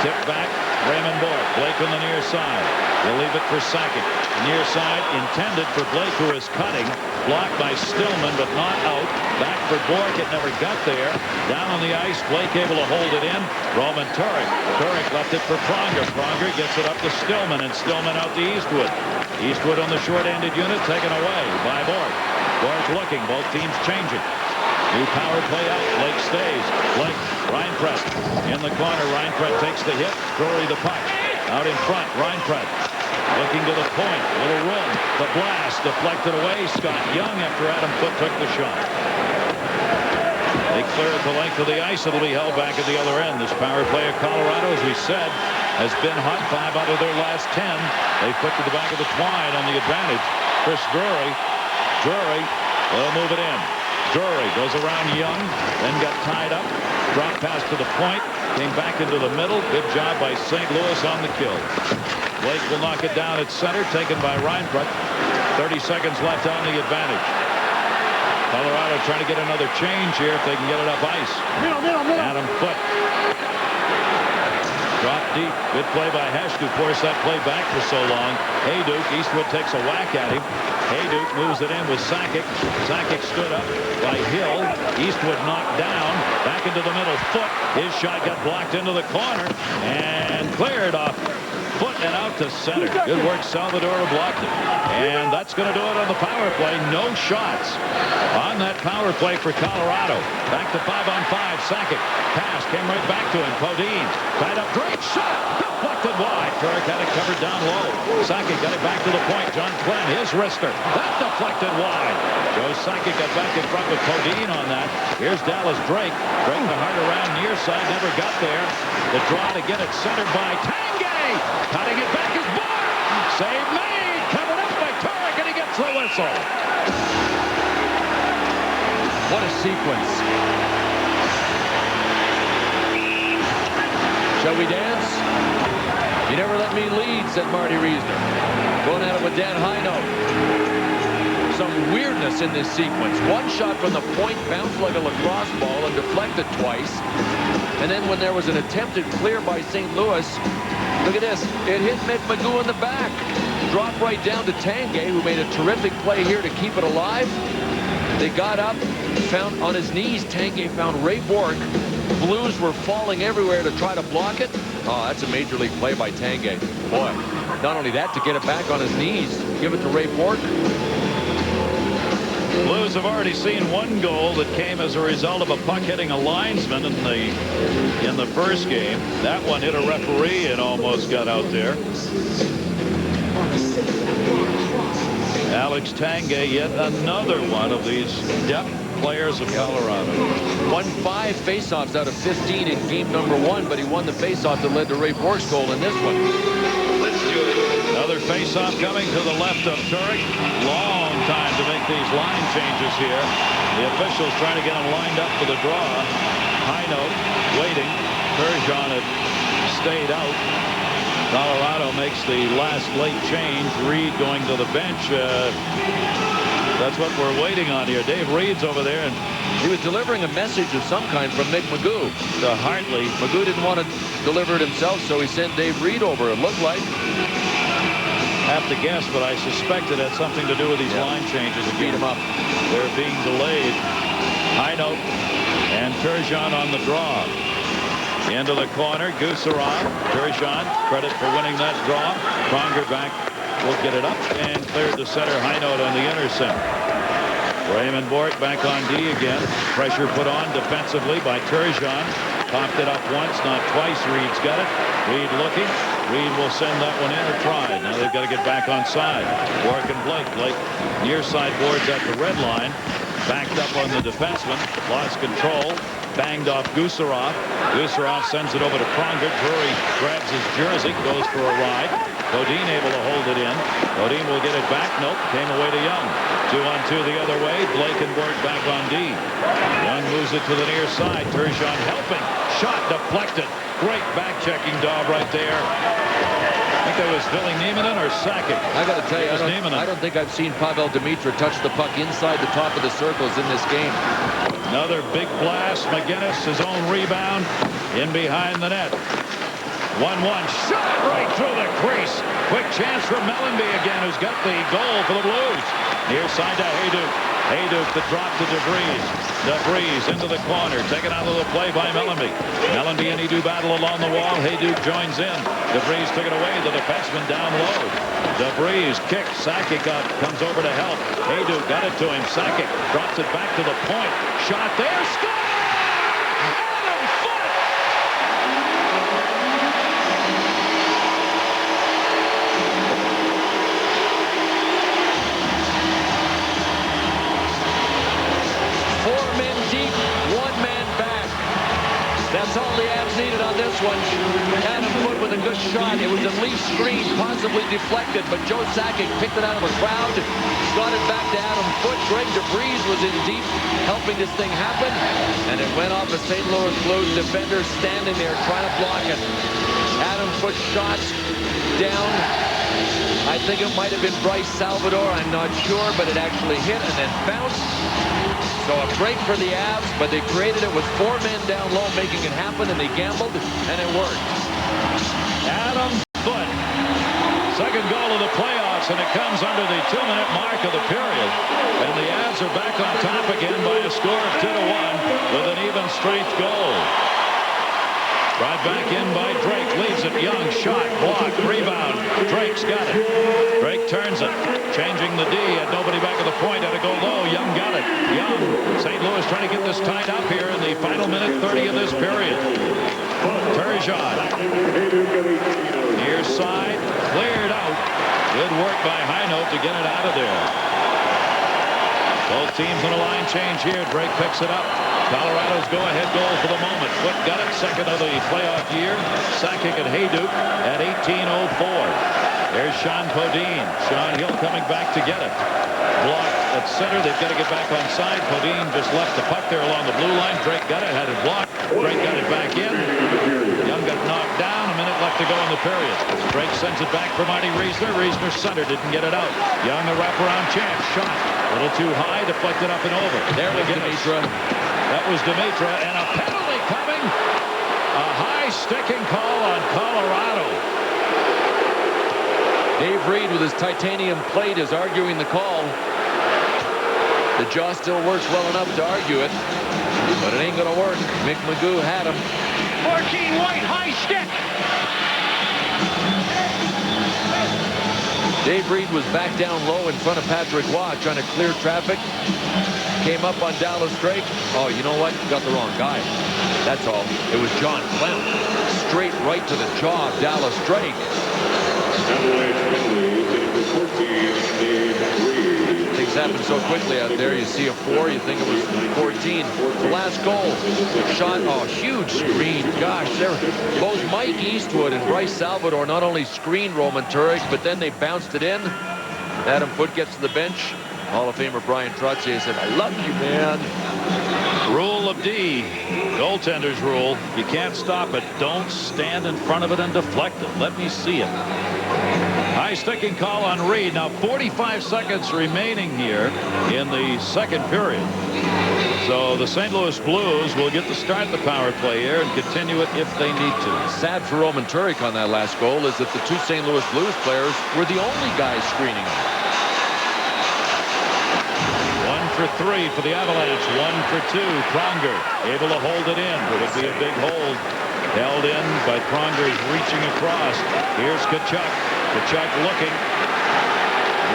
Tip back. Raymond Bourque. Blake on the near side. He'll leave it for Sakic. Near side intended for Blake, who is cutting. Blocked by Stillman, but not out. Back for Bourque. It never got there. Down on the ice. Blake able to hold it in. Roman Turek. Turek left it for Pronger. Pronger gets it up to Stillman, and Stillman out to Eastwood. Eastwood on the short-handed unit, taken away by Bourque. Bourque looking. Both teams changing. New power play out. Blake stays. Blake. Reinprecht in the corner. Reinprecht takes the hit. Drury the puck. Out in front. Reinprecht looking to the point. Little room. The blast deflected away. Scott Young after Adam Foote took the shot. They clear it the length of the ice. It'll be held back at the other end. This power play of Colorado, as we said, has been hot. 5 out of their last 10. They put to the back of the twine on the advantage. Chris Drury. Drury will move it in. Drury goes around Young, then got tied up. Drop pass to the point. Came back into the middle. Good job by St. Louis on the kill. Blake will knock it down at center. Taken by Reinprecht. 30 seconds left on the advantage. Colorado trying to get another change here if they can get it up ice. Adam Foote. Drop deep. Good play by Hecht, who forced that play back for so long. Hayduk. Eastwood takes a whack at him. Hayduk moves it in with Sakic. Sakic stood up by Hill. Eastwood knocked down. Back into the middle. Foote. His shot got blocked into the corner and cleared off Foote and out to center. Good work. Salvador blocked it. And that's going to do it on the power play. No shots on that power play for Colorado. Back to 5-on-5. Sakic. Pass came right back to him. Podine tied up. Great shot. Deflected wide. Turek had it covered down low. Sakic got it back to the point. John Glenn, his wrister. That deflected wide. Joe Sakic got back in front with Podine on that. Here's Dallas Drake. Drake the heart around near side. Never got there. The draw to get it centered by Tanguay. Cutting it back is Bourque. Save made. Covered up by Turek, and he gets the whistle. What a sequence. Shall we dance? You never let me lead, said Marty Reisner. Going at it with Dan Hinote. Some weirdness in this sequence. One shot from the point bounced like a lacrosse ball and deflected twice. And then when there was an attempted clear by St. Louis, look at this. It hit Mick Magoo in the back. Dropped right down to Tanguay, who made a terrific play here to keep it alive. They got up, found on his knees. Tanguay found Ray Bourque. Blues were falling everywhere to try to block it. Oh, that's a major league play by Tanguay. Boy, not only that, to get it back on his knees, give it to Ray Bourque. Blues have already seen one goal that came as a result of a puck hitting a linesman in the first game. That one hit a referee and almost got out there. Alex Tanguay, yet another one of these depth players of Colorado. Won 5 faceoffs out of 15 in game number 1, but he won the faceoff that led to Ray Bourque's goal in this one. Another faceoff coming to the left of Turek. Long time to make these line changes here. The officials trying to get him lined up for the draw. Hinote waiting. Turgeon had stayed out. Colorado makes the last late change. Reed going to the bench. That's what we're waiting on here. Dave Reed's over there, and he was delivering a message of some kind from Mick Magoo to Hartley. Magoo didn't want to deliver it himself, so he sent Dave Reed over. It looked like. Have to guess, but I suspect it had something to do with these line changes. Beat him up. They're being delayed. Hinote and Turgeon on the draw. Into the corner, Gusarov. Turgeon, credit for winning that draw. Pronger back, will get it up and cleared the center. Hinote on the intercept. Raymond Bourque back on D again. Pressure put on defensively by Turgeon. Popped it up once, not twice. Reed's got it. Reed looking. Reed will send that one in or try. Now they've got to get back on side. Bourque and Blake. Blake near side boards at the red line. Backed up on the defenseman. Lost control. Banged off Gusarov. Gusarov sends it over to Pronger. Drury grabs his jersey. Goes for a ride. Bodine able to hold it in. Bodine will get it back. Nope. Came away to Young. 2-on-2 the other way. Blakenburg back on D. Young moves it to the near side. Turgeon helping. Shot deflected. Great back-checking job right there. I think that was Billy Niemanen or Sakic. I got to tell you, I don't think I've seen Pavel Demitra touch the puck inside the top of the circles in this game. Another big blast. McGinnis, his own rebound, in behind the net. 1-1. Shot right through the crease. Quick chance for Mellanby again, who's got the goal for the Blues. Near side to Hayduk. Hayduk the drop to DeVries. DeVries into the corner. Taken out of the play by Mellanby. Mellanby and Hayduk battle along the wall. Hayduk joins in. DeVries took it away. The defenseman down low. DeVries kick. Sakic up. Comes over to help. Hayduk got it to him. Sakic drops it back to the point. Shot there. Score! Adam Foote! Four men deep, one man back. That's all the Avs needed on this one. Adam Foote with a good shot. It was at least screened, possibly deflected, but Joe Sakic picked it out of a crowd, got it back to Adam Foote. Greg DeVries was in deep, helping this thing happen, and it went off a St. Louis Blues defender standing there trying to block it. Adam Foote shot down. I think it might have been Bryce Salvador. I'm not sure, but it actually hit and then bounced. So a break for the Avs, but they created it with four men down low, making it happen, and they gambled, and it worked. Adam Foote. Second goal of the playoffs, and it comes under the 2-minute mark of the period. And the Avs are back on top again by a score of 2-1 with an even strength goal. Brought back in by Drake, leaves it. Young, shot, block, rebound. Drake's got it. Drake turns it, changing the D. Had nobody back at the point. Had to go low. Young got it. Young, St. Louis trying to get this tied up here in the final minute 30 of this period. Turgeon. Near side, cleared out. Good work by Heinold to get it out of there. Both teams in a line change here. Drake picks it up. Colorado's go-ahead goal for the moment. Foote got it, second of the playoff year. Sakic and Hayduk at 18:04. There's Sean Podine. Sean Hill coming back to get it. Blocked at center. They've got to get back on side. Podine just left the puck there along the blue line. Drake got it, had it blocked. Drake got it back in. Young got knocked down. A minute left to go in the period. Drake sends it back for Marty Reisner. Reisner center, didn't get it out. Young, a wraparound chance. Shot. A little too high, deflected up and over. There was Demitra. That was Demitra, and a penalty coming. A high sticking call on Colorado. Dave Reed with his titanium plate is arguing the call. The jaw still works well enough to argue it, but it ain't gonna work. Mick Magoo had him. 14 White, high stick. Dave Reed was back down low in front of Patrick Waugh trying to clear traffic. Came up on Dallas Drake. Oh, you know what? Got the wrong guy. That's all. It was John Clem. Straight right to the jaw of Dallas Drake. Things happen so quickly out there. You see a 4, you think it was 14. The last goal. Shot, oh, huge screen. Gosh, both Mike Eastwood and Bryce Salvador not only screened Roman Turek, but then they bounced it in. Adam Foote gets to the bench. Hall of Famer Brian Trottier said, I love you, man. Rule of D, goaltender's rule. You can't stop it. Don't stand in front of it and deflect it. Let me see it. High sticking call on Reed. Now 45 seconds remaining here in the second period. So the St. Louis Blues will get to start the power play here and continue it if they need to. Sad for Roman Turek on that last goal is that the two St. Louis Blues players were the only guys screening him. 1 for 3 for the Avalanche. 1 for 2. Pronger able to hold it in. Would be a big hold. Held in by Pronger reaching across. Here's Tkachuk. Tkachuk looking.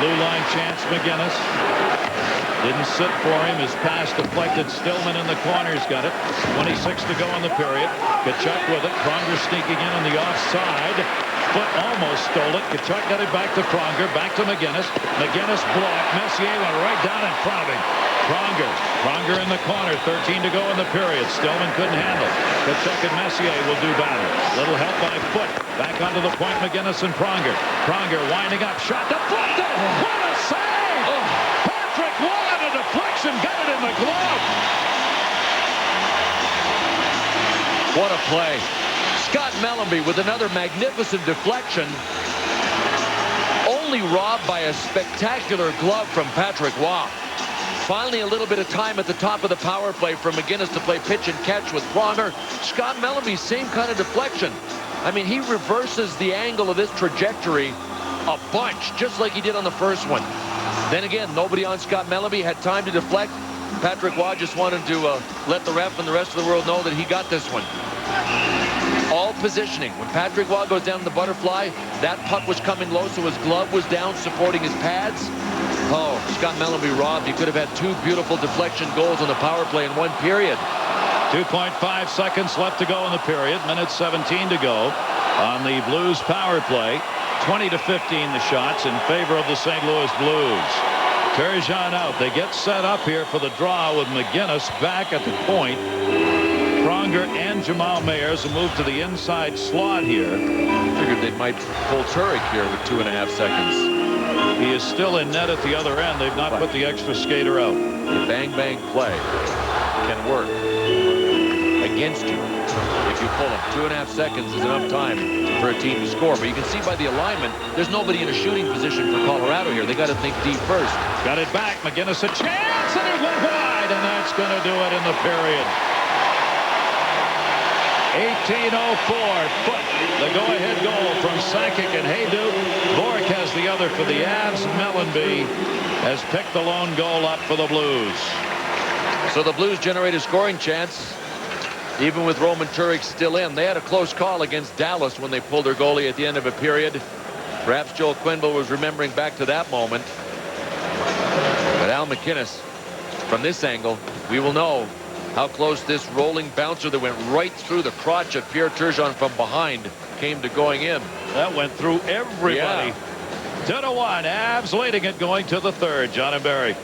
Blue line chance, McGinnis. Didn't sit for him. His pass deflected. Stillman in the corner's got it. 26 to go in the period. Kachuk with it. Pronger sneaking in on the offside. Foot almost stole it. Kachuk got it back to Pronger. Back to McGinnis. McGinnis blocked. Messier went right down in front of him. Pronger in the corner. 13 to go in the period. Stillman couldn't handle. Kachuk and Messier will do battle. Little help by Foot. Back onto the point. McGinnis and Pronger. Pronger winding up. Shot deflected. What a save! Patrick Waugh, a deflection. Got it in the glove. What a play. Scott Mellanby with another magnificent deflection. Only robbed by a spectacular glove from Patrick Waugh. Finally, a little bit of time at the top of the power play for McGinnis to play pitch and catch with Pronger. Scott Mellanby, same kind of deflection. I mean, he reverses the angle of this trajectory a bunch, just like he did on the first one. Then again, nobody on Scott Mellanby had time to deflect. Patrick Waugh just wanted to let the ref and the rest of the world know that he got this one. All positioning. When Patrick Waugh goes down the butterfly, that puck was coming low, so his glove was down, supporting his pads. Oh, Scott Mellanby robbed. He could have had two beautiful deflection goals on the power play in one period. 2.5 seconds left to go in the period. Minute 17 to go on the Blues power play. 20 to 15 the shots in favor of the St. Louis Blues. Turgeon out. They get set up here for the draw with McGinnis back at the point. Pronger and Jamal Mayers will move to the inside slot here. Figured they might pull Turek here with 2.5 seconds. He is still in net at the other end. They've not put the extra skater out. The bang-bang play can work against you if you pull him. 2.5 seconds is enough time for a team to score. But you can see by the alignment, there's nobody in a shooting position for Colorado here. They got to think deep first. Got it back. McGinnis a chance, and it went wide, and that's going to do it in the period. 18:04. Foot. The go-ahead goal from Sakic and Hayduk. Bork has the other for the Avs. Mellanby has picked the lone goal up for the Blues. So the Blues generate a scoring chance, even with Roman Turek still in. They had a close call against Dallas when they pulled their goalie at the end of a period. Perhaps Joel Quenneville was remembering back to that moment. But Al McInnes, from this angle, we will know how close this rolling bouncer that went right through the crotch of Pierre Turgeon from behind came to going in. That went through everybody. Yeah. 2-1. Avs leading it going to the third. John and Barry.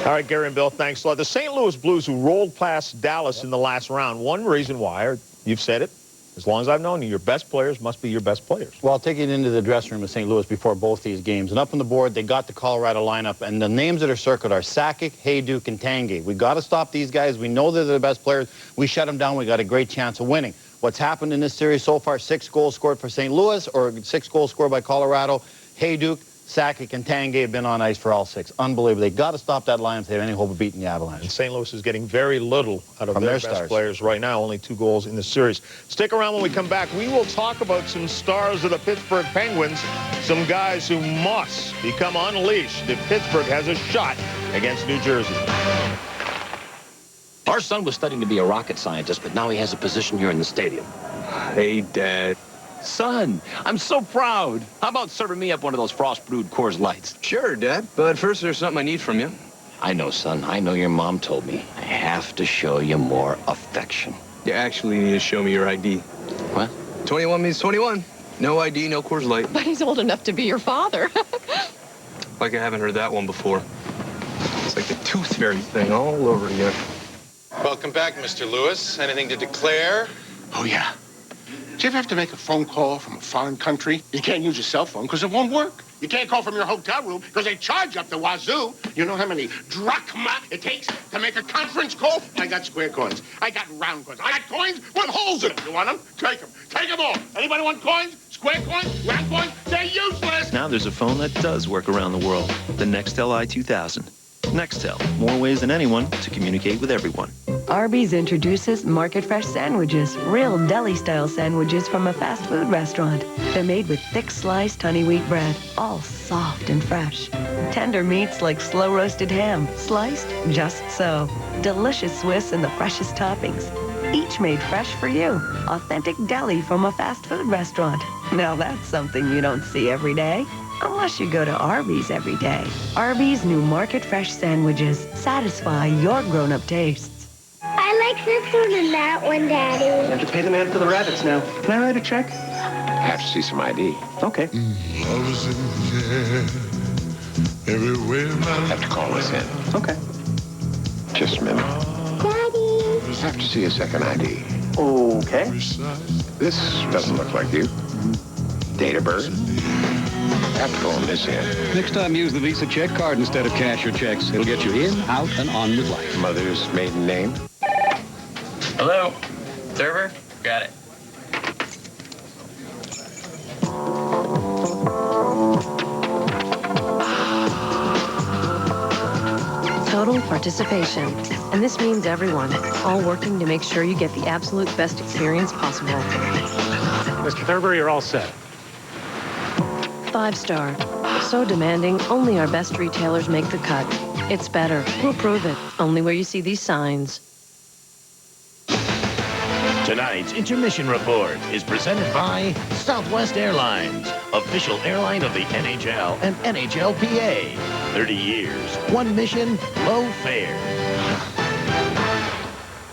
All right, Gary and Bill, thanks a lot. The St. Louis Blues who rolled past Dallas in the last round. One reason why, or you've said it, as long as I've known you, your best players must be your best players. Well, taking it into the dressing room of St. Louis before both these games. And up on the board, they got the Colorado lineup. And the names that are circled are Sakic, Hayduk, and Tanguay. We got to stop these guys. We know they're the best players. We shut them down. We got a great chance of winning. What's happened in this series so far, 6 goals scored for St. Louis, or 6 goals scored by Colorado. Hayduk, Sakic, and Tanguay have been on ice for all 6. Unbelievable. They got to stop that line if they have any hope of beating the Avalanche. And St. Louis is getting very little out of From their their best stars. players right now. Only 2 goals in the series. Stick around when we come back. We will talk about some stars of the Pittsburgh Penguins. Some guys who must become unleashed if Pittsburgh has a shot against New Jersey. Our son was studying to be a rocket scientist, but now he has a position here in the stadium. Hey, Dad. Son, I'm so proud. How about serving me up one of those frost-brewed Coors Lights? Sure, Dad. But first, there's something I need from you. I know, son. I know your mom told me. I have to show you more affection. You actually need to show me your ID. What? 21 means 21. No ID, no Coors Light. But he's old enough to be your father. Like I haven't heard that one before. It's like the tooth fairy thing all over again. Welcome back, Mr. Lewis. Anything to declare? Oh, yeah. Did you ever have to make a phone call from a foreign country? You can't use your cell phone because it won't work. You can't call from your hotel room because they charge up the wazoo. You know how many drachma it takes to make a conference call? I got square coins. I got round coins. I got coins with holes in them. You want them? Take them. Take them all. Anybody want coins? Square coins? Round coins? They're useless. Now there's a phone that does work around the world. The Nextel i2000. Nextel. More ways than anyone to communicate with everyone. Arby's introduces Market Fresh sandwiches, real deli-style sandwiches from a fast food restaurant. They're made with thick sliced honey wheat bread, all soft and fresh. Tender meats like slow-roasted ham, sliced just so. Delicious Swiss and the freshest toppings, each made fresh for you. Authentic deli from a fast food restaurant. Now that's something you don't see every day. Unless you go to Arby's every day. Arby's new Market Fresh sandwiches satisfy your grown-up tastes. I like this one and that one, Daddy. You have to pay the man for the rabbits now. Can I write a check? I have to see some ID. Okay. Love is in the air, everywhere. I have to call this in. Okay. Just a minute. Daddy. I have to see a second ID. Okay. This doesn't look like you. Date of birth. I have to call this in. Next time, use the Visa check card instead of cash or checks. It'll get you in, out, and on with life. Mother's maiden name. Hello? Server? Got it. Total participation. And this means everyone, all working to make sure you get the absolute best experience possible. Mr. Thurber, you're all set. 5-star. So demanding, only our best retailers make the cut. It's better. We'll prove it. Only where you see these signs. Tonight's intermission report is presented by Southwest Airlines, official airline of the NHL and NHLPA. 30 years, one mission, low fare.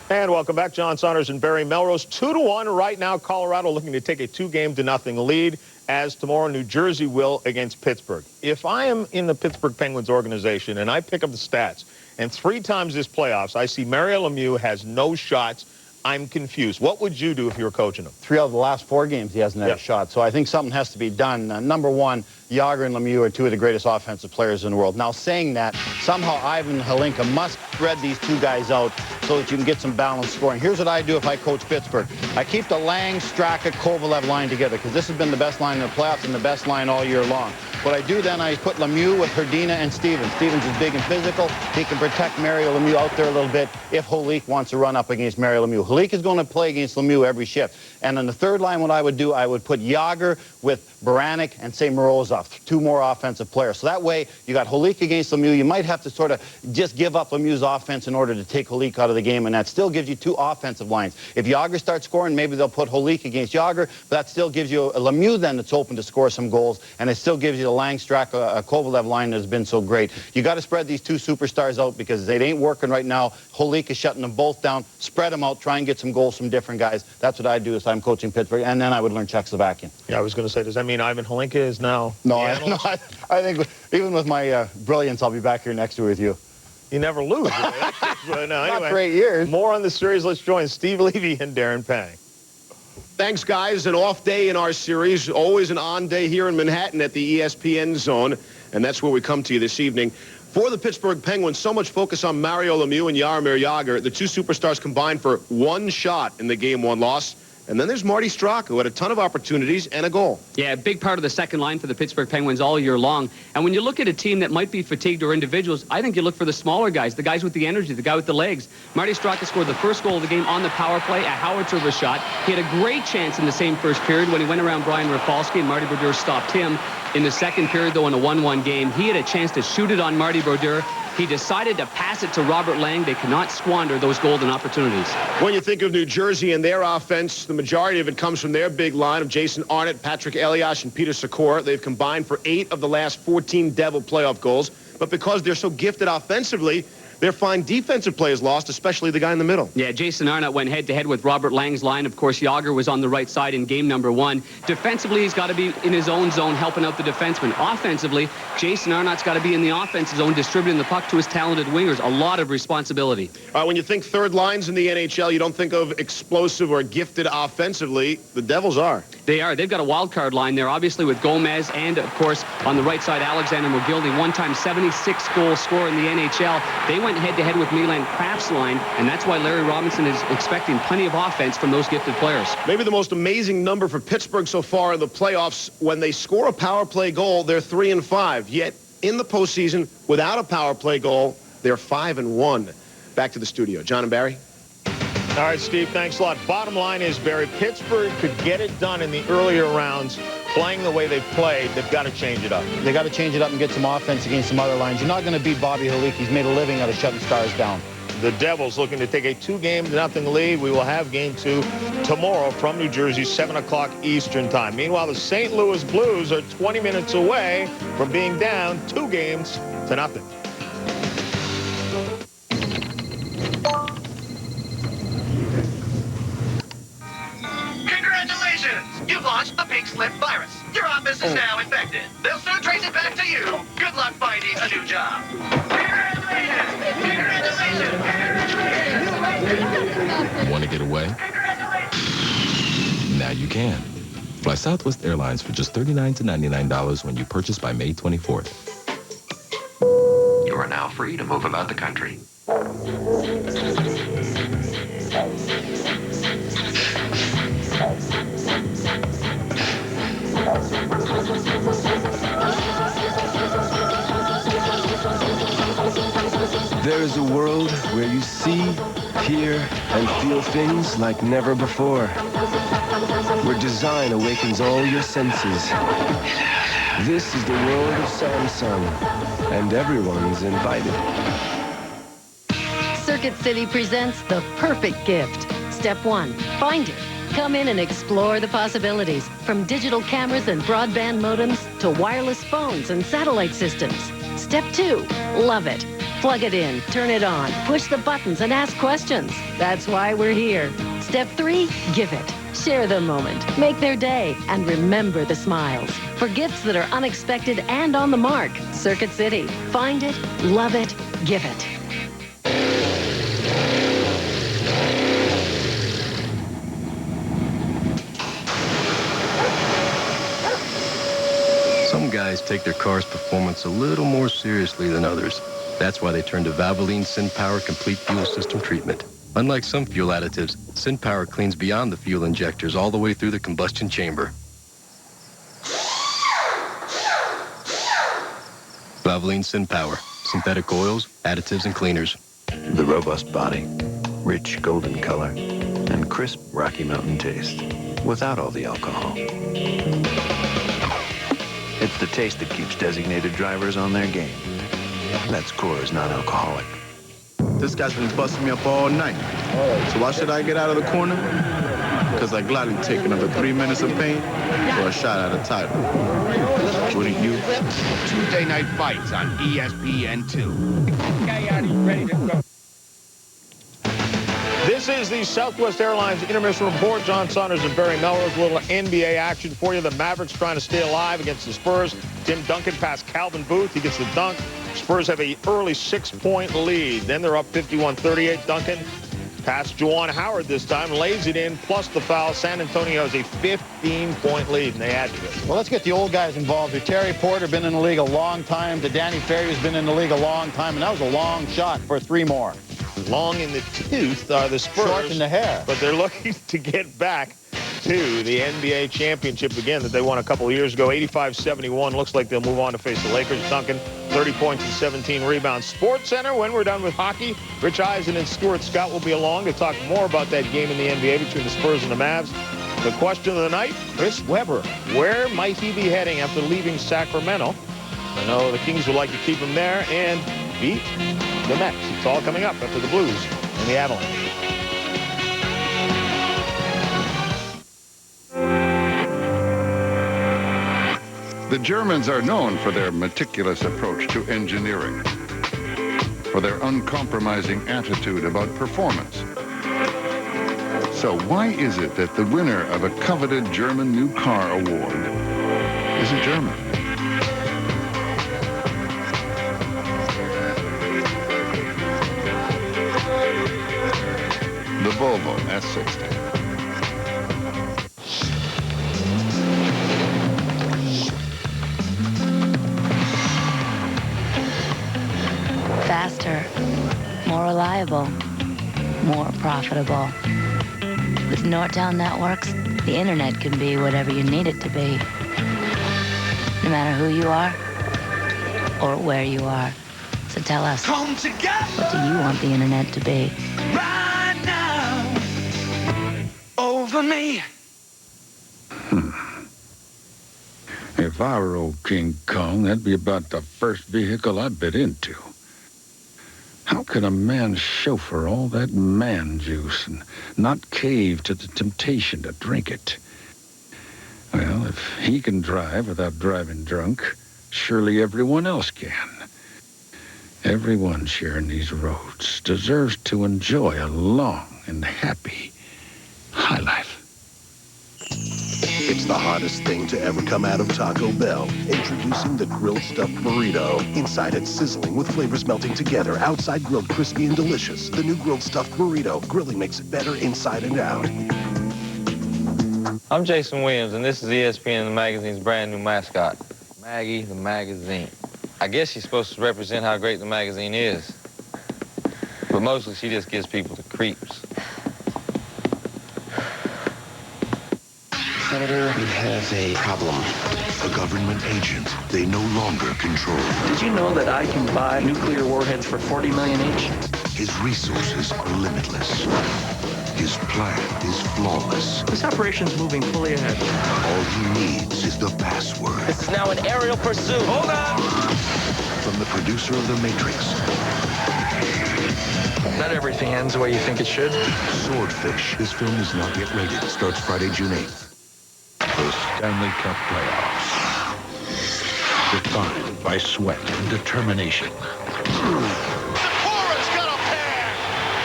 And welcome back. John Saunders and Barry Melrose. 2-1 right now. Colorado looking to take a 2-0 lead, as tomorrow New Jersey will against Pittsburgh. If I am in the Pittsburgh Penguins organization and I pick up the stats, and 3 times this playoffs I see Mario Lemieux has no shots, I'm confused. What would you do if you were coaching him? 3 out of the last 4 games, he hasn't had a shot. So I think something has to be done. Number one, Jágr and Lemieux are 2 of the greatest offensive players in the world. Now, saying that, somehow Ivan Hlinka must spread these 2 guys out so that you can get some balanced scoring. Here's what I do if I coach Pittsburgh. I keep the Lang, Straka, Kovalev line together, because this has been the best line in the playoffs and the best line all year long. What I do then, I put Lemieux with Hrdina and Stevens. Stevens is big and physical. He can protect Mario Lemieux out there a little bit if Holik wants to run up against Mario Lemieux. Holik is going to play against Lemieux every shift. And on the third line, what I would do, I would put Jágr with Baranek and, say, Morozov, 2 more offensive players. So that way, you got Holik against Lemieux. You might have to sort of just give up Lemieux's offense in order to take Holik out of the game, and that still gives you 2 offensive lines. If Jágr starts scoring, maybe they'll put Holik against Jágr, but that still gives you a Lemieux then that's open to score some goals, and it still gives you the Lang-Straka, Kovalev line that has been so great. You got to spread these 2 superstars out because they ain't working right now. Holik is shutting them both down. Spread them out. Try and get some goals from different guys. That's what I'd do if I'm coaching Pittsburgh, and then I would learn Czechoslovakian. Yeah, I was going to say, does that mean Ivan Hlinka is now... No, I think even with my brilliance, I'll be back here next year with you. You never lose. But no, anyway, not for 8 years. More on the series. Let's join Steve Levy and Darren Pang. Thanks, guys. An off day in our series. Always an on day here in Manhattan at the ESPN zone. And that's where we come to you this evening. For the Pittsburgh Penguins, so much focus on Mario Lemieux and Jaromir Jágr. The 2 superstars combined for 1 shot in the Game 1 loss. And then there's Marty Straka, who had a ton of opportunities and a goal. Yeah, a big part of the second line for the Pittsburgh Penguins all year long. And when you look at a team that might be fatigued or individuals, I think you look for the smaller guys, the guys with the energy, the guy with the legs. Marty Straka scored the first goal of the game on the power play, a howitzer shot. He had a great chance in the same first period when he went around Brian Rafalski, and Marty Brodeur stopped him. In the second period, though, in a 1-1 game, he had a chance to shoot it on Marty Brodeur. He decided to pass it to Robert Lang. They cannot squander those golden opportunities. When you think of New Jersey and their offense, the majority of it comes from their big line of Jason Arnott, Patrick Elias, and Peter Sikora. They've combined for 8 of the last 14 Devil playoff goals. But because they're so gifted offensively, their fine defensive play is lost, especially the guy in the middle. Yeah, Jason Arnott went head-to-head with Robert Lang's line. Of course, Jágr was on the right side in game number 1. Defensively, he's got to be in his own zone, helping out the defenseman. Offensively, Jason Arnott's got to be in the offensive zone, distributing the puck to his talented wingers. A lot of responsibility. When you think third lines in the NHL, you don't think of explosive or gifted offensively. The Devils are. They are. They've got a wild card line there, obviously, with Gomez and, of course, on the right side, Alexander McGillney, one-time 76-goal scorer in the NHL. They went head-to-head with Milan Kraft's line, and that's why Larry Robinson is expecting plenty of offense from those gifted players. Maybe the most amazing number for Pittsburgh so far in the playoffs, when they score a power play goal, they're 3-5. Yet, in the postseason, without a power play goal, they're 5-1. Back to the studio. John and Barry. All right, Steve, thanks a lot. Bottom line is, Barry, Pittsburgh could get it done in the earlier rounds. Playing the way they've played, they've got to change it up. They got to change it up and get some offense against some other lines. You're not going to beat Bobby Holik. He's made a living out of shutting stars down. the Devils looking to take a 2-0 lead. We will have game 2 tomorrow from New Jersey, 7 o'clock Eastern time. Meanwhile, the St. Louis Blues are 20 minutes away from being down 2-0. Congratulations! You've launched the pink slip virus. Your office is now infected. They'll soon trace it back to you. Good luck finding a new job. Congratulations! Want to get away? Now you can. Fly Southwest Airlines for just $39 to $99 when you purchase by May 24th. You are now free to move about the country. There is a world where you see, hear, and feel things like never before. Where design awakens all your senses. This is the world of Samsung, and everyone's invited. Circuit City presents the perfect gift. Step 1, find it. Come in and explore the possibilities, from digital cameras and broadband modems to wireless phones and satellite systems. Step 2, love it. Plug it in, turn it on, push the buttons and ask questions. That's why we're here. Step 3, give it. Share the moment, make their day, and remember the smiles. For gifts that are unexpected and on the mark, Circuit City. Find it, love it, give it. Some guys take their car's performance a little more seriously than others. That's why they turn to Valvoline SynPower Complete Fuel System Treatment. Unlike some fuel additives, SynPower cleans beyond the fuel injectors all the way through the combustion chamber. Valvoline SynPower, synthetic oils, additives, and cleaners. The robust body, rich golden color, and crisp Rocky Mountain taste, without all the alcohol. It's the taste that keeps designated drivers on their game. That's Coors non-alcoholic. This guy's been busting me up all night. So why should I get out of the corner? Because I gladly take another 3 minutes of pain or a shot at a title. Wouldn't you? Tuesday night fights on ESPN2. Okay, are you ready to go? This is the Southwest Airlines Intermission Report. John Saunders and Barry Melrose. A little NBA action for you. The Mavericks trying to stay alive against the Spurs. Tim Duncan past Calvin Booth. He gets the dunk. Spurs have an early 6-point lead. Then they're up 51-38. Duncan past Juwan Howard this time. Lays it in, plus the foul. San Antonio has a 15-point lead, and they add to it. Well, let's get the old guys involved here. Terry Porter, been in the league a long time. To Danny Ferry, who's been in the league a long time. And that was a long shot for 3 more. Long in the tooth are the Spurs. Short in the hair. But they're looking to get back to the NBA championship again that they won a couple of years ago. 85-71. Looks like they'll move on to face the Lakers. Duncan, 30 points and 17 rebounds. Sports Center, when we're done with hockey, Rich Eisen and Stuart Scott will be along to talk more about that game in the NBA between the Spurs and the Mavs. The question of the night, Chris Webber. Where might he be heading after leaving Sacramento? I know the Kings would like to keep him there and beat the Mets. It's all coming up after the Blues and the Avalanche. The Germans are known for their meticulous approach to engineering, for their uncompromising attitude about performance. So why is it that the winner of a coveted German new car award is a German? The Volvo S60. Faster, more reliable, more profitable. With Nortel Networks, the internet can be whatever you need it to be. No matter who you are or where you are. So tell us, Come together what do you want the internet to be? right now over me. If I were old King Kong, that'd be about the first vehicle I'd bid into. How can a man chauffeur all that man juice and not cave to the temptation to drink it? Well, if he can drive without driving drunk, surely everyone else can. Everyone sharing these roads deserves to enjoy a long and happy high life. It's the hottest thing to ever come out of Taco Bell. Introducing the grilled stuffed burrito. Inside it's sizzling with flavors melting together. Outside grilled crispy and delicious. The new grilled stuffed burrito. Grilling makes it better inside and out. I'm Jason Williams, and this is ESPN, the magazine's brand new mascot, Maggie the Magazine. I guess she's supposed to represent how great the magazine is, but mostly she just gives people the creeps. Senator, we have a problem. A government agent they no longer control. Did you know that I can buy nuclear warheads for $40 million each? His resources are limitless. His plan is flawless. This operation's moving fully ahead. All he needs is the password. This is now an aerial pursuit. Hold on! From the producer of The Matrix. Not everything ends the way you think it should. Swordfish. This film is not yet rated. Starts Friday, June 8th. The Stanley Cup playoffs. Defined by sweat and determination.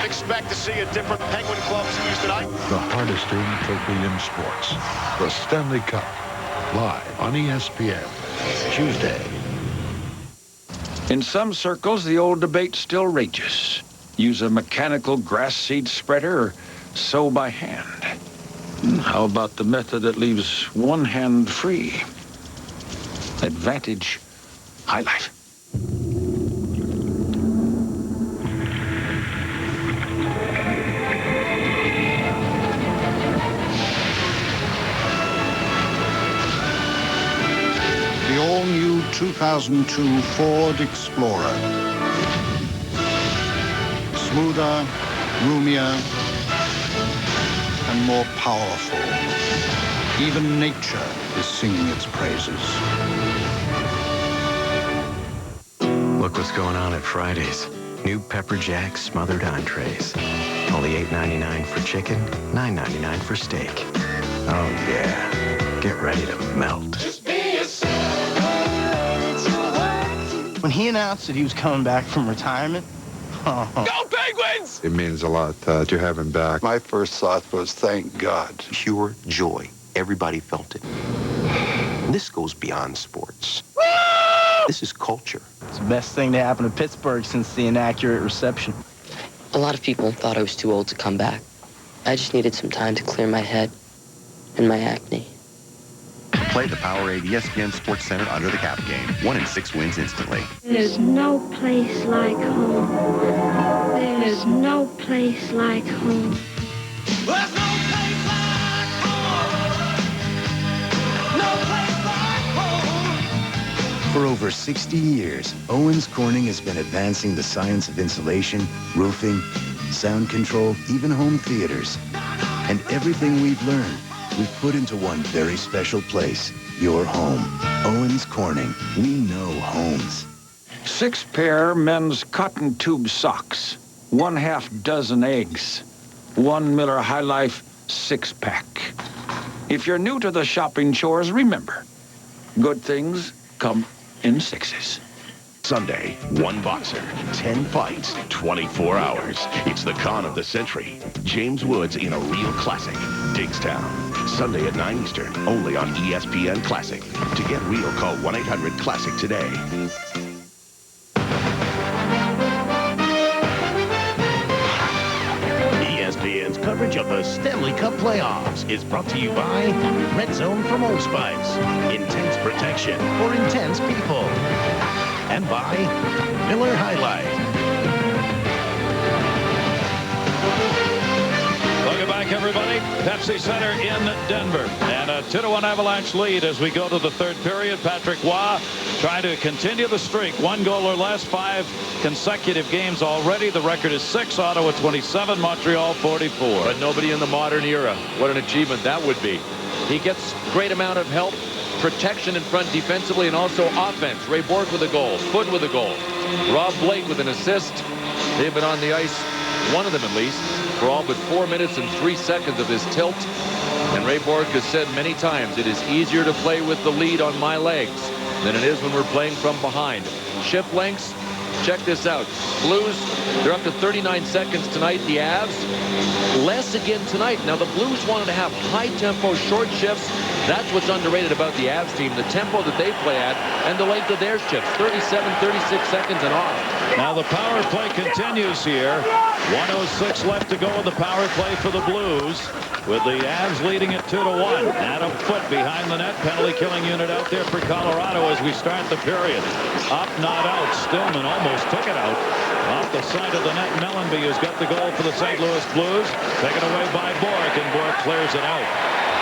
Expect to see a different Penguin Club series tonight. The hardest-earned trophy in sports. The Stanley Cup. Live on ESPN. Tuesday. In some circles, the old debate still rages. Use a mechanical grass seed spreader or sow by hand. How about the method that leaves one hand free? Advantage High Life. The all-new 2002 Ford Explorer. Smoother, roomier, and more powerful. Even nature is singing its praises. Look what's going on at Fridays. New Pepper Jack smothered entrees. Only $8.99 for chicken, $9.99 for steak. Oh yeah, get ready to melt. When he announced that he was coming back from retirement, Go Penguins! It means a lot to have him back. My first thought was, thank God. Pure joy. Everybody felt it. This goes beyond sports. This is culture. it's the best thing to happen to Pittsburgh since the inaccurate reception. A lot of people thought I was too old to come back. I just needed some time to clear my head and my acne. Play the Powerade ESPN Sports Center Under the Cap game. 1 in 6 wins instantly. There's no place like home. There's no place like home. There's no place like home. No place like home. For over 60 years, Owens Corning has been advancing the science of insulation, roofing, sound control, even home theaters. And everything we've learned, we've put into one very special place, your home. Owens Corning. We know homes. 6 pair men's cotton tube socks. 1/2 dozen eggs. 1 Miller High Life 6-pack. If you're new to the shopping chores, remember, good things come in 6s. Sunday, 1 boxer, 10 fights, 24 hours. It's the con of the century. James Woods in a real classic, Digstown. Sunday at 9 Eastern, only on ESPN Classic. To get real, call 1-800-CLASSIC today. ESPN's coverage of the Stanley Cup playoffs is brought to you by Red Zone from Old Spice. Intense protection for intense people. And by Miller High Life. Welcome back, everybody. Pepsi Center in Denver. And a 2-1 Avalanche lead as we go to the third period. Patrick Waugh trying to continue the streak. 1 goal or less, 5 consecutive games already. The record is 6. Ottawa 27, Montreal 44. But nobody in the modern era. What an achievement that would be. He gets great amount of help. Protection in front defensively and also offense. Ray Bork with a goal. Foot with a goal. Rob Blake with an assist. They've been on the ice, one of them at least, for all but 4 minutes and 3 seconds of this tilt. And Ray Bork has said many times, it is easier to play with the lead on my legs than it is when we're playing from behind. Shift lengths, check this out. Blues, they're up to 39 seconds tonight. The Avs, less again tonight. Now, the Blues wanted to have high-tempo, short shifts. That's what's underrated about the Avs team, the tempo that they play at and the length of their shifts, 37, 36 seconds and off. Now the power play continues here. 1:06 left to go in the power play for the Blues, with the Avs leading it 2-1. Adam Foote behind the net, penalty killing unit out there for Colorado as we start the period. Up, not out. Stillman almost took it out. Off the side of the net, Mellenby has got the goal for the St. Louis Blues. Taken away by Bork, and Bork clears it out.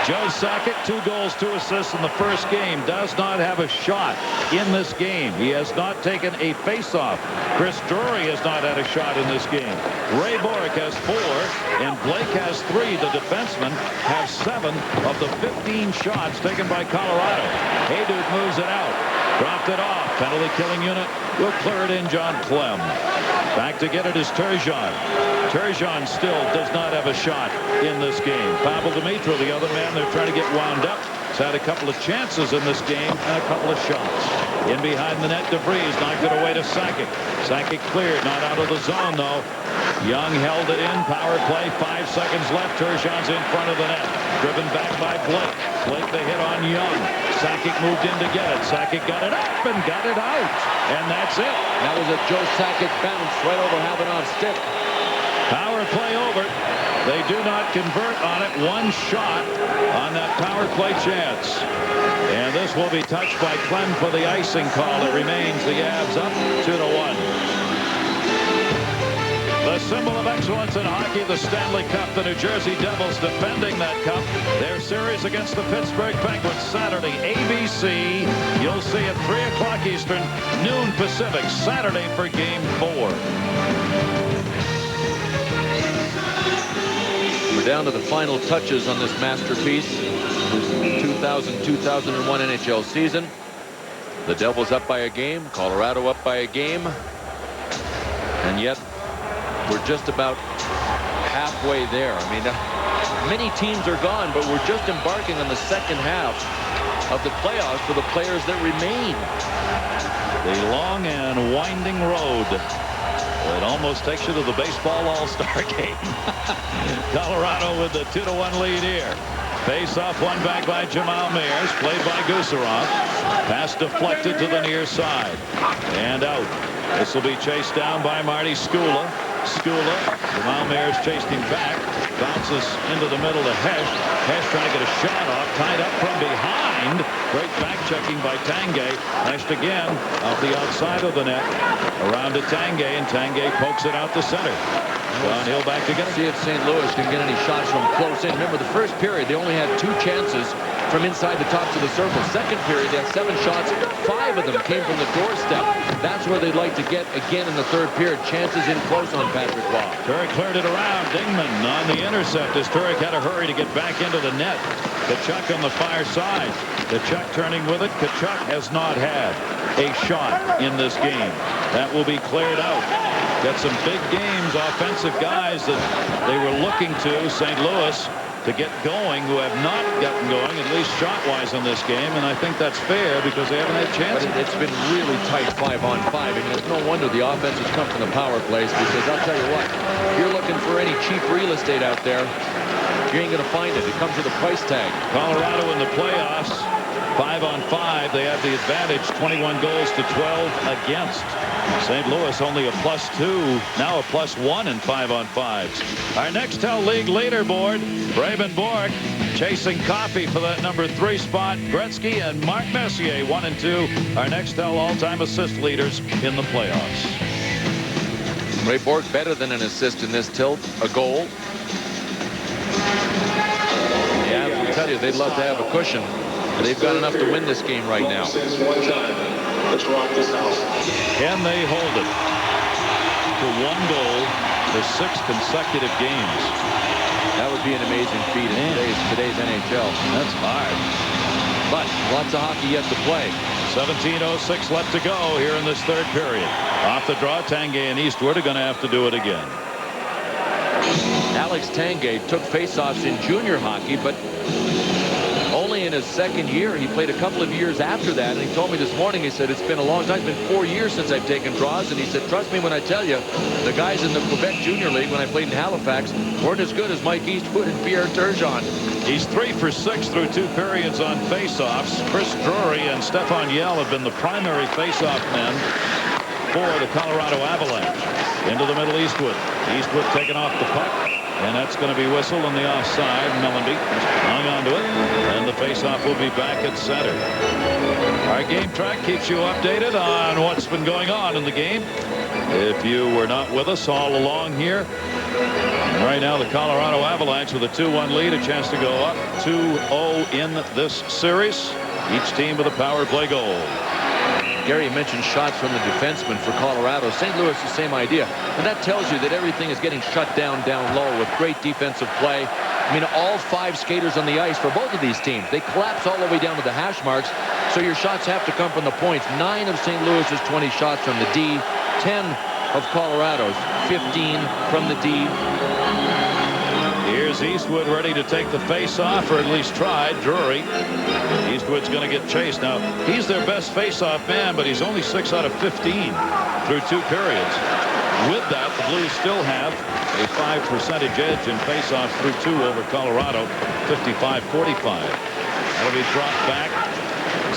Joe Sakic, 2 goals, 2 assists in the first game, does not have a shot in this game. He has not taken a face-off. Chris Drury has not had a shot in this game. Ray Bork has 4, and Blake has 3. The defensemen have 7 of the 15 shots taken by Colorado. Hayduk moves it out. Dropped it off. Penalty killing unit will clear it in. John Clem. Back to get it is Turgeon. Turgeon still does not have a shot in this game. Pavel Demitra, the other man they're trying to get wound up, has had a couple of chances in this game and a couple of shots. In behind the net, DeVries knocked it away to Sakic. Sakic cleared, not out of the zone though. Young held it in. Power play, 5 seconds left. Turgeon's in front of the net. Driven back by Blake. Blake the hit on Young. Sakic moved in to get it. Sakic got it up and got it out. And that's it. That was a Joe Sakic bounce right over Havanov stick. Power play over. They do not convert on it. 1 shot on that power play chance. And this will be touched by Clem for the icing call. It remains the Avs up 2-1. The symbol of excellence in hockey, the Stanley Cup. The New Jersey Devils defending that cup. Their series against the Pittsburgh Penguins Saturday, ABC. You'll see at 3 o'clock Eastern, noon Pacific, Saturday for Game 4. We're down to the final touches on this masterpiece. This 2000-2001 NHL season. The Devils up by a game, Colorado up by a game. And yet, we're just about halfway there. I mean, many teams are gone, but we're just embarking on the second half of the playoffs for the players that remain. The long and winding road. It almost takes you to the baseball all-star game. Colorado with the 2-1 lead here. Face-off won back by Jamal Mayers, played by Gusarov. Pass deflected to the near side. And out. This will be chased down by Marty Skula. Jamal Mayers chased him back. Bounces into the middle to Hesh. Hesh trying to get a shot off. Tied up from behind. Great back-checking by Tanguay. Heshed again off the outside of the net. Around to Tanguay, and Tanguay pokes it out to center. John Hill back to get it. See if St. Louis can get any shots from close in. Remember, the first period, they only had 2 chances from inside the tops of the circle. Second period, they had 7 shots. 5 of them came from the doorstep. That's where they'd like to get again in the third period. Chances in close on Patrick Waugh. Turek cleared it around. Dingman on the intercept as Turek had to hurry to get back into the net. Tkachuk on the far side. Tkachuk turning with it. Tkachuk has not had a shot in this game. That will be cleared out. Got some big games, offensive guys that they were looking to, St. Louis, to get going, who have not gotten going, at least shot-wise in this game, and I think that's fair because they haven't had chances. But it's been really tight 5-on-5, and it's no wonder the offense has come from the power plays, because I'll tell you what, if you're looking for any cheap real estate out there, you ain't going to find it. It comes with a price tag. Colorado in the playoffs, 5-on-5. They have the advantage, 21 goals to 12 against. St. Louis only a +2, now a +1 in 5-on-5s. Our Nextel League leaderboard, Braven Bork chasing Coffey for that number 3 spot. Gretzky and Mark Messier 1 and 2. Our Nextel all-time assist leaders in the playoffs. Ray Bork better than an assist in this tilt, a goal. Yeah, I will tell you, they'd love to have a cushion. They've got enough to win this game right now. Can they hold it to 1 goal for 6 consecutive games? That would be an amazing feat in today's NHL. That's hard. But lots of hockey yet to play. 17:06 left to go here in this third period. Off the draw, Tanguay and Eastwood are going to have to do it again. Alex Tanguay took faceoffs in junior hockey, but only in his second year. He played a couple of years after that, and he told me this morning, he said, it's been a long time. It's been 4 years since I've taken draws, and he said, trust me when I tell you, the guys in the Quebec Junior League when I played in Halifax weren't as good as Mike Eastwood and Pierre Turgeon. He's 3 for 6 through 2 periods on faceoffs. Chris Drury and Stefan Yell have been the primary faceoff men for the Colorado Avalanche. Into the middle, Eastwood. Eastwood taking off the puck, and that's going to be whistled on the offside. Mellenby hung onto it, and the faceoff will be back at center. Our game track keeps you updated on what's been going on in the game. If you were not with us all along here, right now the Colorado Avalanche with a 2-1 lead, a chance to go up 2-0 in this series. Each team with a power play goal. Gary mentioned shots from the defenseman for Colorado. St. Louis, the same idea. And that tells you that everything is getting shut down low with great defensive play. I mean, all 5 skaters on the ice for both of these teams. They collapse all the way down to the hash marks, so your shots have to come from the points. 9 of St. Louis's 20 shots from the D, 10 of Colorado's, 15 from the D. Here's Eastwood ready to take the face-off, or at least try. Drury. Eastwood's going to get chased. Now, he's their best face-off man, but he's only 6 out of 15 through 2 periods. With that, the Blues still have a 5% edge in face-offs through 2 over Colorado, 55-45. That'll be dropped back.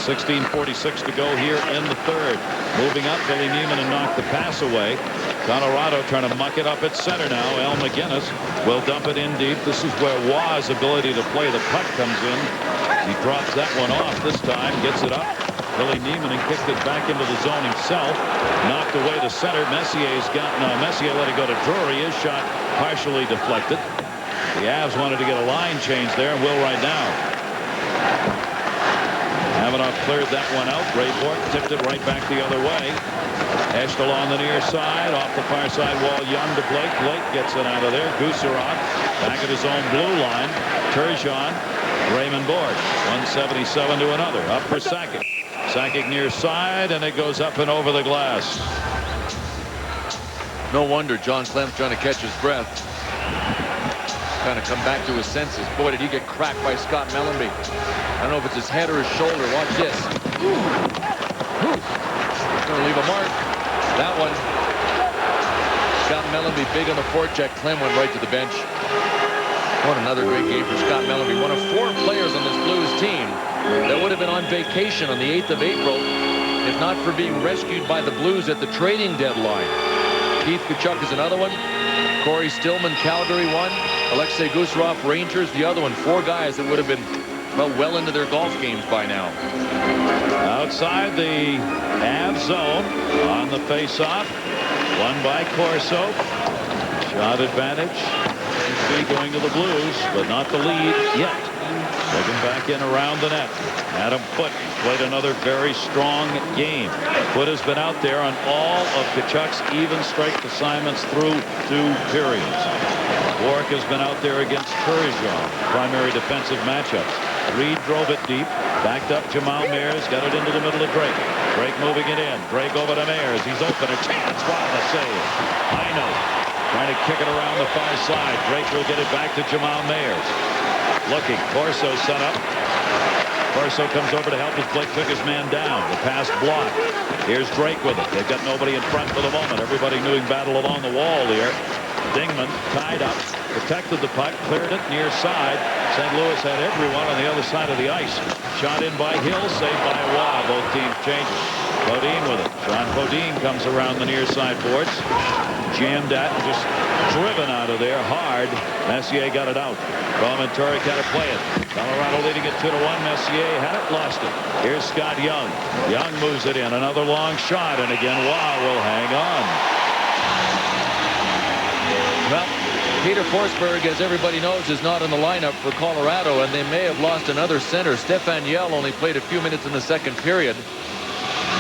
16:46 to go here in the third. Moving up, Billy Neiman and knocked the pass away. Colorado trying to muck it up at center now. Al McGinnis will dump it in deep. This is where Waugh's ability to play the puck comes in. He drops that one off this time, gets it up. Billy Neiman and kicked it back into the zone himself. Knocked away to center. Messier's got Messier let it go to Drury. His shot partially deflected. The Avs wanted to get a line change there and will right now. Havenoff cleared that one out. Raybork tipped it right back the other way. Estel on the near side, off the far side wall, Young to Blake. Blake gets it out of there. Gusarov back at his own blue line. Turgeon, Raymond Bourque. 177 to another. Up for Sakic. Sakic near side, and it goes up and over the glass. No wonder John Clem's trying to catch his breath. Kind of come back to his senses. Boy, did he get cracked by Scott Mellenby. I don't know if it's his head or his shoulder. Watch this. It's going to leave a mark. That one. Scott Mellenby big on the forecheck. Clem went right to the bench. What another great game for Scott Mellenby. One of 4 players on this Blues team that would have been on vacation on the 8th of April if not for being rescued by the Blues at the trading deadline. Keith Tkachuk is another one. Corey Stillman, Calgary, one. Alexei Gusarov, Rangers, the other one. 4 guys that would have been well into their golf games by now. Outside the Avs zone on the face-off. Won by Corso. Shot advantage. Seems to be going to the Blues, but not the lead yet. Looking back in around the net. Adam Foote played another very strong game. Foote has been out there on all of Tkachuk's even strength assignments through 2 periods. Bourque has been out there against Turgeon, primary defensive matchups. Reed drove it deep, backed up Jamal Mayers, got it into the middle of Drake. Drake moving it in. Drake over to Mayers. He's open. A chance. Wow, the save. Heino trying to kick it around the far side. Drake will get it back to Jamal Mayers. Looking. Corso set up. Corso comes over to help as Blake took his man down. The pass blocked. Here's Drake with it. They've got nobody in front for the moment. Everybody doing battle along the wall here. Dingman tied up, protected the puck, cleared it near side. St. Louis had everyone on the other side of the ice. Shot in by Hill, saved by Waugh. Both teams changing. Bodine with it. Sean Bodine comes around the near side boards. Jammed at and just driven out of there hard. Messier got it out. Balmentore got to play it. Colorado leading it 2-1. Messier had it, lost it. Here's Scott Young. Young moves it in. Another long shot, and again Waugh will hang on. Well, Peter Forsberg, as everybody knows, is not in the lineup for Colorado, and they may have lost another center. Stefan Yell only played a few minutes in the second period.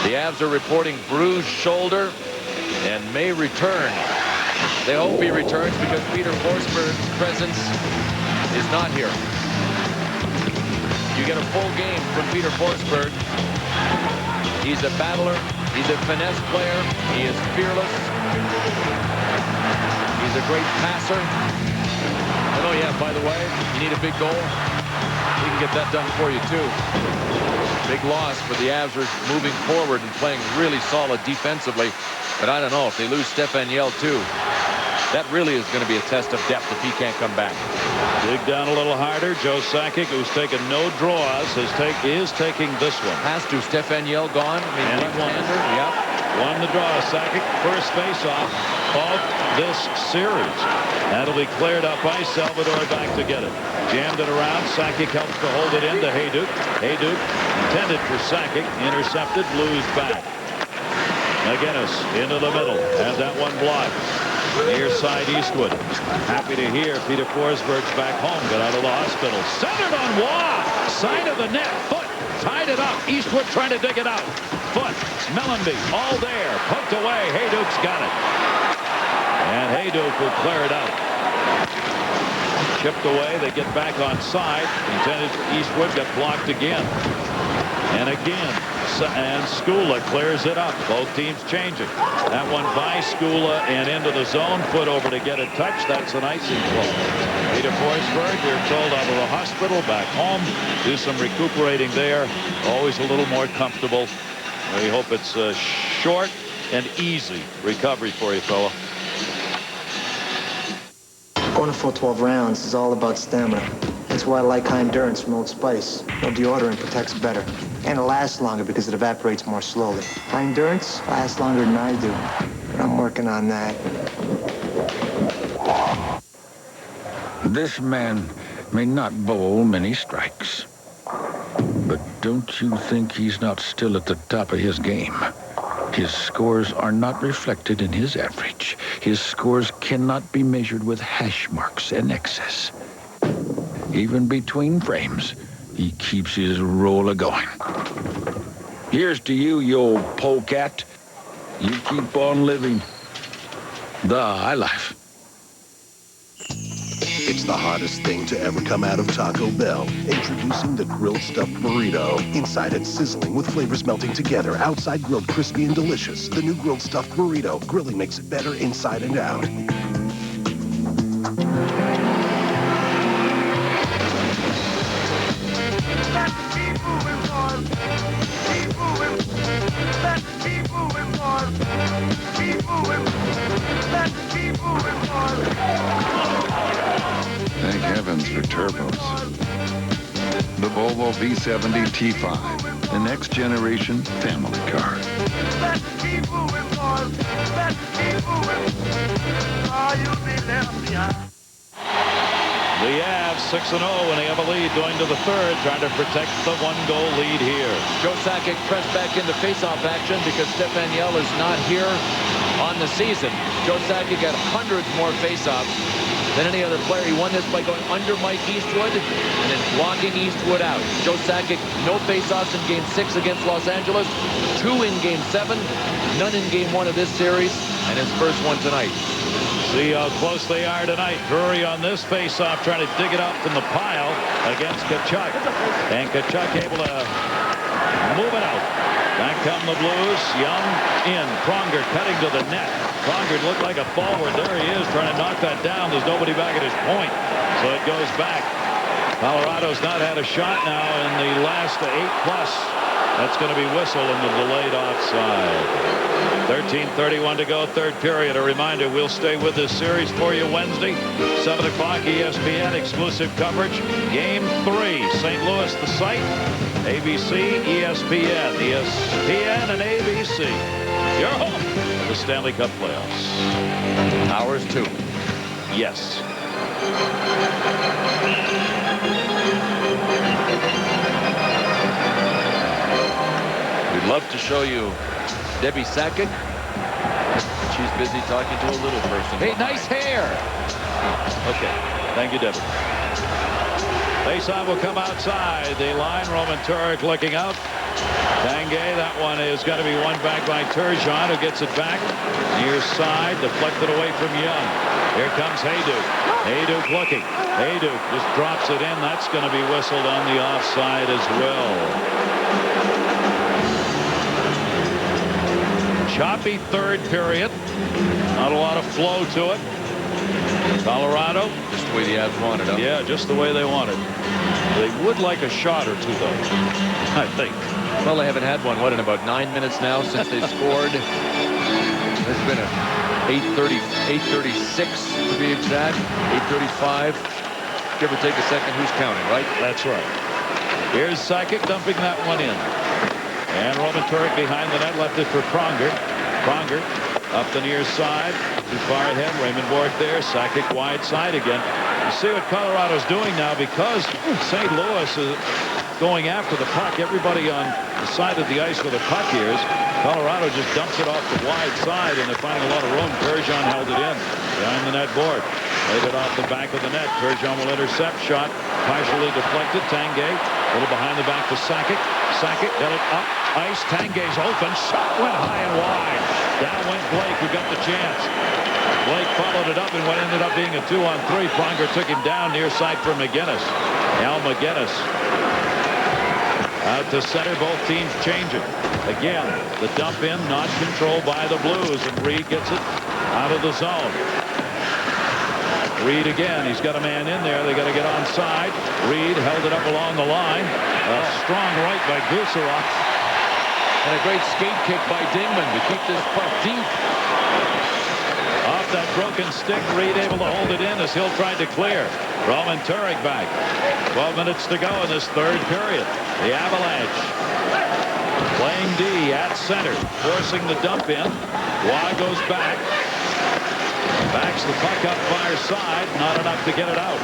The Avs are reporting bruised shoulder and may return. They hope he returns because Peter Forsberg's presence is not here. You get a full game from Peter Forsberg. He's a battler. He's a finesse player. He is fearless. He's a great passer. And oh yeah, by the way, you need a big goal, he can get that done for you too. Big loss for the Avs are moving forward and playing really solid defensively. But I don't know if they lose Stefan Yell too. That really is going to be a test of depth if he can't come back. Dig down a little harder. Joe Sakic, who's taken no draws, is taking this one. Has to. Stefan Yell gone. I mean, And he won. Yep. Won the draw. Sakic, first face-off of this series. That'll be cleared up by Salvador back to get it. Jammed it around. Sakic helps to hold it into Hayduk. Hayduk intended for Sakic. Intercepted. Blues back. McGinnis into the middle. Has that one blocked. Near side Eastwood. Happy to hear Peter Forsberg's back home. Got out of the hospital. Centered on Waugh. Side of the net. Foot. Tied it up. Eastwood trying to dig it out. Foot. Mellenby. All there. Poked away. Hayduk's got it. And Hayduk will clear it out. Chipped away. They get back on side. Intended for Eastwood. Got blocked again. And again. And Skula clears it up. Both teams changing. That one by Skula and into the zone. Foot over to get a touch. That's an icing call. Peter Forsberg, you're told out of the hospital, back home. Do some recuperating there. Always a little more comfortable. We hope it's a short and easy recovery for you, fella. Going a full 12 rounds is all about stamina. That's why I like high endurance from Old Spice. No deodorant protects better. And it lasts longer because it evaporates more slowly. High endurance lasts longer than I do. But I'm working on that. This man may not bowl many strikes, but don't you think he's not still at the top of his game? His scores are not reflected in his average. His scores cannot be measured with hash marks and excess. Even between frames, he keeps his roller going. Here's to you, you old polecat. You keep on living the high life. It's the hottest thing to ever come out of Taco Bell. Introducing the grilled stuffed burrito. Inside it's sizzling with flavors melting together. Outside grilled crispy and delicious. The new grilled stuffed burrito. Grilling makes it better inside and out. Thank heavens for turbos. The Volvo V70 T5, the next generation family car. The Avs 6-0 and they have a lead going to the third, trying to protect the one-goal lead here. Joe Sakic pressed back into face-off action because Stefan Yell is not here on the season. Joe Sakic had hundreds more face-offs than any other player. He won this by going under Mike Eastwood and then blocking Eastwood out. Joe Sakic, no face-offs in Game 6 against Los Angeles, 2 in Game 7, none in Game 1 of this series, and his first one tonight. See how close they are tonight. Drury on this face-off trying to dig it out from the pile against Tkachuk. And Tkachuk able to move it out. Back come the Blues. Young in. Pronger cutting to the net. Pronger looked like a forward. There he is trying to knock that down. There's nobody back at his point. So it goes back. Colorado's not had a shot now in the last 8+. That's going to be whistled in the delayed offside. 13:31 to go, third period. A reminder, we'll stay with this series for you Wednesday, 7 o'clock, ESPN, exclusive coverage. Game 3, St. Louis, the site, ABC, ESPN. ESPN and ABC. You're home for the Stanley Cup playoffs. Ours too. Yes. We'd love to show you Debbie Sakic. She's busy talking to a little person. Hey, nice hair. Okay. Thank you, Debbie. Faceoff will come outside the line. Roman Turek looking out. Tanguay, that one is going to be won back by Turgeon, who gets it back near side, deflected away from Young. Here comes Hayduk. Hayduk looking. Hayduk just drops it in. That's going to be whistled on the offside as well. Choppy third period. Not a lot of flow to it. Colorado. Just the way the Avs wanted, huh? Yeah, just the way they wanted. They would like a shot or two, though, I think. Well, they haven't had one, what, in about 9 minutes now since they scored. It's been a 8:36 to be exact. 8:35. Give or take a second. Who's counting, right? That's right. Here's Sakic dumping that one in. And Roman Turek behind the net, left it for Pronger. Pronger up the near side. Too far ahead. Raymond Bourque there. Sakic wide side again. You see what Colorado's doing now because St. Louis is going after the puck. Everybody on the side of the ice where the puck is. Colorado just dumps it off the wide side, and they're finding a lot of room. Turgeon held it in behind the net board. Laid it off the back of the net. Turgeon will intercept. Shot partially deflected. Tanguay a little behind the back to Sakic. Sakic got it up ice. Tanguay's open. Shot went high and wide. Down went Blake, who got the chance. Blake followed it up in what ended up being a 2-on-3. Pronger took him down near side for McGinnis. Al McGinnis out to center. Both teams changing. Again, the dump in, not controlled by the Blues, and Reed gets it out of the zone. Reed again. He's got a man in there. They got to get onside. Reed held it up along the line. A strong right by Gusarov. And a great skate kick by Dingman to keep this puck deep. Off that broken stick, Reed able to hold it in as Hill tried to clear. Roman Turek back. 12 minutes to go in this third period. The Avalanche playing D at center, forcing the dump in. Waugh goes back. Backs the puck up far side. Not enough to get it out.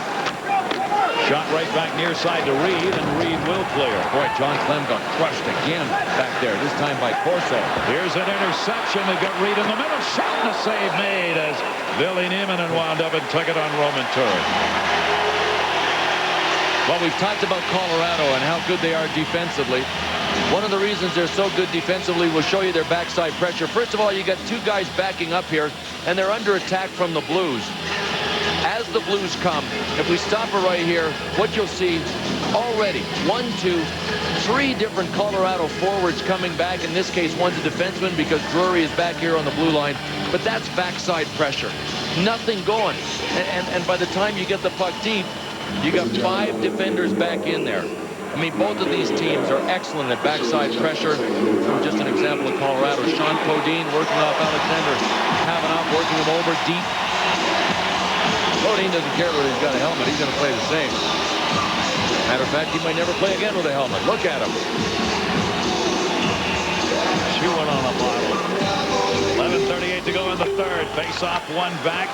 Shot right back near side to Reed, and Reed will clear. Boy, John Clem got crushed again back there, this time by Corso. Here's an interception. They got Reed in the middle. Shot and a save made as Billy Nieminen wound up and took it on Roman Turek. Well, we've talked about Colorado and how good they are defensively. One of the reasons they're so good defensively will show you their backside pressure. First of all, you got two guys backing up here, and they're under attack from the Blues. As the Blues come, if we stop it right here, what you'll see already, 1, 2, 3 different Colorado forwards coming back. In this case, one's a defenseman because Drury is back here on the blue line. But that's backside pressure. Nothing going. And by the time you get the puck deep, you got 5 defenders back in there. I mean, both of these teams are excellent at backside pressure. Just an example of Colorado. Sean Podine working off Alexander Havanoff, working him over deep. Podine doesn't care whether he's got a helmet. He's going to play the same. Matter of fact, he might never play again with a helmet. Look at him. She went on a bottle. 11:38 to go in the third. Face off, one back.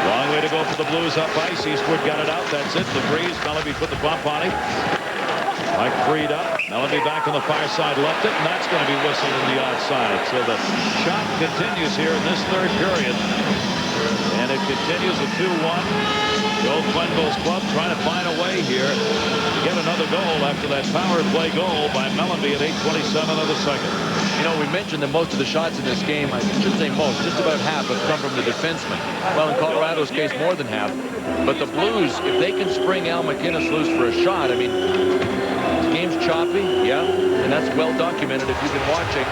Long way to go for the Blues up ice. Eastwood got it out. That's it. The breeze. Melleby put the bump on him. Mike freed up. Melleby back on the far side. Left it. And that's going to be whistled in the outside. So the shot continues here in this third period. And it continues a 2-1. The old Quenneville's club trying to find a way here to get another goal after that power play goal by Melleby at 8:27 of the second. You know, we mentioned that most of the shots in this game, I should say most, just about half have come from the defenseman. Well, in Colorado's case, more than half. But the Blues, if they can spring Al McInnes loose for a shot, I mean, the game's choppy, yeah, and that's well documented if you've been watching.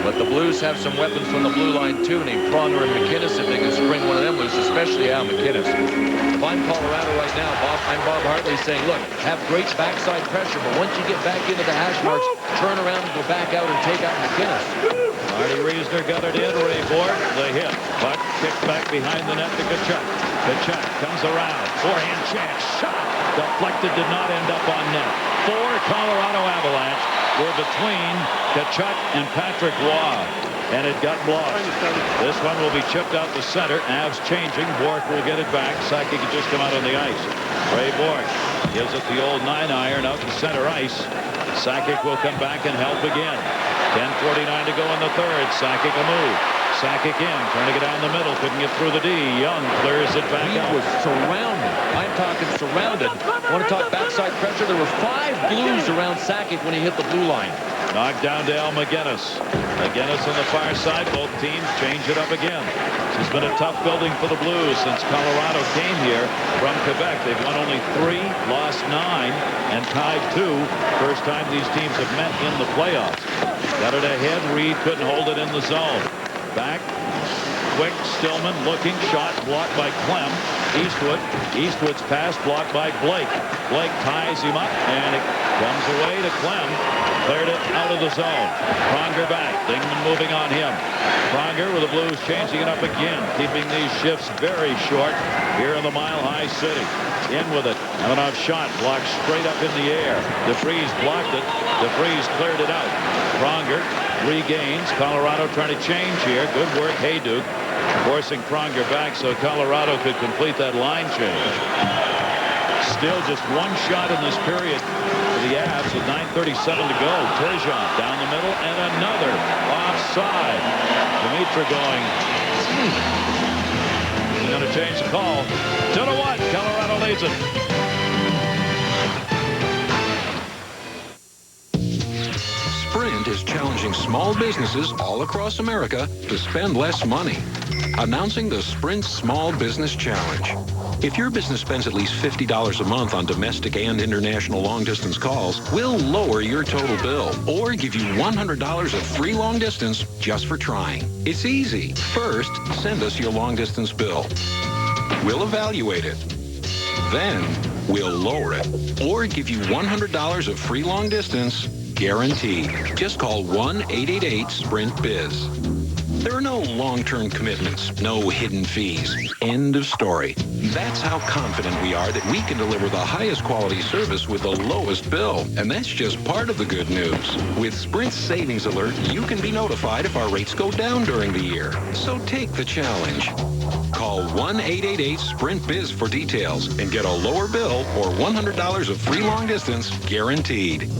But the Blues have some weapons from the blue line, too, named Pronger and McInnes, if they can spring one of them loose, especially Al McInnes. If I'm Colorado right now, I'm Bob Hartley saying, look, have great backside pressure, but once you get back into the hash marks, turn around and go back out and take out McInnes. Marty Reisner got it in. Ray Borg, the hit. Puck kicked back behind the net to Tkachuk. Tkachuk comes around. Forehand chance. Shot. Deflected, did not end up on net. 4 Colorado Avalanche were between Tkachuk and Patrick Waugh. And it got blocked. This one will be chipped out the center. Avs changing. Bork will get it back. Sakic can just come out on the ice. Ray Bork gives it the old 9-iron out to center ice. Sakic will come back and help again. 10:49 to go in the third. Sakic a move. Sakic in, trying to get down the middle. Couldn't get through the D. Young clears it back out. He was surrounded. I'm talking surrounded. Want to talk backside pressure? There were 5 Blues around Sakic when he hit the blue line. Knocked down to Al McInnes. McInnes on the far side. Both teams change it up again. This has been a tough building for the Blues since Colorado came here from Quebec. They've won only 3, lost 9, and tied 2. First time these teams have met in the playoffs. Got it ahead. Reed couldn't hold it in the zone. Back. Quick. Stillman looking. Shot blocked by Clem. Eastwood. Eastwood's pass blocked by Blake. Blake ties him up, and it comes away to Clem. Cleared it out of the zone. Pronger back. Dingman moving on him. Pronger with the Blues changing it up again, keeping these shifts very short here in the Mile High City. In with it. Ivanov shot blocked straight up in the air. DeFries blocked it. DeFries cleared it out. Pronger regains. Colorado trying to change here. Good work, Hayduke, forcing Pronger back so Colorado could complete that line change. Still just one shot in this period for the Avs with 9:37 to go. Turgeon down the middle and another offside. Dimitra going. He's going to change the call. 2-1. Colorado leads it. Sprint is challenging small businesses all across America to spend less money. Announcing the Sprint Small Business Challenge. If your business spends at least $50 a month on domestic and international long-distance calls, we'll lower your total bill or give you $100 of free long distance just for trying. It's easy. First, send us your long-distance bill. We'll evaluate it. Then, we'll lower it or give you $100 of free long distance guaranteed. Just call 1-888-SPRINT-BIZ. There are no long-term commitments, no hidden fees. End of story. That's how confident we are that we can deliver the highest quality service with the lowest bill. And that's just part of the good news. With Sprint's Savings Alert, you can be notified if our rates go down during the year. So take the challenge. Call 1-888-SPRINT-BIZ for details and get a lower bill or $100 of free long distance guaranteed.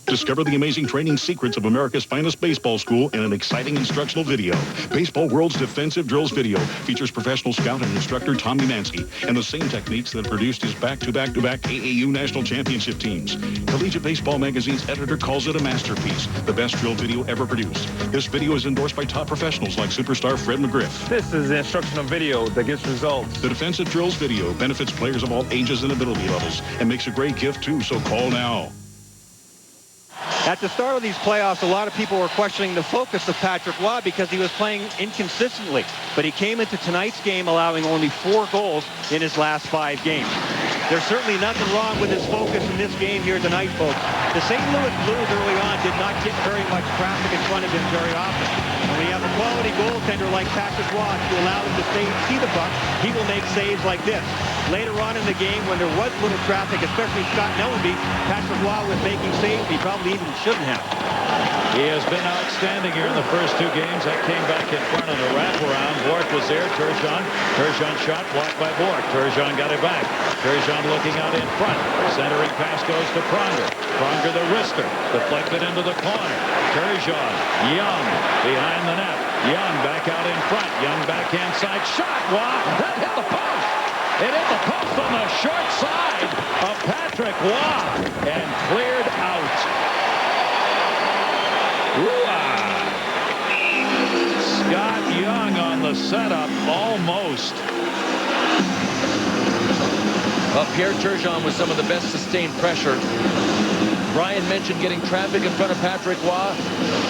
Discover the amazing training secrets of America's finest baseball school in an exciting instructional video. Baseball World's Defensive Drills video features professional scout and instructor Tommy Mansky and the same techniques that produced his back-to-back-to-back AAU national championship teams. Collegiate Baseball Magazine's editor calls it a masterpiece, the best drill video ever produced. This video is endorsed by top professionals like superstar Fred McGriff. This is the instructional video that gets results. The Defensive Drills video benefits players of all ages and ability levels and makes a great gift too, so call now. At the start of these playoffs, a lot of people were questioning the focus of Patrick Roy because he was playing inconsistently. But he came into tonight's game allowing only 4 goals in his last 5 games. There's certainly nothing wrong with his focus in this game here tonight, folks. The St. Louis Blues early on did not get very much traffic in front of him very often. And when you have a quality goaltender like Patrick Roy to allow him to see the puck, he will make saves like this. Later on in the game, when there was little traffic, especially Scott Mellenby, Patrick Roy was making saves he probably even shouldn't have. He has been outstanding here in the first 2 games. That came back in front of the wraparound. Bork was there. Turgeon shot blocked by Bork. Turgeon got it back. Turgeon looking out in front. Centering pass goes to Pronger. Pronger the wrister. Deflected into the corner. Turgeon. Young behind the net. Young back out in front. Young backhand side shot. Wow, that hit the post. It hit the post on the short side of Patrick Roy and cleared out. Scott Young on the setup, almost. Well, Pierre Turgeon with some of the best sustained pressure. Brian mentioned getting traffic in front of Patrick Roy.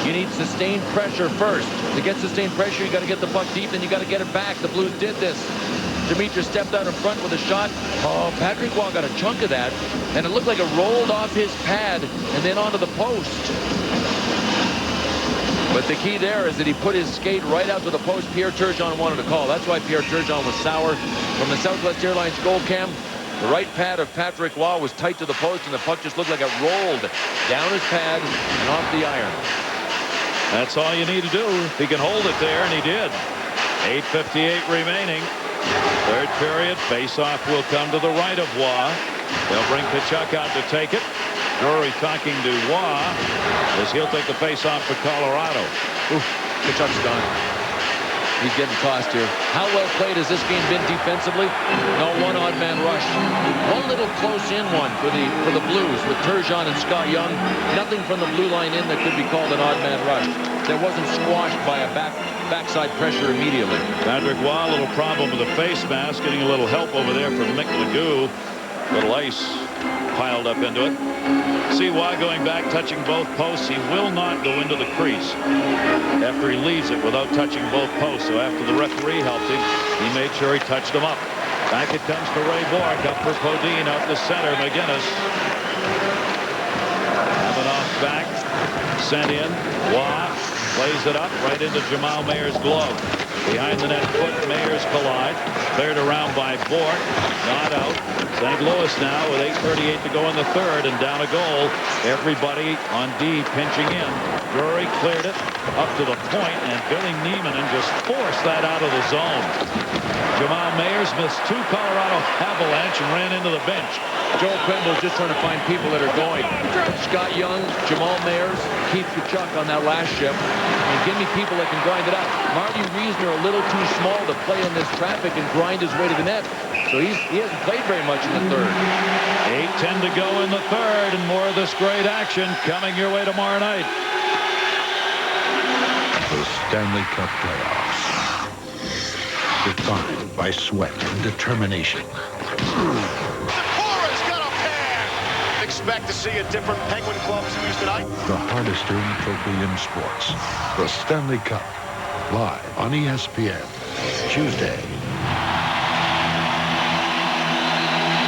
You need sustained pressure first. To get sustained pressure, you got to get the puck deep, then you got to get it back. The Blues did this. Dimitra stepped out in front with a shot. Oh, Patrick Roy got a chunk of that, and it looked like it rolled off his pad and then onto the post. But the key there is that he put his skate right out to the post Pierre Turgeon wanted to call. That's why Pierre Turgeon was sour. From the Southwest Airlines goal cam, the right pad of Patrick Roy was tight to the post, and the puck just looked like it rolled down his pad and off the iron. That's all you need to do. He can hold it there, and he did. 8:58 remaining. Third period. Face-off will come to the right of Roy. They'll bring Tkachuk out to take it. Drury talking to Roy as he'll take the face-off for Colorado. Oof, Tkachuk's gone. He's getting tossed here. How well played has this game been defensively? No, one odd man rush. One little close-in one for the Blues with Turgeon and Scott Young. Nothing from the blue line in that could be called an odd man rush. That wasn't squashed by a backside pressure immediately. Patrick Roy, a little problem with the face mask, getting a little help over there from Mick Magoo. Little ice piled up into it. See Waugh going back, touching both posts. He will not go into the crease after he leaves it without touching both posts. So after the referee helped him, he made sure he touched them up. Back it comes for Ray Bork, up for Podine, out the center. McGinnis. Kavanaugh back, sent in. Waugh plays it up right into Jamal Mayer's glove. Behind the net foot, Mayers collide. Cleared around by Bork. Not out. St. Louis now with 8:38 to go in the third and down a goal. Everybody on D pinching in. Drury cleared it up to the point, and Billy Niemanen just forced that out of the zone. Jamal Mayers missed 2 Colorado Avalanche and ran into the bench. Joel Quenneville's just trying to find people that are going. Scott Young, Jamal Mayers, Keith Kachuk on that last shift. And give me people that can grind it out. Marty Reisner a little too small to play in this traffic and grind his way to the net. So he hasn't played very much in the third. 8:10 to go in the third, and more of this great action coming your way tomorrow night. The Stanley Cup playoffs. Defined by sweat and determination. Expect to see a different Penguin Club series tonight. The hardest earned trophy in sports. The Stanley Cup. Live on ESPN. Tuesday.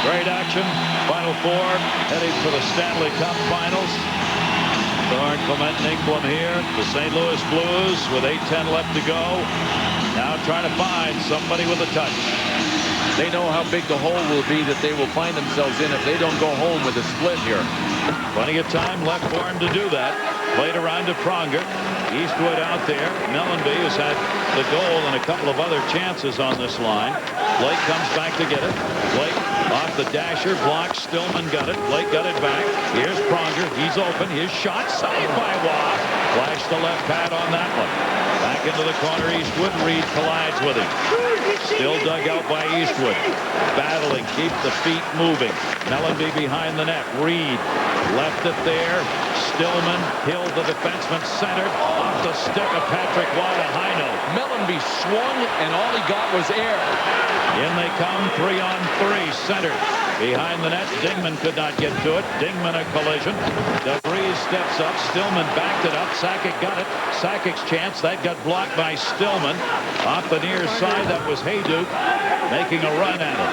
Great action. Final four heading for the Stanley Cup Finals. Thorne, Clement, and Engblom here. The St. Louis Blues with 8:10 left to go. Now trying to find somebody with a touch. They know how big the hole will be that they will find themselves in if they don't go home with a split here. Plenty of time left for him to do that. Played around to Pronger. Eastwood out there. Mellenby has had the goal and a couple of other chances on this line. Blake comes back to get it. Blake off the dasher. Blocked. Stillman got it. Blake got it back. Here's Pronger. He's open. His shot saved by Waugh. Flashed the left pad on that one. Back into the corner. Eastwood. Reed collides with him. Still dug out by Eastwood. Battling. Keep the feet moving. Mellenby behind the net. Reed left it there. Stillman. Hill, the defenseman, centered. Off the stick of Patrick Waugh to Heino. Mellenby swung, and all he got was air. In they come. 3-on-3. Centered. Behind the net. Dingman could not get to it. Dingman a collision. DeVries steps up. Stillman backed it up. Sakic got it. Sakic's chance. That got blocked by Stillman. Off the near side. That was Hayduk making a run at it.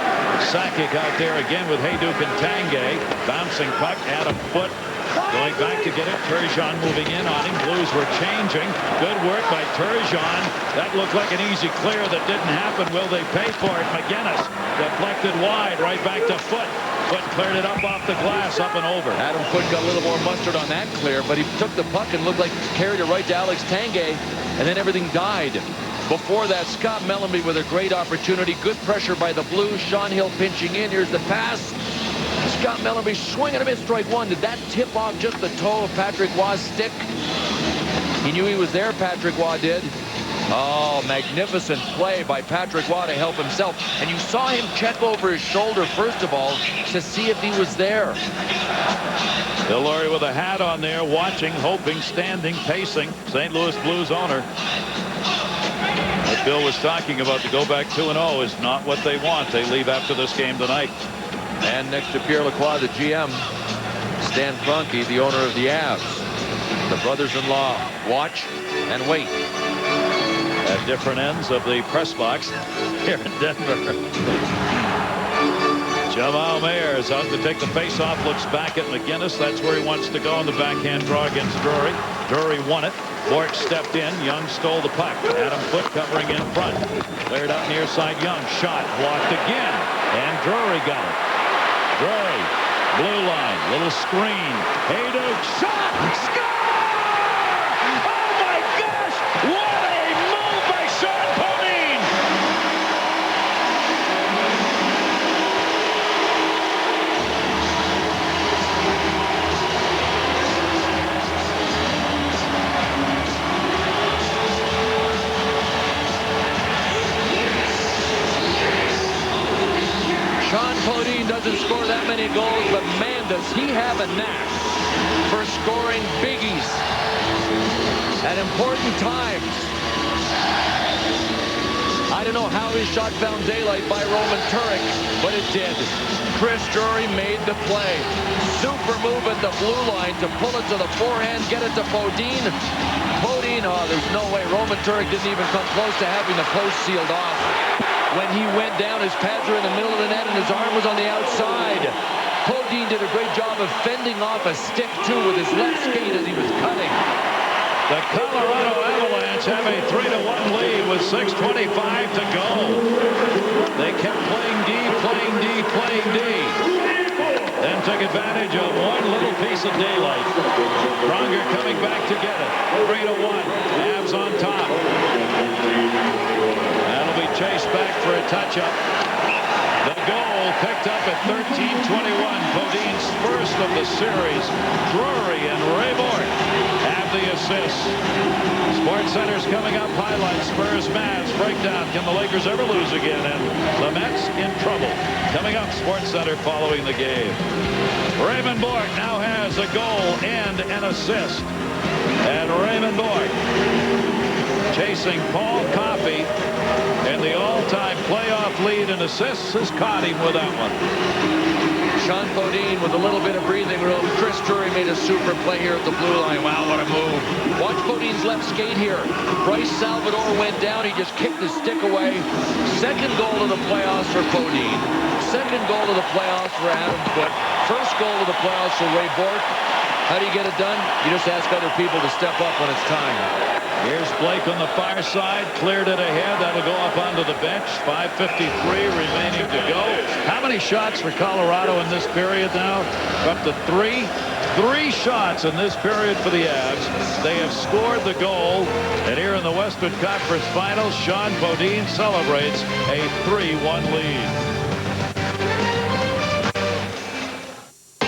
Sakic out there again with Hayduk and Tanguay. Bouncing puck. Adam Foote going back to get it. Turgeon moving in on him. Blues were changing. Good work by Turgeon. That looked like an easy clear that didn't happen. Will they pay for it? McGinnis deflected wide right back to Foote. Foote cleared it up off the glass, up and over. Adam Foote got a little more mustard on that clear, but he took the puck and looked like carried it right to Alex Tanguay, and then everything died. Before that, Scott Mellenby with a great opportunity. Good pressure by the Blues. Sean Hill pinching in. Here's the pass. Scott Mellenby swinging a miss, strike one. Did that tip off just the toe of Patrick Waugh's stick? He knew he was there, Patrick Waugh did. Oh, magnificent play by Patrick Waugh to help himself. And you saw him check over his shoulder, first of all, to see if he was there. Bill Laurie with a hat on there, watching, hoping, standing, pacing. St. Louis Blues owner. What Bill was talking about to go back 2-0 is not what they want. They leave after this game tonight. And next to Pierre Lacroix, the GM, Stan Kroenke, the owner of the Avs. The brothers-in-law watch and wait. At different ends of the press box here in Denver. Jamal Mayers out to take the face-off, looks back at McGinnis. That's where he wants to go on the backhand draw against Drury. Drury won it. Bork stepped in. Young stole the puck. Adam Foote covering in front. Cleared up near side. Young shot blocked again. And Drury got it. Drury, blue line, little screen. Hayduk shot. Score! Oh my gosh! What a move by Sean Podine! Sean Podine doesn't score that many goals, but man, does he have a knack for scoring biggies at important times. I I don't know how his shot found daylight by Roman Turek, but it did. Chris Drury made the play. Super move at the blue line to pull it to the forehand, get it to Bodine. Bodine, oh, there's no way. Roman Turek didn't even come close to having the post sealed off. When he went down, his pads were in the middle of the net and his arm was on the outside. Bodine did a great job of fending off a stick, too, with his left skate as he was cutting. The Colorado Avalanche have a 3-1 lead with 6:25 to go. They kept playing D, playing D, playing D. Then took advantage of one little piece of daylight. Pronger coming back to get it. 3-1. Avs on top. That'll be chased back for a touch-up. The goal picked up at 13:21. Bodine's first of the series. Drury and Raybort have the assist. SportsCenter's coming up. Highlights, Spurs, Mavs, breakdown. Can the Lakers ever lose again? And the Mets in trouble. Coming up, SportsCenter following the game. Raymond Bourque now has a goal and an assist. And Raymond Bourque chasing Paul Coffey, and the all-time playoff lead in assists has caught him with that one. Sean Bodine with a little bit of breathing room. Chris Drury made a super play here at the blue line. Wow, what a move. Watch Bodine's left skate here. Bryce Salvador went down. He just kicked his stick away. Second goal of the playoffs for Bodine. Second goal of the playoffs for Adam Foote. First goal of the playoffs for Ray Bourque. How do you get it done? You just ask other people to step up when it's time. Here's Blake on the far side. Cleared it ahead. That'll go up onto the bench. 5:53 remaining to go. How many shots for Colorado in this period now? Up to three. 3 shots in this period for the Avs. They have scored the goal. And here in the Western Conference Finals, Sean Bodine celebrates a 3-1 lead.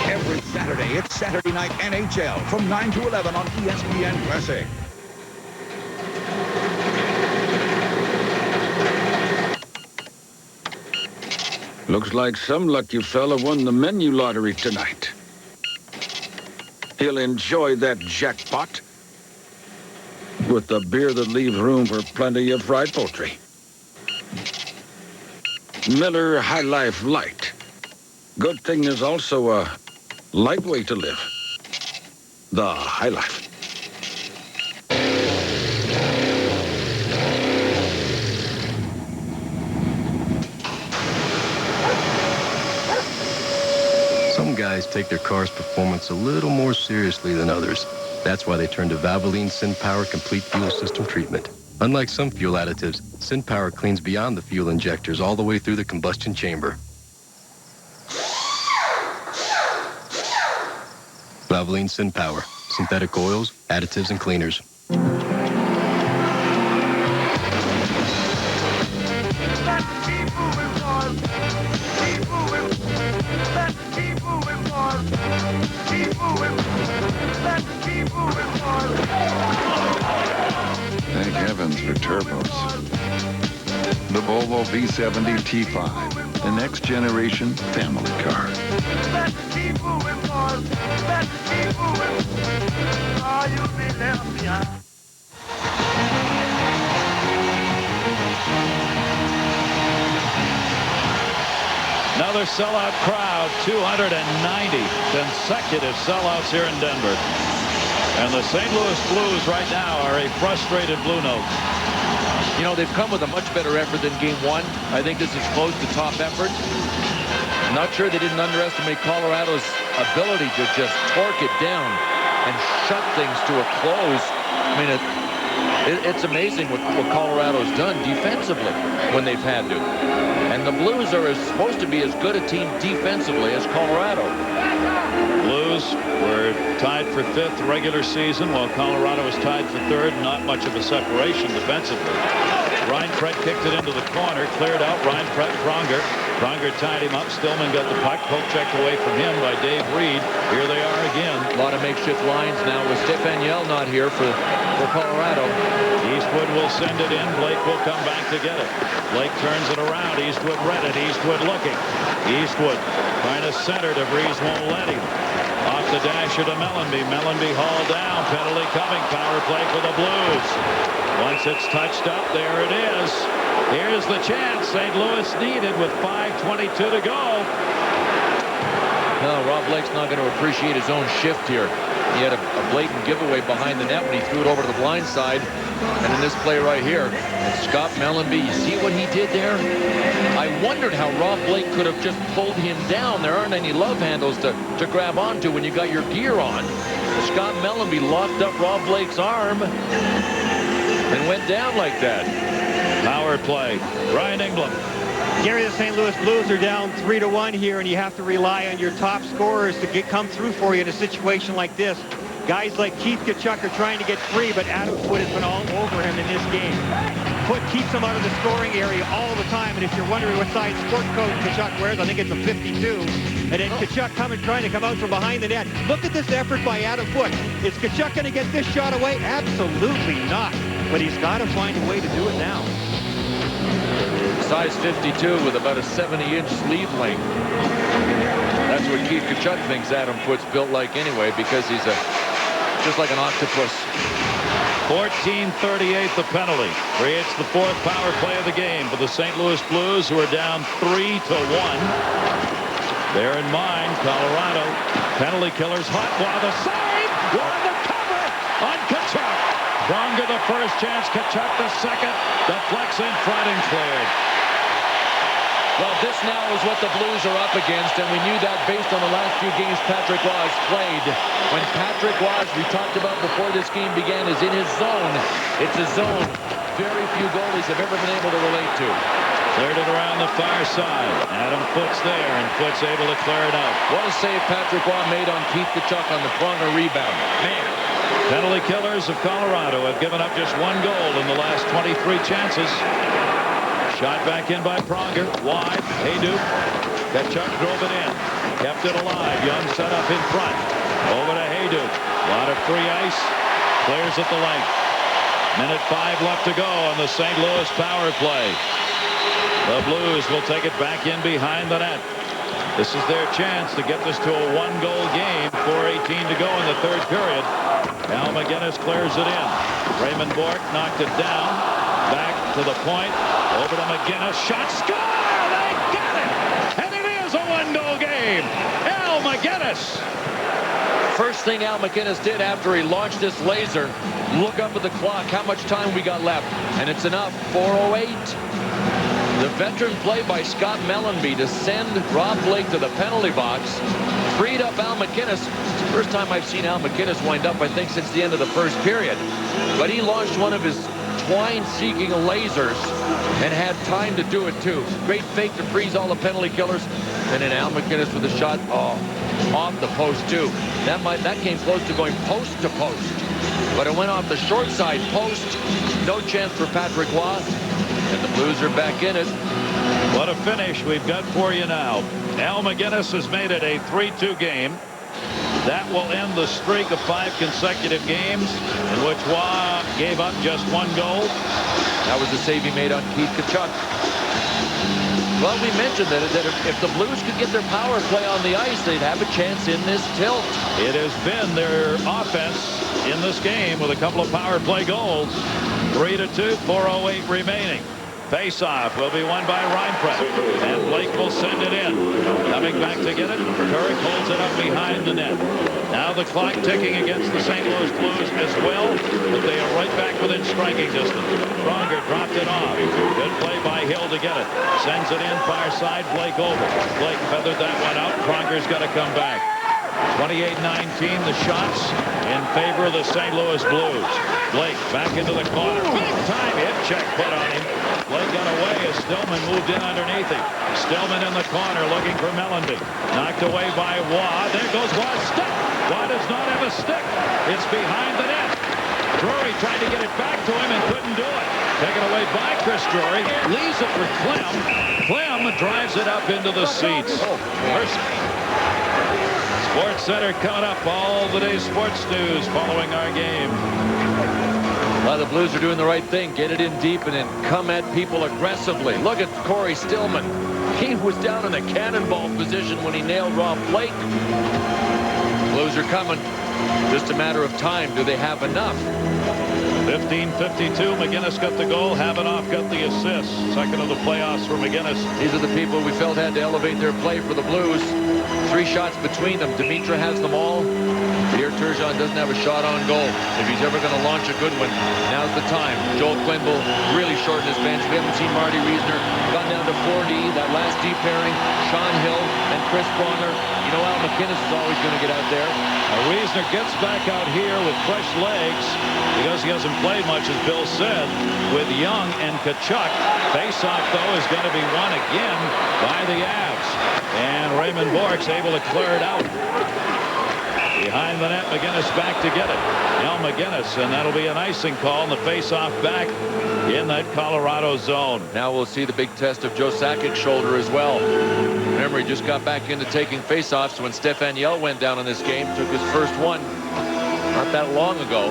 Every Saturday, it's Saturday Night NHL from 9 to 11 on ESPN Classic. Looks like some lucky fella won the menu lottery tonight. He'll enjoy that jackpot with the beer that leaves room for plenty of fried poultry. Miller High Life Light. Good thing there's also a light way to live. The High Life. Some guys take their car's performance a little more seriously than others. That's why they turn to Valvoline SynPower Complete Fuel System Treatment. Unlike some fuel additives, SynPower cleans beyond the fuel injectors all the way through the combustion chamber. Valvoline SynPower. Synthetic oils, additives, and cleaners. Thank heavens for turbos. The Volvo V70 T5, the next generation family car. Another sellout crowd, 290 consecutive sellouts here in Denver. And the St. Louis Blues right now are a frustrated Blue Note. You know, they've come with a much better effort than Game 1. I think this is close to top effort. I'm not sure they didn't underestimate Colorado's ability to just torque it down and shut things to a close. I mean, it's amazing what Colorado's done defensively when they've had to. And the Blues are supposed to be as good a team defensively as Colorado. Blues were tied for 5th regular season, while Colorado was tied for 3rd. Not much of a separation defensively. Reinfret kicked it into the corner, cleared out. Reinfret, Pronger. Pronger tied him up. Stillman got the puck. Poke checked away from him by Dave Reed. Here they are again. A lot of makeshift lines now with Stefan Yell not here for Colorado. Eastwood will send it in. Blake will come back to get it. Blake turns it around. Eastwood read it. Eastwood looking. Eastwood trying to center. DeVries won't let him. Off the dasher to Mellenby. Mellenby hauled down. Penalty coming. Power play for the Blues. Once it's touched up, there it is. Here's the chance St. Louis needed with 5:22 to go. No, Rob Blake's not going to appreciate his own shift here. He had a blatant giveaway behind the net when he threw it over to the blind side. And in this play right here, and Scott Mellenby, you see what he did there? I wondered how Rob Blake could have just pulled him down. There aren't any love handles to grab onto when you got your gear on. Scott Mellenby locked up Rob Blake's arm and went down like that. Power play. Brian England. Gary, the St. Louis Blues are down 3-1 here, and you have to rely on your top scorers to come through for you in a situation like this. Guys like Keith Tkachuk are trying to get free, but Adam Foote has been all over him in this game. Foote keeps him out of the scoring area all the time, and if you're wondering what size sport coat Tkachuk wears, I think it's a 52. And then Tkachuk trying to come out from behind the net. Look at this effort by Adam Foote. Is Tkachuk going to get this shot away? Absolutely not. But he's got to find a way to do it now. Size 52 with about a 70-inch sleeve length. That's what Keith Tkachuk thinks Adam Foote's built like anyway, because he's just like an octopus. 14:38 the penalty. Creates the fourth power play of the game for the St. Louis Blues, who are down 3-1. Bear in mind, Colorado penalty killers hot. While the save on the cover on Tkachuk. Pronger the first chance, Tkachuk the second. Deflects in front and cleared. Well, this now is what the Blues are up against, and we knew that based on the last few games Patrick Roy has played. When Patrick Roy, we talked about before this game began, is in his zone, it's a zone very few goalies have ever been able to relate to. Cleared it around the far side. Adam Foote's there, and Foote's able to clear it out. What a save Patrick Roy made on Keith Tkachuk on the Pronger rebound. Man. Penalty killers of Colorado have given up just one goal in the last 23 chances. Shot back in by Pronger. Wide. Hayduk. Tkachuk drove it in. Kept it alive. Young set up in front. Over to Hayduk. A lot of free ice. Clears at the length. Minute 5 left to go on the St. Louis power play. The Blues will take it back in behind the net. This is their chance to get this to a one-goal game. 4:18 to go in the third period. Al McGinnis clears it in. Raymond Bourque knocked it down. Back to the point. Over to McGinnis. Shot. Score! They got it! And it is a one-goal game. Al McGinnis. First thing Al McGinnis did after he launched this laser, look up at the clock, how much time we got left. And it's enough. 4:08. The veteran play by Scott Mellenby to send Rob Blake to the penalty box freed up Al McGinnis. It's the first time I've seen Al McGinnis wind up, I think, since the end of the first period. But he launched one of his twine-seeking lasers and had time to do it, too. Great fake to freeze all the penalty killers. And then Al McGinnis with a shot off the post, too. That came close to going post to post. But it went off the short side post. No chance for Patrick Roy. And the Blues are back in it. What a finish we've got for you now. Al McGinnis has made it a 3-2 game. That will end the streak of 5 consecutive games in which Roy gave up just one goal. That was the save he made on Keith Tkachuk. Well, we mentioned that if the Blues could get their power play on the ice, they'd have a chance in this tilt. It has been their offense in this game with a couple of power play goals. 3-2, 4:08 remaining. Face-off will be won by Reinpress, and Blake will send it in. Coming back to get it, Turek holds it up behind the net. Now the clock ticking against the St. Louis Blues as well, but they are right back within striking distance. Pronger dropped it off. Good play by Hill to get it. Sends it in, far side, Blake over. Blake feathered that one out. Pronger's got to come back. 28-19 the shots in favor of the St. Louis Blues. Blake back into the corner. Big time hip check put on him. Blake got away as Stillman moved in underneath him. Stillman in the corner looking for Mellenby. Knocked away by Waugh. There goes Waugh's stick. Waugh does not have a stick. It's behind the net. Drury tried to get it back to him and couldn't do it. Taken away by Chris Drury. Leaves it for Clem. Clem drives it up into the seats. Sports Center coming up. All the day sports news following our game. Well, the Blues are doing the right thing. Get it in deep and then come at people aggressively. Look at Corey Stillman. He was down in the cannonball position when he nailed Rob Blake. Blues are coming. Just a matter of time. Do they have enough? 15:52. McGinnis got the goal. Havanoff got the assist. Second of the playoffs for McGinnis. These are the people we felt had to elevate their play for the Blues. 3 shots between them. Dimitra has them all. Pierre Turgeon doesn't have a shot on goal. If he's ever going to launch a good one, now's the time. Joel Quenneville really shortened his bench. We haven't seen Marty Reisner. Gone down to 4D. That last D pairing, Sean Hill and Chris Pronger. You know Al McInnes is always going to get out there. Reisner gets back out here with fresh legs because he hasn't played much, as Bill said, with Young and Tkachuk. Face-off, though, is going to be won again by the Avs. And Raymond Bourque's able to clear it out. Behind the net, McGinnis back to get it. Al McGinnis, and that'll be an icing call in the face-off back in that Colorado zone. Now we'll see the big test of Joe Sakic's shoulder as well. Remember, he just got back into taking face-offs when Stefan Yell went down in this game. Took his first one not that long ago.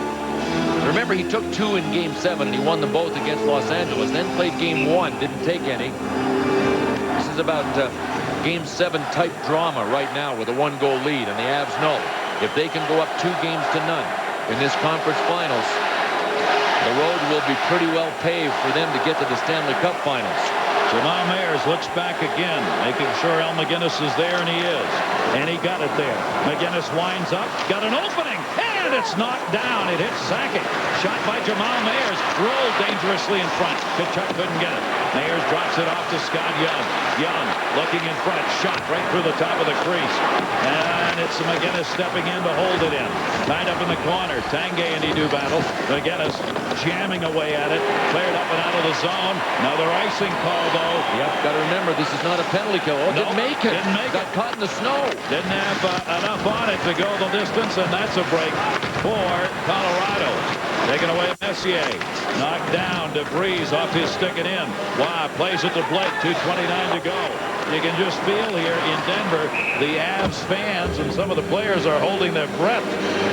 Remember, he took 2 in Game 7, and he won them both against Los Angeles. Then played Game 1, didn't take any. This is about Game 7 type drama right now with a 1-goal lead, and the Avs know if they can go up 2 games to none in this conference finals, the road will be pretty well paved for them to get to the Stanley Cup Finals. Jamal Mayers looks back again, making sure Al McGinnis is there, and he is. And he got it there. McGinnis winds up, got an opening, and it's knocked down. It hits Sakic. Shot by Jamal Mayers, rolled dangerously in front. Tkachuk couldn't get it. Mayers drops it off to Scott Young. Young looking in front, shot right through the top of the crease. And it's McGinnis stepping in to hold it in. Tied up in the corner. Tanguay and he do battle. McGinnis jamming away at it. Cleared up and out of the zone. Another icing call, though. Yep, got to remember, this is not a penalty kill. Oh, nope, didn't make it. Didn't make got caught in the snow. Didn't have enough on it to go the distance, and that's a break for Colorado. Taken away Messier. Knocked down. DeVries off his stick and in. Wow, plays it to Blake. 2:29 to go. You can just feel here in Denver, the Avs fans and some of the players are holding their breath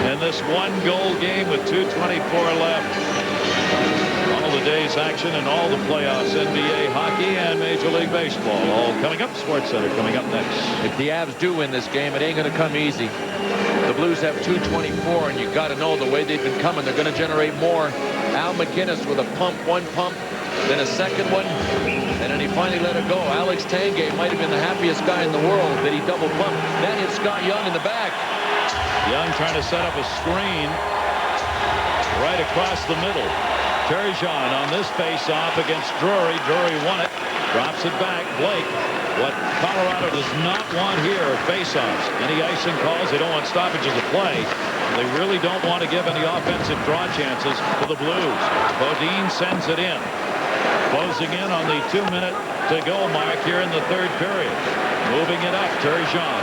in this 1-goal game with 2:24 left. All the day's action and all the playoffs, NBA hockey and Major League Baseball, all coming up. SportsCenter coming up next. If the Avs do win this game, it ain't going to come easy. The Blues have 2:24, and you got to know the way they've been coming, they're going to generate more. Al McInnes with a pump, 1 pump, then a second one, and then he finally let it go. Alex Tanguay might have been the happiest guy in the world that he double pumped. That hit Scott Young in the back. Young trying to set up a screen right across the middle. Turgeon on this face-off against Drury. Drury won it. Drops it back. Blake. What Colorado does not want here are face-offs. Any icing calls. They don't want stoppages of play. They really don't want to give any offensive draw chances to the Blues. Bodine sends it in. Closing in on the 2-minute-to-go mark here in the 3rd period. Moving it up. Turgeon.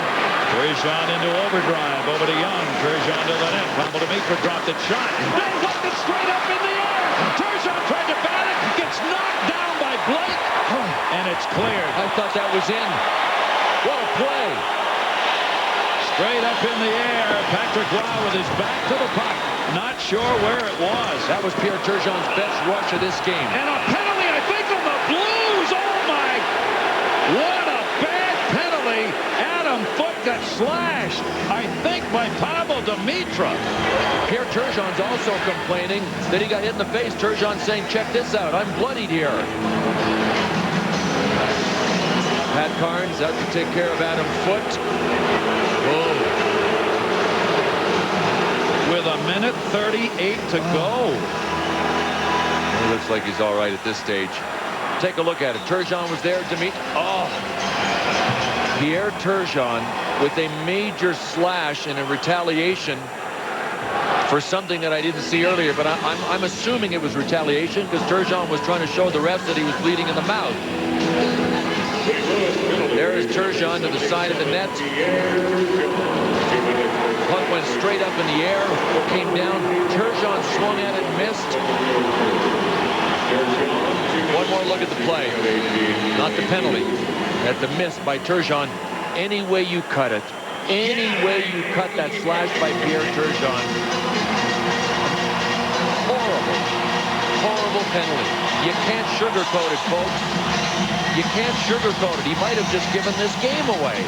Turgeon into overdrive. Over to Young. Turgeon to the net. Fumble to Mitra. Dropped it. Shot. They left it straight up in the air. Turgeon tried to bat it. Gets knocked down by Blake. And it's cleared. I thought that was in. What a play. Straight up in the air. Patrick Roy with his back to the puck. Not sure where it was. That was Pierre Turgeon's best rush of this game. And a penalty, I think, on the Blues. Oh, my. What a bad penalty. Adam Foote got slashed, I think, by Pavel Dimitra. Pierre Turgeon's also complaining that he got hit in the face. Turgeon saying, check this out. I'm bloodied here. Pat Carnes out to take care of Adam Foote. Oh. With 1:38 to go. He looks like he's all right at this stage. Take a look at it. Turgeon was there to meet. Oh. Pierre Turgeon with a major slash and a retaliation for something that I didn't see earlier, but I'm assuming it was retaliation because Turgeon was trying to show the refs that he was bleeding in the mouth. There is Turgeon to the side of the net. Puck went straight up in the air, came down. Turgeon swung at it, missed. One more look at the play. Not the penalty. At the miss by Turgeon. Any way you cut it. Any way you cut that slash by Pierre Turgeon. Horrible. Horrible penalty. You can't sugarcoat it, folks. You can't sugarcoat it. He might have just given this game away.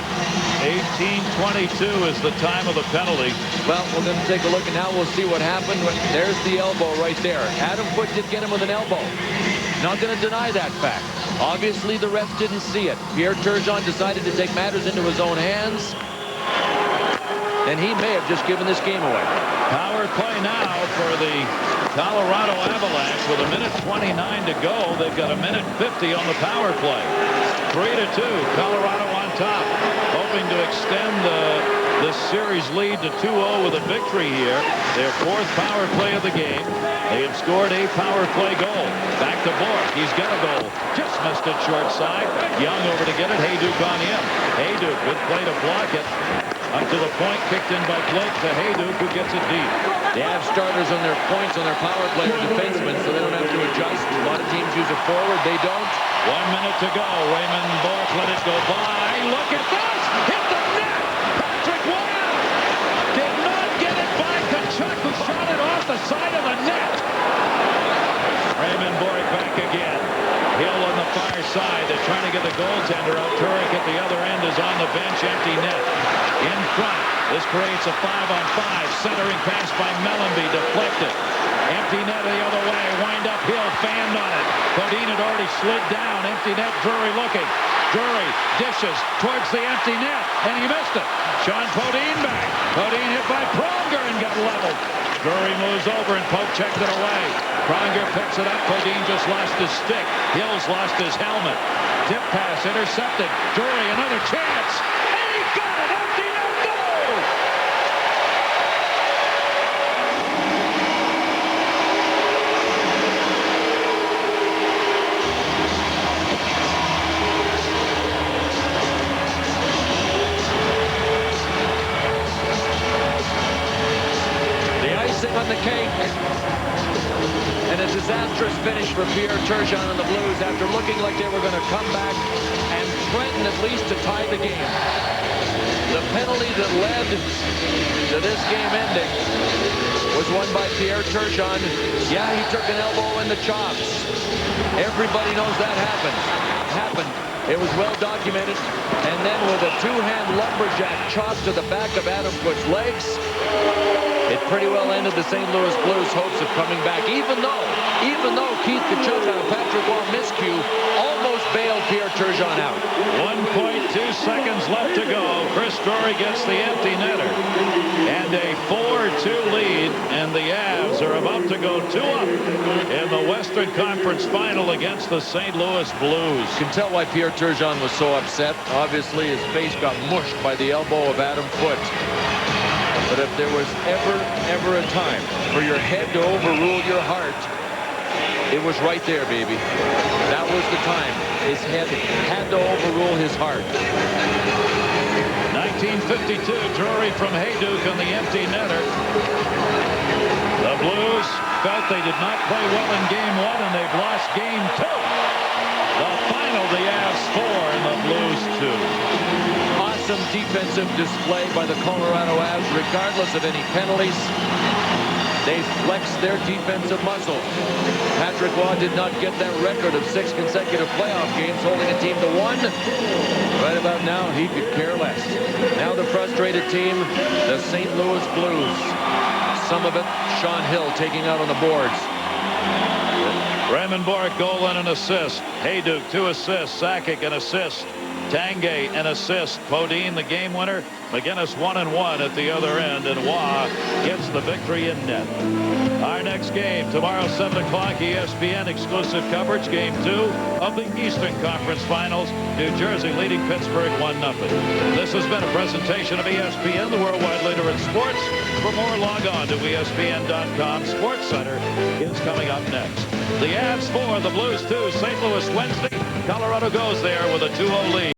18:22 is the time of the penalty. Well, we're going to take a look, and now we'll see what happened. There's the elbow right there. Adam Foote did get him with an elbow. Not going to deny that fact. Obviously, the refs didn't see it. Pierre Turgeon decided to take matters into his own hands, and he may have just given this game away. Power play now for the Colorado Avalanche with 1:29 to go. They've got 1:50 on the power play. 3-2, Colorado on top, hoping to extend this series lead to 2-0 with a victory here. Their 4th power play of the game. They have scored a power play goal. Back to Bork. He's got a goal. Just missed it short side. Young over to get it. Hayduk on him. Hayduk, good play to block it. Up to the point, kicked in by Blake to Hayduk, who gets it deep. They have starters on their points on their power play or defensemen, so they don't have to adjust. A lot of teams use a forward. They don't. 1 minute to go. Raymond Bork let it go by. Look at this! Hit the net! Patrick Waugh did not get it by Tkachuk, who shot it off the side of the net. Raymond Bork back again. Hill on the far side. They're trying to get the goaltender out. Turek at the other end is on the bench. Empty net. In front. This creates a 5-on-5. Centering pass by Mellenby. Deflected. Empty net the other way. Wind up Hill. Fanned on it. Bodine had already slid down. Empty net. Drury looking. Drury dishes towards the empty net. And he missed it. Sean Bodine back. Bodine hit by Pronger and got leveled. Drury moves over and Pope checked it away. Pronger picks it up. Bodine just lost his stick. Hill's lost his helmet. Tip pass intercepted. Drury another chance. And he got it. Empty net goal. The icing on the cake. And a disastrous finish for Pierre Turgeon and the Blues after looking like they were going to come back and threaten at least to tie the game. The penalty that led to this game ending was won by Pierre Turgeon. Yeah, he took an elbow in the chops. Everybody knows that happened. It was well documented. And then with a two-hand lumberjack chop to the back of Adam Foote's legs, it pretty well ended the St. Louis Blues' hopes of coming back, even though Keith Tkachuk on a Patrick Waugh miscue almost bailed Pierre Turgeon out. 1.2 seconds left to go. Chris Drury gets the empty netter. And a 4-2 lead, and the Avs are about to go 2-up in the Western Conference Final against the St. Louis Blues. You can tell why Pierre Turgeon was so upset. Obviously, his face got mushed by the elbow of Adam Foote. But if there was ever a time for your head to overrule your heart, it was right there, baby. That was the time. His head had to overrule his heart. 1952, Drury from Hayduk on the empty netter. The Blues felt they did not play well in Game 1, and they've lost Game 2. The final, the Avs 4 and the Blues 2. Awesome defensive display by the Colorado Avs, regardless of any penalties. They flexed their defensive muscle. Patrick Waugh did not get that record of 6 consecutive playoff games holding a team to 1. Right about now, he could care less. Now the frustrated team, the St. Louis Blues. Some of it, Sean Hill taking out on the boards. Raymond Bork, goal and an assist. Hayduk, 2 assists. Sakic, an assist. Tanguay, an assist. Bodine, the game winner. McGinnis, 1-1 at the other end, and Waugh gets the victory in net. Our next game tomorrow, 7 o'clock, ESPN exclusive coverage, Game 2 of the Eastern Conference Finals. New Jersey leading Pittsburgh 1-0. This has been a presentation of ESPN, the worldwide leader in sports. For more, log on to ESPN.com. Sports Center is coming up next. The Avs 4, the Blues 2. St. Louis Wednesday. Colorado goes there with a 2-0 lead.